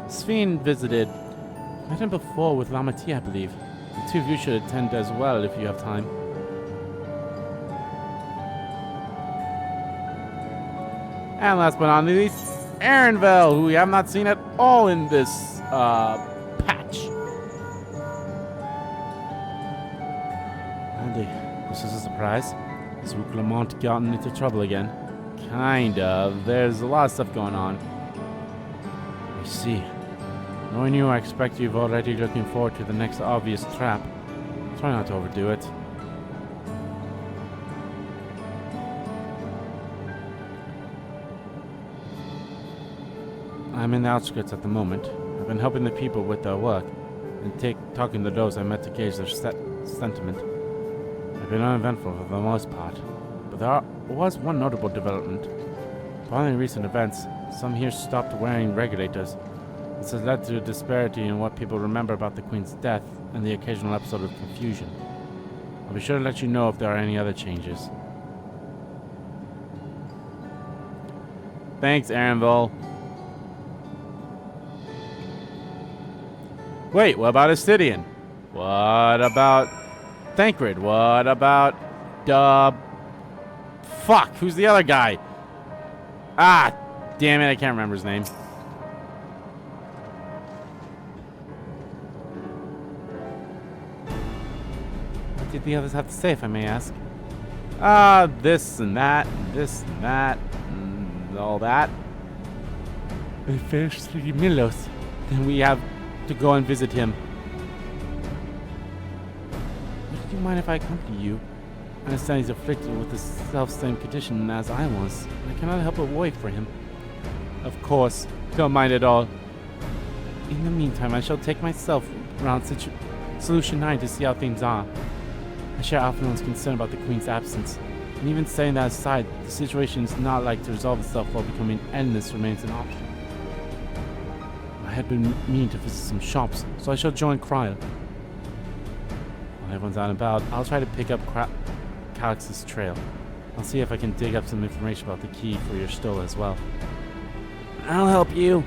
S1: Sphene visited. Met him before with Lamati, I believe. The two of you should attend as well if you have time. And last but not least, Aaronville, who we have not seen at all in this patch. Andy, this is a surprise. Has Rook Lamont gotten into trouble again? Kind of. There's a lot of stuff going on. I see. Knowing you, I expect you've already looking forward to the next obvious trap. Try not to overdo it. I'm in the outskirts at the moment. I've been helping the people with their work and talking to those I met to gauge their sentiment. I've been uneventful for the most part, but there was one notable development. Following recent events, some here stopped wearing regulators. This has led to a disparity in what people remember about the Queen's death and the occasional episode of confusion. I'll be sure to let you know if there are any other changes. Thanks, Aaronville. Wait, what about Astidian? What about Thancred? What about fuck, who's the other guy? Ah, damn it, I can't remember his name. What did the others have to say, if I may ask? This and that, and this and that, and all that. We finished Milos. Then we have to go and visit him. Would you mind if I accompany you? I understand he's afflicted with the self-same condition as I was. I cannot help but wait for him. Of course, don't mind at all. In the meantime, I shall take myself around Solution 9 to see how things are. I share Alphinaud's concern about the Queen's absence, and even setting that aside, the situation is not like to resolve itself while becoming endless remains an option. I had been meaning to visit some shops, so I shall join Cryle. While everyone's out and about, I'll try to pick up Calix's trail. I'll see if I can dig up some information about the key for your stola as well. I'll help you.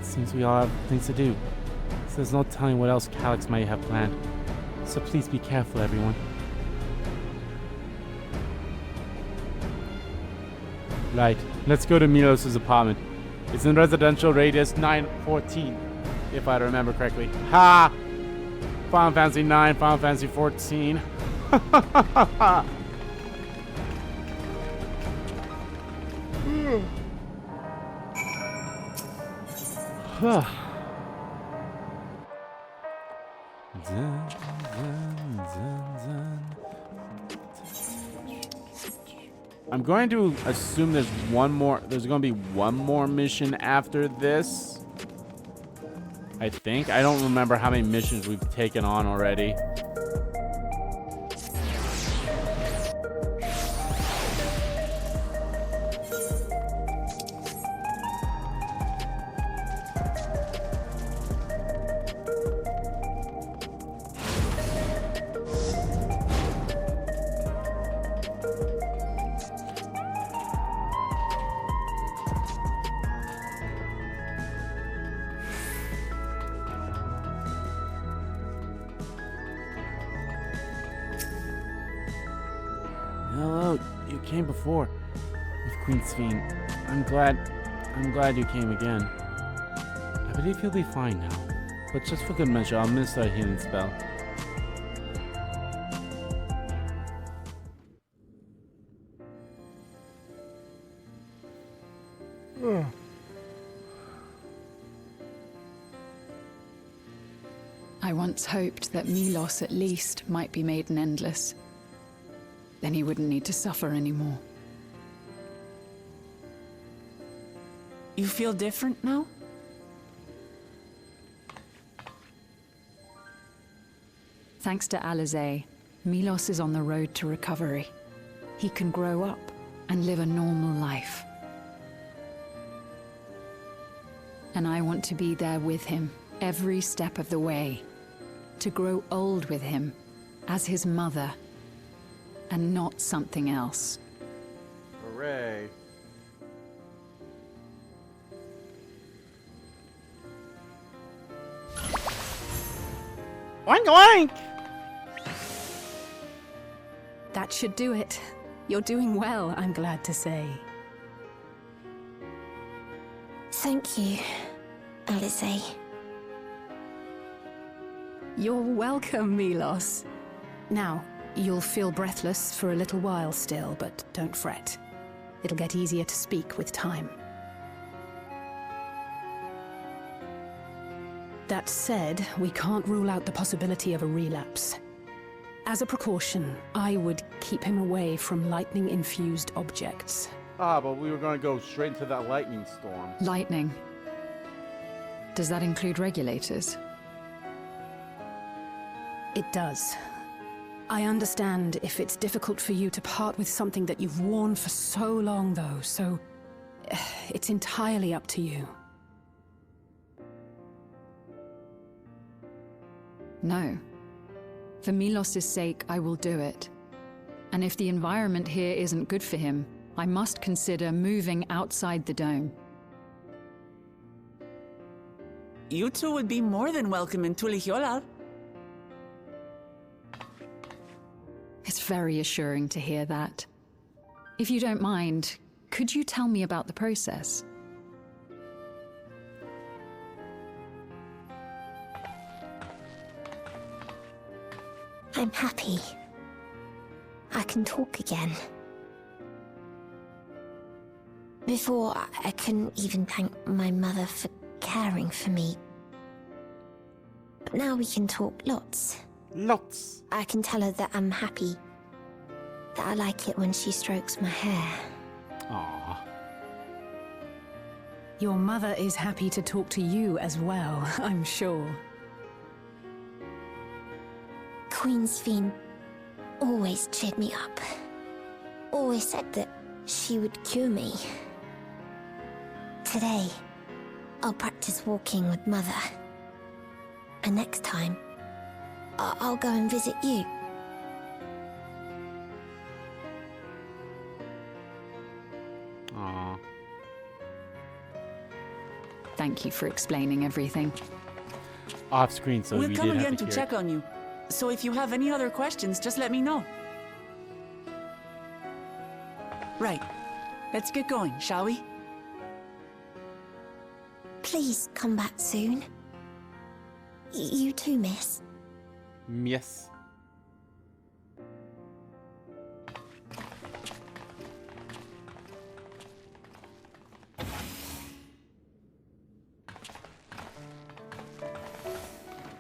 S1: It seems we all have things to do, so there's no telling what else Calix might have planned. So please be careful, everyone. Right, let's go to Milos's apartment. It's in residential radius 914, if I remember correctly. Ha! Final Fantasy 9, Final Fantasy 14. I'm going to assume there's going to be one more mission after this. I think. I don't remember how many missions we've taken on already. Hello, you came before with Queen Sphene. I'm glad you came again. I believe you'll be fine now, but just for good measure, I'll administer a healing spell.
S15: I once hoped that Milos at least might be made an endless. Then he wouldn't need to suffer anymore.
S2: You feel different now?
S15: Thanks to Alizé, Milos is on the road to recovery. He can grow up and live a normal life. And I want to be there with him every step of the way. To grow old with him as his mother. And not something else.
S1: Hooray. Oink oink!
S10: That should do it. You're doing well, I'm glad to say.
S6: Thank you, Alizé.
S10: You're welcome, Milos. Now, you'll feel breathless for a little while still, but don't fret. It'll get easier to speak with time. That said, we can't rule out the possibility of a relapse. As a precaution, I would keep him away from lightning-infused objects.
S1: Ah, but we were going to go straight into that lightning storm.
S15: Lightning. Does that include regulators?
S10: It does. I understand if it's difficult for you to part with something that you've worn for so long, though, so it's entirely up to you.
S15: No. For Milos's sake, I will do it. And if the environment here isn't good for him, I must consider moving outside the dome.
S2: You two would be more than welcome in Tulihiola.
S15: It's very assuring to hear that. If you don't mind, could you tell me about the process?
S6: I'm happy. I can talk again. Before, I couldn't even thank my mother for caring for me. But now we can talk lots.
S1: Lots.
S6: I can tell her that I'm happy. That I like it when she strokes my hair.
S1: Aww.
S10: Your mother is happy to talk to you as well, I'm sure.
S6: Queen Sphene always cheered me up. Always said that she would cure me. Today, I'll practice walking with Mother. And next time, I'll go and visit you.
S15: thank you for explaining everything.
S1: Off screen, so
S2: We'll
S1: we
S2: come
S1: did
S2: again
S1: have
S2: to
S1: hear
S2: check on you. So if you have any other questions, just let me know. Right. Let's get going, shall we?
S16: Please come back soon. You too, miss.
S1: Yes.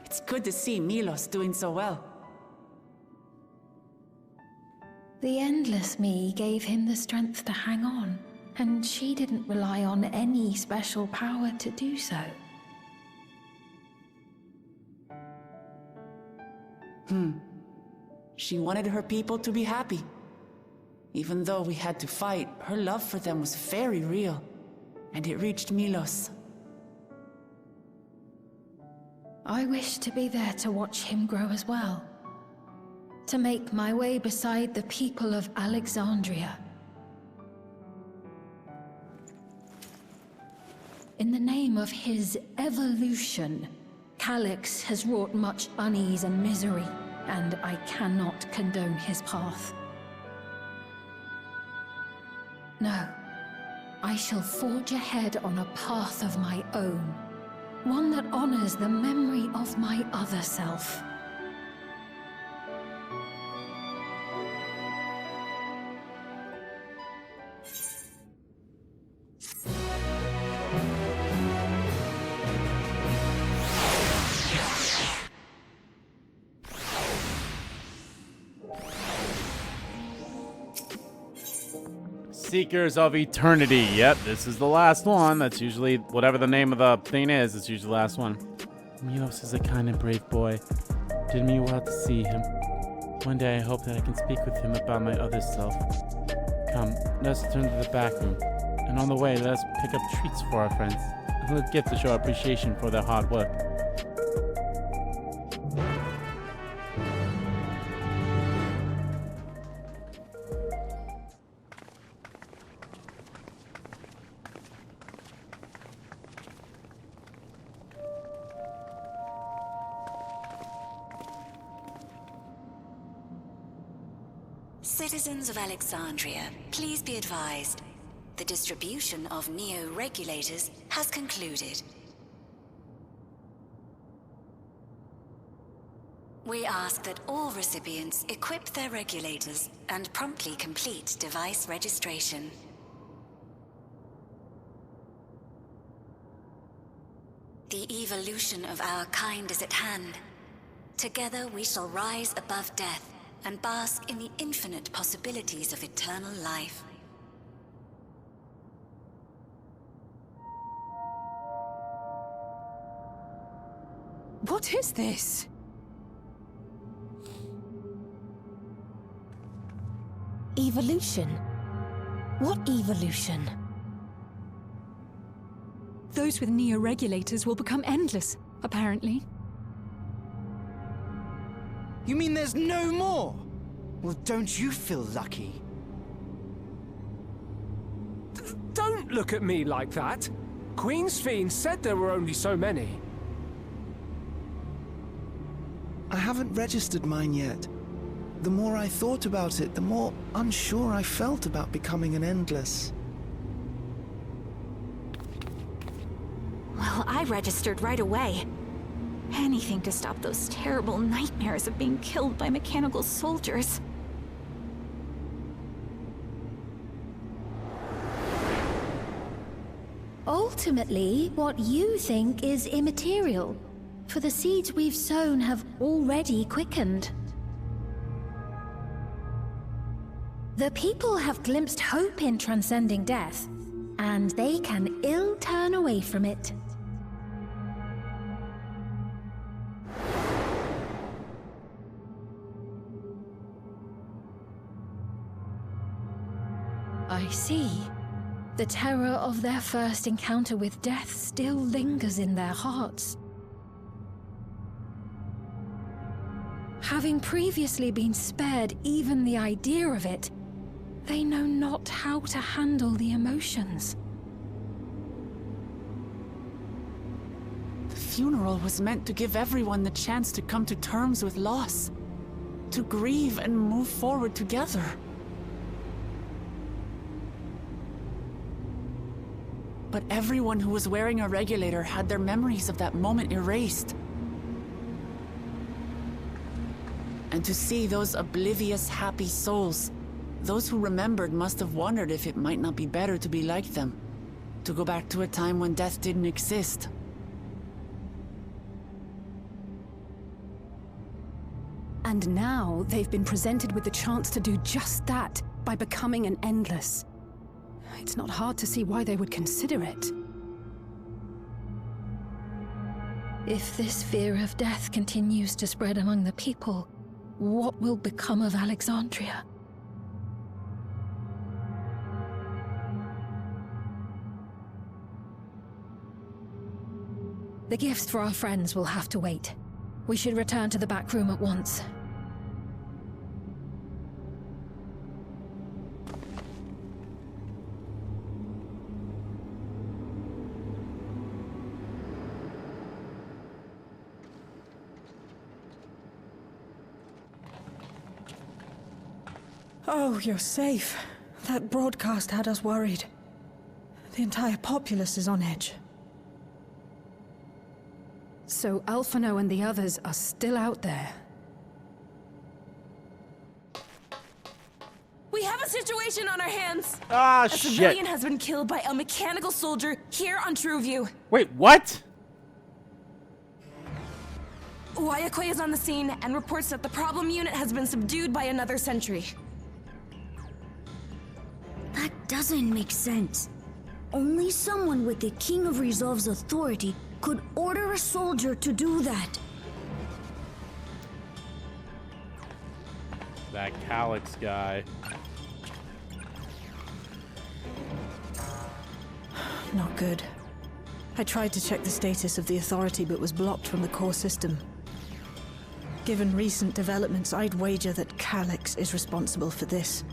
S2: It's good to see Milos doing so well.
S4: The Endless Me gave him the strength to hang on, and she didn't rely on any special power to do so.
S2: She wanted her people to be happy. Even though we had to fight, her love for them was very real, and it reached Milos.
S4: I wish to be there to watch him grow as well. To make my way beside the people of Alexandria. In the name of his evolution, Calyx has wrought much unease and misery, and I cannot condone his path. No, I shall forge ahead on a path of my own, one that honors the memory of my other self.
S1: Seekers of Eternity. Yep, this is the last one. That's usually, whatever the name of the thing is, it's usually the last one. Milos is a kind and brave boy. Did me well to see him. One day I hope that I can speak with him about my other self. Come, let us return to the back room. And on the way, let us pick up treats for our friends. A little gift to show appreciation for their hard work.
S17: Citizens of Alexandria, please be advised. The distribution of neo-regulators has concluded. We ask that all recipients equip their regulators and promptly complete device registration. The evolution of our kind is at hand. Together we shall rise above death and bask in the infinite possibilities of eternal life.
S18: What is this?
S16: Evolution? What evolution?
S18: Those with neo-regulators will become endless, apparently.
S19: You mean there's no more? Well, don't you feel lucky?
S20: Don't look at me like that. Queen's Fiend said there were only so many.
S19: I haven't registered mine yet. The more I thought about it, the more unsure I felt about becoming an Endless.
S9: Well, I registered right away. Anything to stop those terrible nightmares of being killed by mechanical soldiers.
S4: Ultimately, what you think is immaterial, for the seeds we've sown have already quickened. The people have glimpsed hope in transcending death, and they can ill turn away from it. I see. The terror of their first encounter with death still lingers in their hearts. Having previously been spared even the idea of it, they know not how to handle the emotions.
S2: funeral was meant to give everyone the chance to come to terms with loss, to grieve and move forward together. But everyone who was wearing a regulator had their memories of that moment erased. And to see those oblivious, happy souls, those who remembered must have wondered if it might not be better to be like them, to go back to a time when death didn't exist.
S21: And now they've been presented with the chance to do just that by becoming an Endless. It's not hard to see why they would consider it.
S4: If this fear of death continues to spread among the people, what will become of Alexandria? The gifts for our friends will have to wait. We should return to the back room at once.
S5: Oh, you're safe. That broadcast had us worried. The entire populace is on edge.
S21: So Alphino and the others are still out there.
S22: We have a situation on our hands!
S1: Ah,
S22: a
S1: shit.
S22: civilian has been killed by a mechanical soldier here on Trueview.
S1: Wait, what?
S22: Wayakwe is on the scene and reports that the problem unit has been subdued by another sentry.
S6: That doesn't make sense. Only someone with the King of Resolve's authority could order a soldier to do that.
S1: That Calyx guy.
S5: Not good. I tried to check the status of the authority but was blocked from the core system. Given recent developments, I'd wager that Calyx is responsible for this.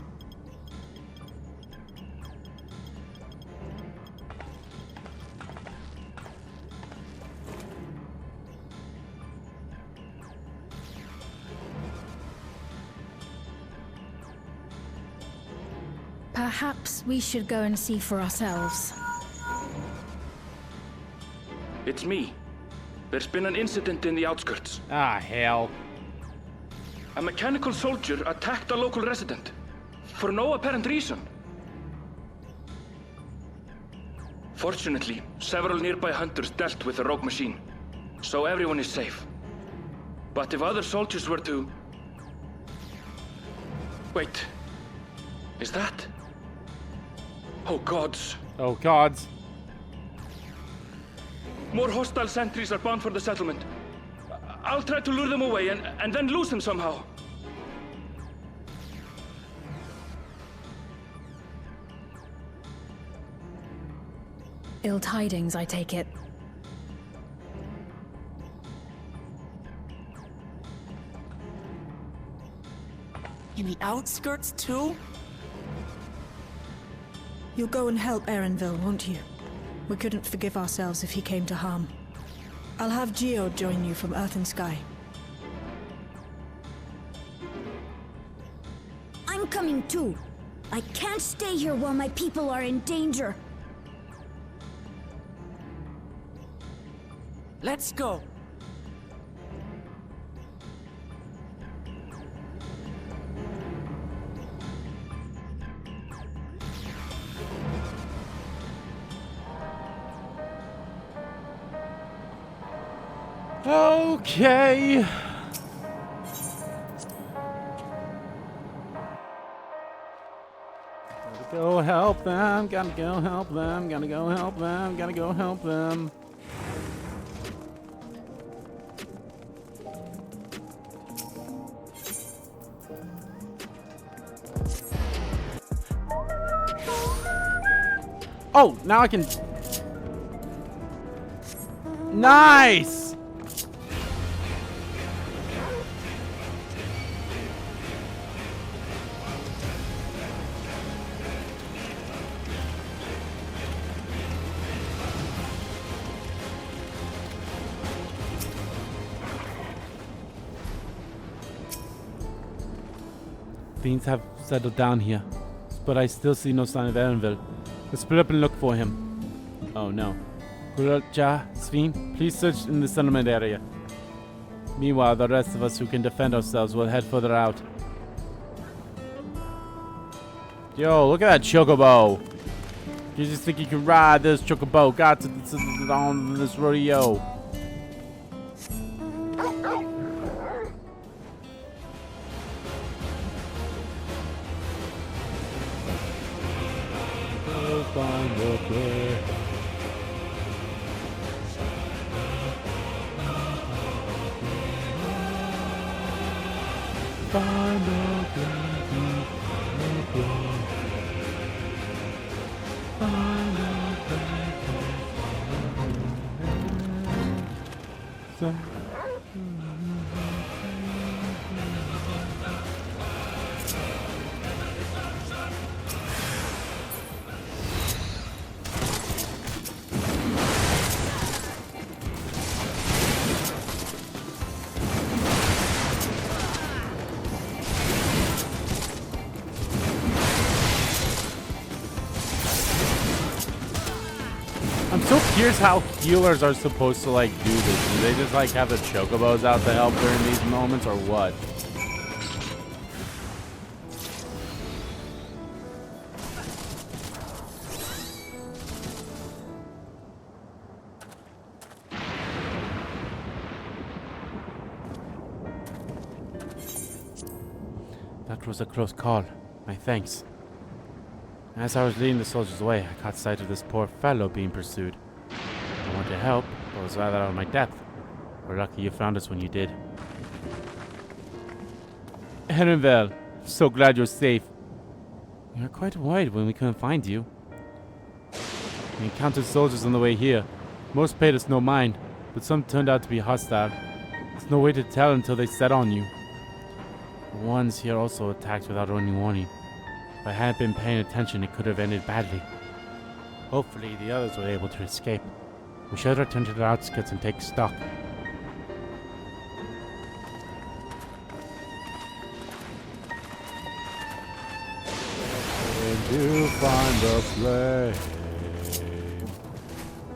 S4: Perhaps we should go and see for ourselves.
S23: It's me. There's been an incident in the outskirts.
S1: Ah, hell.
S23: A mechanical soldier attacked a local resident. For no apparent reason. Fortunately, several nearby hunters dealt with the rogue machine. So everyone is safe. But if other soldiers were to... Wait. Is that... Oh gods.
S1: Oh gods.
S23: More hostile sentries are bound for the settlement. I'll try to lure them away and then lose them somehow.
S21: Ill tidings, I take it.
S2: In the outskirts, too?
S5: You'll go and help Erenville, won't you? We couldn't forgive ourselves if he came to harm. I'll have Geo join you from Earth and Sky.
S6: I'm coming too. I can't stay here while my people are in danger.
S2: Let's go.
S1: Okay. Gotta go help them, gotta go help them, gotta go help them, gotta go help them. Oh, now I can... Nice! Things have settled down here, but I still see no sign of Erenville. Let's split up and look for him. Oh no. Kurocha, Sveen, please search in the settlement area. Meanwhile, the rest of us who can defend ourselves will head further out. Yo, look at that chocobo. You just think you can ride this chocobo? Got to on this rodeo. Find the place. Find the place. Find the place. Here's how healers are supposed to like do this. Do they just like have the chocobos out to help during these moments or what? That was a close call. My thanks. As I was leading the soldiers away, I caught sight of this poor fellow being pursued. I wanted to help, but was rather out of my depth. We're lucky you found us when you did. Erenville, so glad you're safe. We were quite worried when we couldn't find you. We encountered soldiers on the way here. Most paid us no mind, but some turned out to be hostile. There's no way to tell until they set on you. The ones here also attacked without any warning. If I hadn't been paying attention, it could have ended badly. Hopefully, the others were able to escape. We should return to the outskirts and take stock. And to find the flame.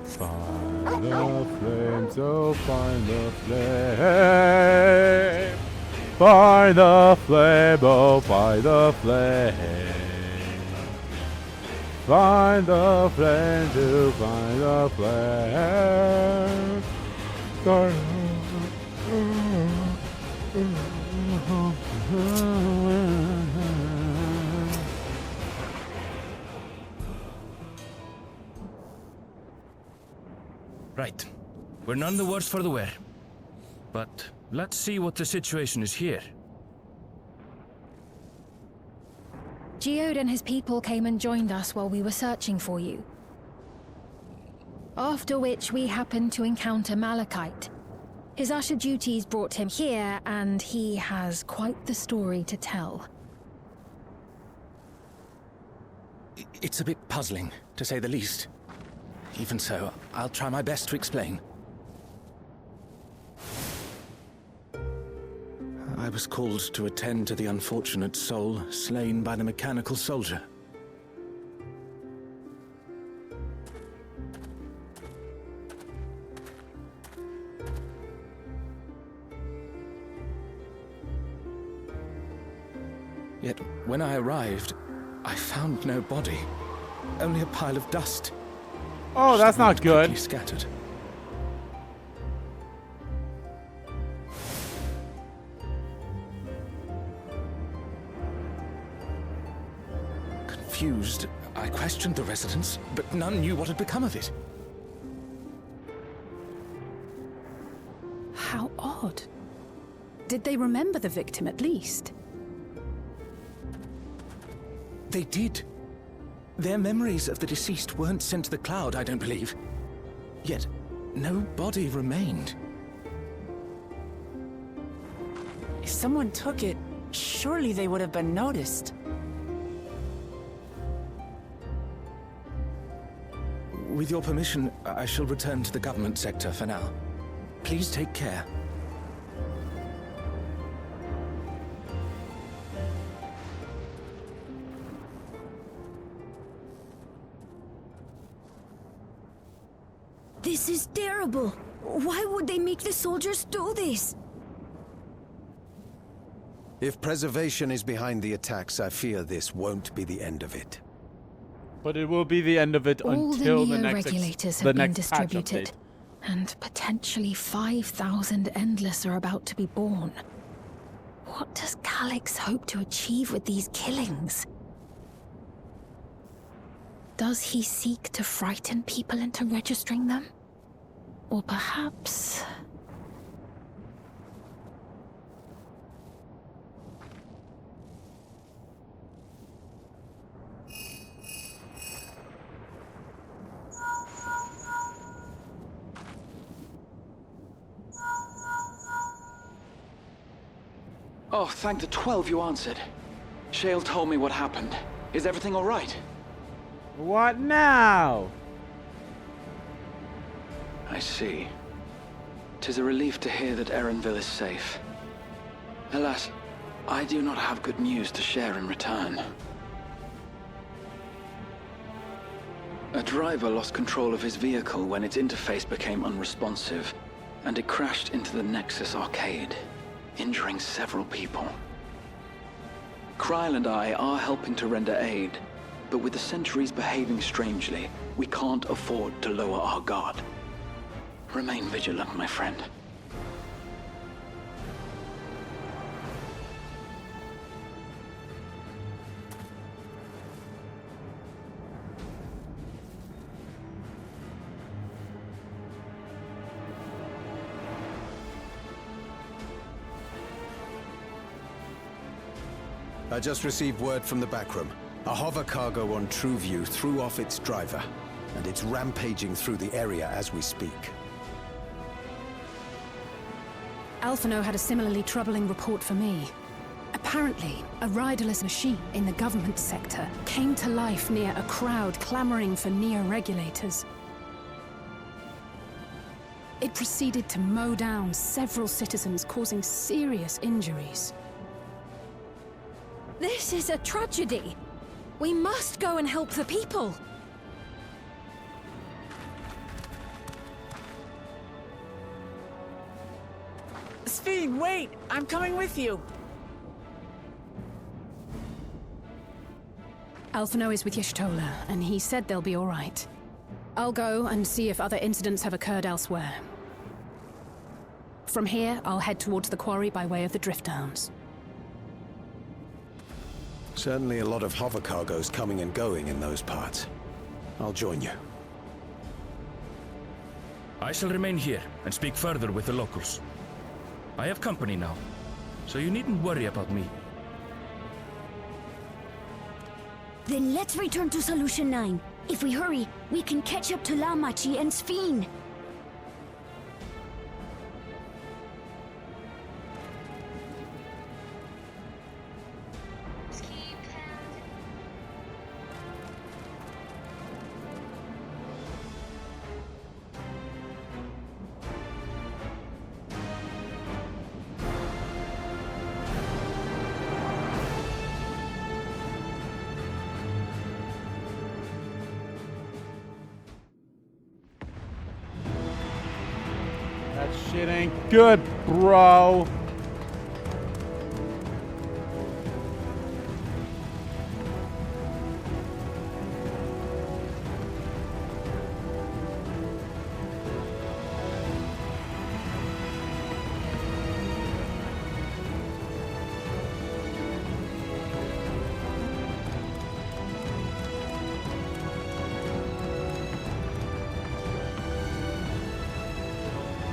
S1: Find the flame, so find the flame. Find the flame, oh, find the flame. Find the flame to find the flame.
S23: Right. We're none the worse for the wear. But let's see what the situation is here.
S4: Geode and his people came and joined us while we were searching for you. After which we happened to encounter Malachite. His usher duties brought him here, and he has quite the story to tell.
S11: It's a bit puzzling, to say the least. Even so, I'll try my best to explain. I was called to attend to the unfortunate soul slain by the mechanical soldier. Yet, when I arrived, I found no body. Only a pile of dust.
S1: Oh, that's not good.
S11: Scattered. Confused, I questioned the residents, but none knew what had become of it.
S21: How odd. Did they remember the victim at least?
S11: They did. Their memories of the deceased weren't sent to the cloud, I don't believe. Yet, no body remained.
S2: If someone took it, surely they would have been noticed.
S11: With your permission, I shall return to the government sector for now. Please take care.
S6: This is terrible. Why would they make the soldiers do this?
S3: If preservation is behind the attacks, I fear this won't be the end of it.
S1: But it will be the end of it until the next
S4: regulators have been distributed, and potentially 5,000 Endless are about to be born. What does Calyx hope to achieve with these killings? Does he seek to frighten people into registering them? Or perhaps...
S11: Oh, thank the 12 you answered. Shale told me what happened. Is everything all right?
S1: What now?
S11: I see. 'Tis a relief to hear that Erenville is safe. Alas, I do not have good news to share in return. A driver lost control of his vehicle when its interface became unresponsive, and it crashed into the Nexus arcade, injuring several people. Kryl and I are helping to render aid, but with the sentries behaving strangely, we can't afford to lower our guard. Remain vigilant, my friend.
S3: I just received word from the backroom. A hover cargo on TrueView threw off its driver, and it's rampaging through the area as we speak.
S21: Alphino had a similarly troubling report for me. Apparently, a riderless machine in the government sector came to life near a crowd clamoring for neo-regulators. It proceeded to mow down several citizens, causing serious injuries.
S18: This is a tragedy. We must go and help the people.
S2: Sphene, wait! I'm coming with you!
S21: Alphino is with Y'shtola, and he said they'll be all right. I'll go and see if other incidents have occurred elsewhere. From here, I'll head towards the quarry by way of the Drift Downs.
S3: Certainly a lot of hover cargoes coming and going in those parts. I'll join you.
S7: I shall remain here and speak further with the locals. I have company now, so you needn't worry about me.
S6: Then let's return to Solution 9. If we hurry, we can catch up to Lamachi and Sphene.
S1: That shit ain't good, bro.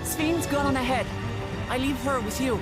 S2: Sphene's gone on ahead. I leave her with you.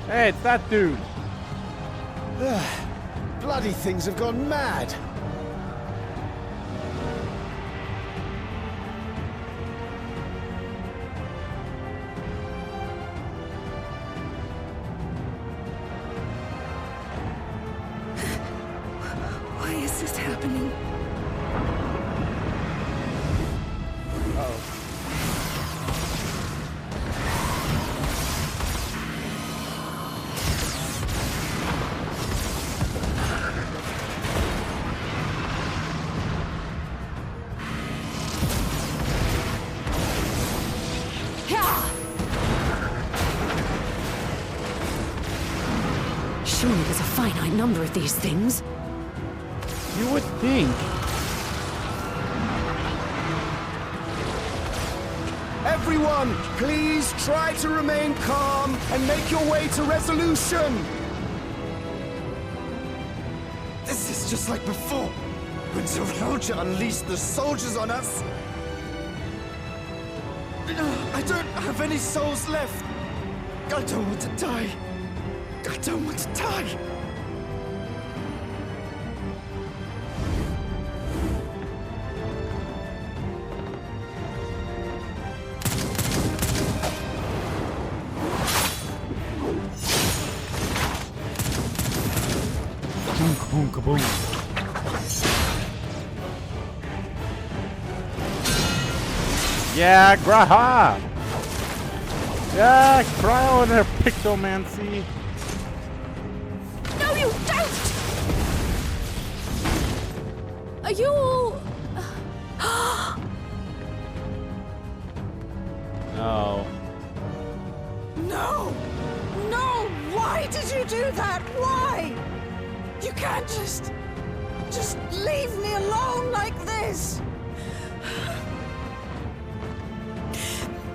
S1: Hey, it's that dude.
S19: Bloody things have gone mad.
S22: Why is this happening?
S21: Surely there's a finite number of these things.
S1: You would think.
S19: Everyone, please try to remain calm and make your way to resolution. This is just like before, when Zeralja unleashed the soldiers on us. I don't have any souls left. I don't want to die. I don't want to die.
S1: Kaboom, kaboom. Yeah, Graha! Yeah, cryo and her pictomancy.
S21: No, you don't! Are you all...
S1: No.
S5: No! No! Why did you do that? Why? You can't just leave me alone like this!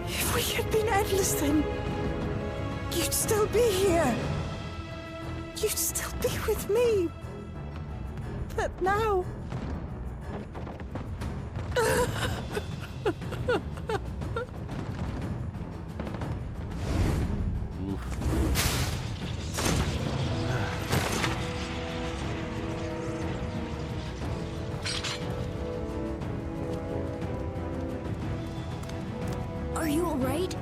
S5: If we had been endless, then you'd still be here. You'd still be with me. But now...
S6: Are you alright?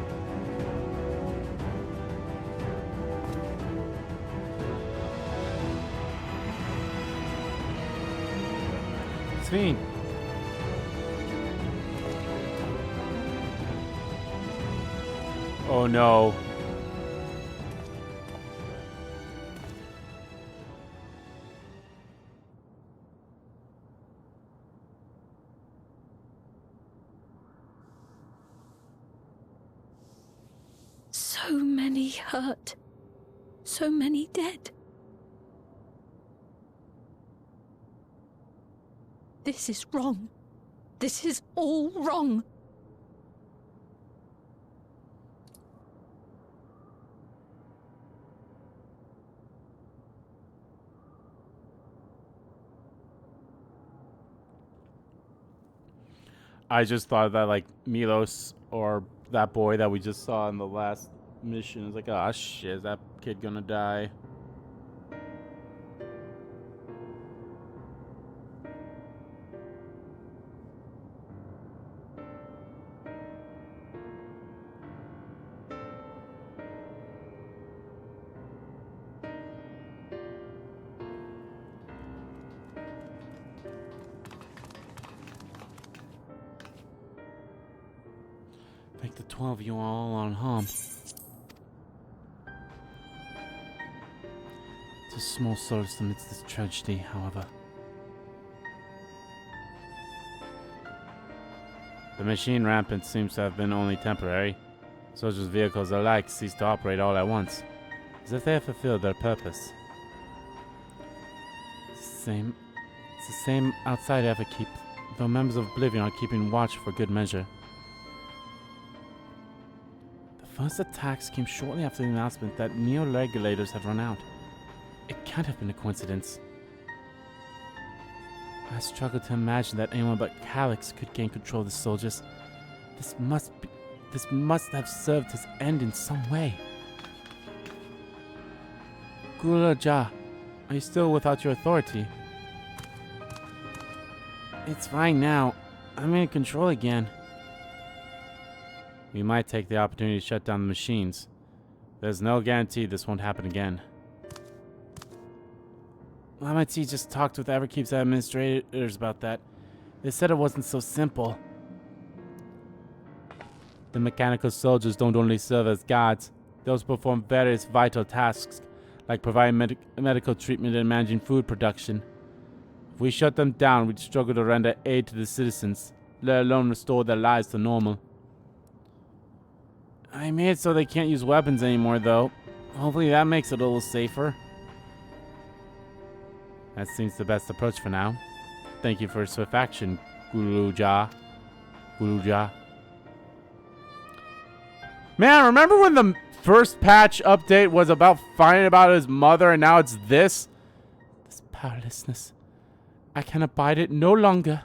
S1: Sven. Oh no.
S4: So many hurt. So many dead. This is wrong. This is all wrong.
S1: I just thought that like Milos or that boy that we just saw in the last mission is like, ah, shit, is that kid gonna die? Thank the 12 of you all on home. It's a small solace amidst this tragedy, however. The machine rampant seems to have been only temporary. Soldiers' vehicles alike ceased to operate all at once, as if they have fulfilled their purpose. It's the same outside Everkeep, though members of Oblivion are keeping watch for good measure. The first attacks came shortly after the announcement that neo-regulators had run out. It can't have been a coincidence. I struggle to imagine that anyone but Calyx could gain control of the soldiers. This must have served his end in some way. Gulaja, Are you still without your authority? It's fine now. I'm in control again. We might take the opportunity to shut down the machines. There's no guarantee this won't happen again. Lamati just talked with Everkeep's administrators about that. They said it wasn't so simple. The mechanical soldiers don't only serve as guards. They also perform various vital tasks, like providing medical treatment and managing food production. If we shut them down, we'd struggle to render aid to the citizens, let alone restore their lives to normal. I made it so they can't use weapons anymore, though. Hopefully that makes it a little safer. That seems the best approach for now. Thank you for swift action, Guruja. Man, remember when the first patch update was about finding about his mother, and now it's this? This powerlessness. I can abide it no longer.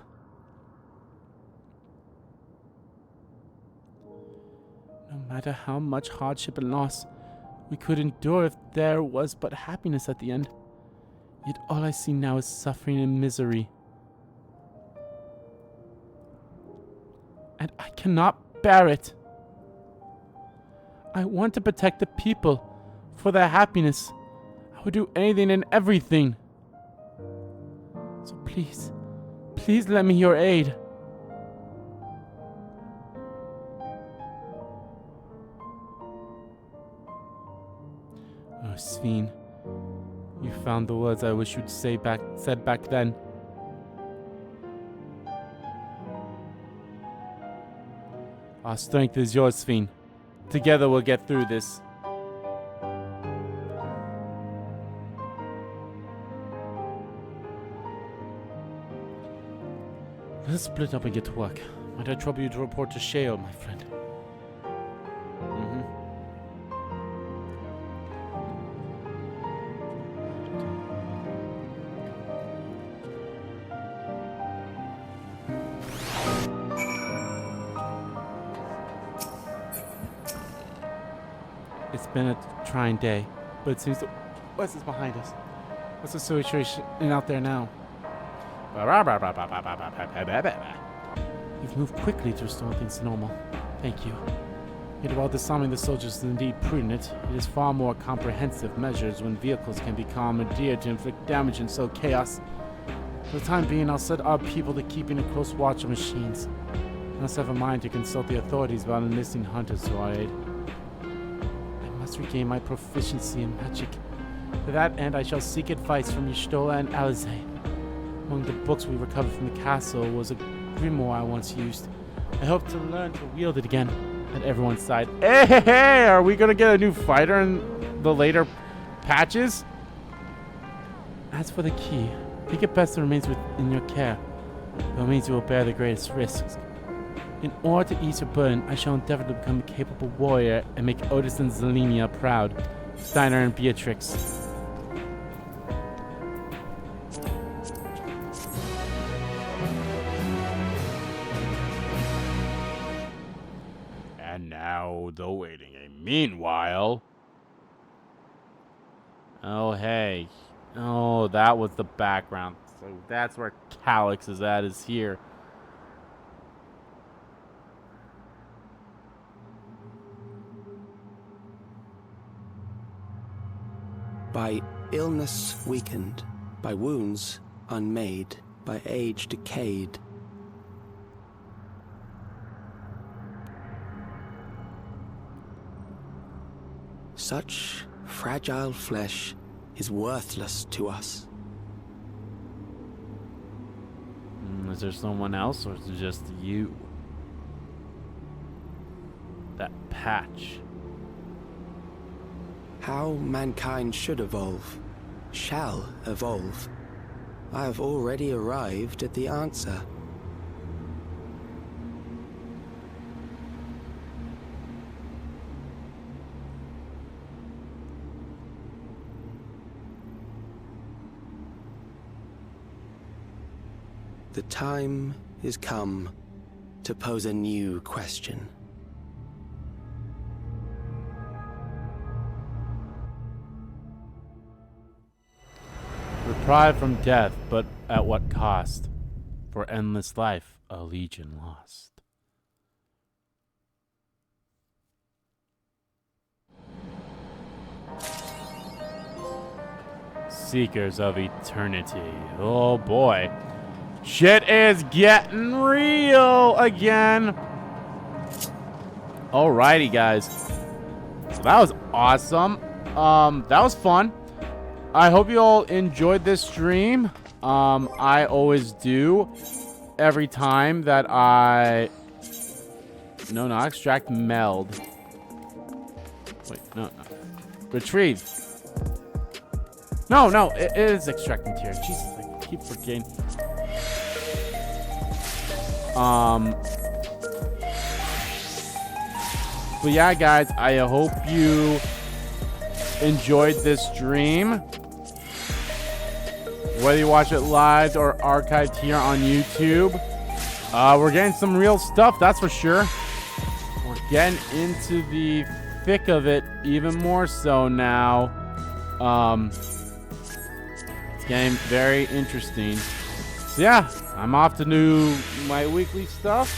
S1: No matter how much hardship and loss we could endure if there was but happiness at the end. Yet all I see now is suffering and misery. And I cannot bear it. I want to protect the people for their happiness. I would do anything and everything. So please, please lend me your aid. Oh, Sven, you found the words I wish you'd said back then. Our strength is yours, Sven. Together we'll get through this. Let's split up and get to work. Might I trouble you to report to Sheo, my friend? It's been a trying day, but it seems that... What's this behind us? What's the situation out there now? You've moved quickly to restore things to normal. Thank you. Yet while disarming the soldiers is indeed prudent, it is far more comprehensive measures when vehicles can be commandeered to inflict damage and sow chaos. For the time being, I'll set our people to keeping a close watch on machines. I must have a mind to consult the authorities about enlisting hunters to our aid. I must regain my proficiency in magic. To that end, I shall seek advice from Y'shtola and Alizé. Among the books we recovered from the castle was a grimoire I once used. I hope to learn to wield it again at everyone's side. Hey, are we gonna get a new fighter in the later patches? As for the key, I think it best remains within your care. Though it means you will bear the greatest risks. In order to ease your burden, I shall endeavor to become a capable warrior and make Otis and Zelenia proud. Steiner and Beatrix. And now the waiting game. Meanwhile... Oh, hey. Oh, that was the background. So that's where Calyx is at, is here.
S3: By illness weakened, by wounds unmade, by age decayed. Such fragile flesh is worthless to us.
S1: Is there someone else, or is it just you? That patch.
S3: How mankind should evolve, shall evolve. I have already arrived at the answer. The time is come to pose a new question.
S1: Deprived from death, but at what cost? For endless life, a legion lost. Seekers of eternity. Oh boy. Shit is getting real again. Alrighty, guys. So that was awesome. That was fun. I hope you all enjoyed this stream. I always do. Every time that I... No, not extract, meld. Wait, no. Retrieve. No, it is extract material. Jesus, I keep forgetting. But yeah, guys, I hope you enjoyed this stream. Whether you watch it live or archived here on YouTube, we're getting some real stuff, that's for sure. We're getting into the thick of it even more so now. It's getting very interesting. So yeah, I'm off to do my weekly stuff.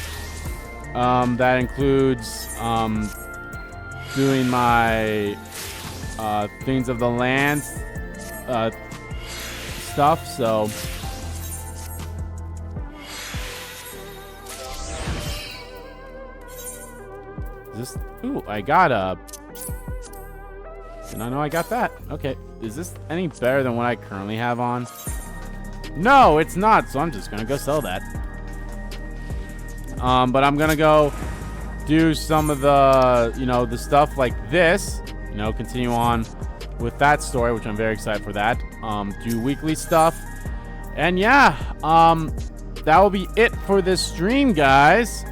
S1: That includes doing my things of the land stuff. So is this? Ooh, I got a. Did not know I got that. Okay, is this any better than what I currently have on? No, it's not. So I'm just gonna go sell that. But I'm gonna go do some of the, the stuff like this, continue on with that story, which I'm very excited for that. Do weekly stuff. And yeah, that will be it for this stream, guys.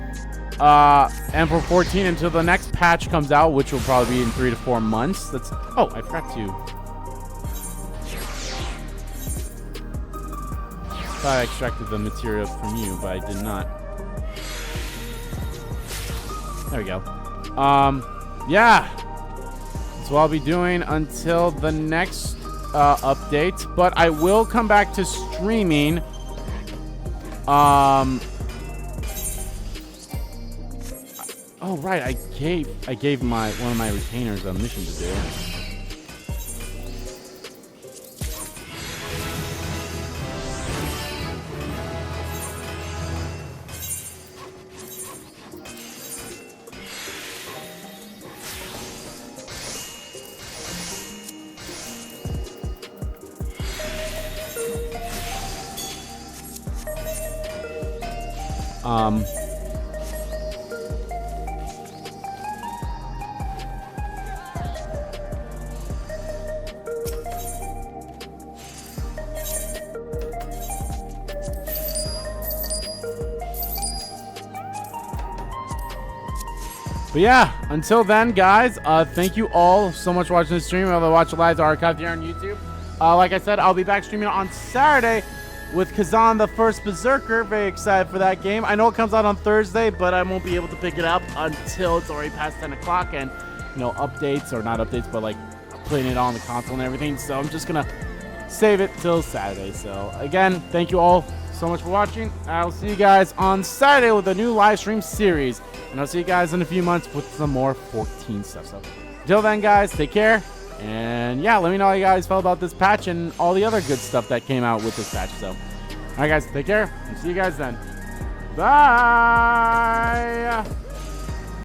S1: And for 14 until the next patch comes out, which will probably be in 3 to 4 months. Oh, I forgot to. I thought I extracted the materials from you, but I did not. There we go. Yeah. That's what I'll be doing until the next update. But I will come back to streaming. Oh right, I gave one of my retainers a mission to do. But yeah, until then, guys, thank you all so much for watching this stream. Whether watch it live or archived here on YouTube. Like I said, I'll be back streaming on Saturday with Kazan the First Berserker. Very excited for that game. I know it comes out on Thursday, but I won't be able to pick it up until it's already past 10 o'clock and, updates, or not updates, but like playing it on the console and everything. So I'm just gonna save it till Saturday. So again, thank you all so much for watching. I'll see you guys on Saturday with a new live stream series. And I'll see you guys in a few months with some more 14 stuff. So until then, guys, take care. And yeah, let me know how you guys felt about this patch and all the other good stuff that came out with this patch. So, all right, guys, take care. And see you guys then. Bye.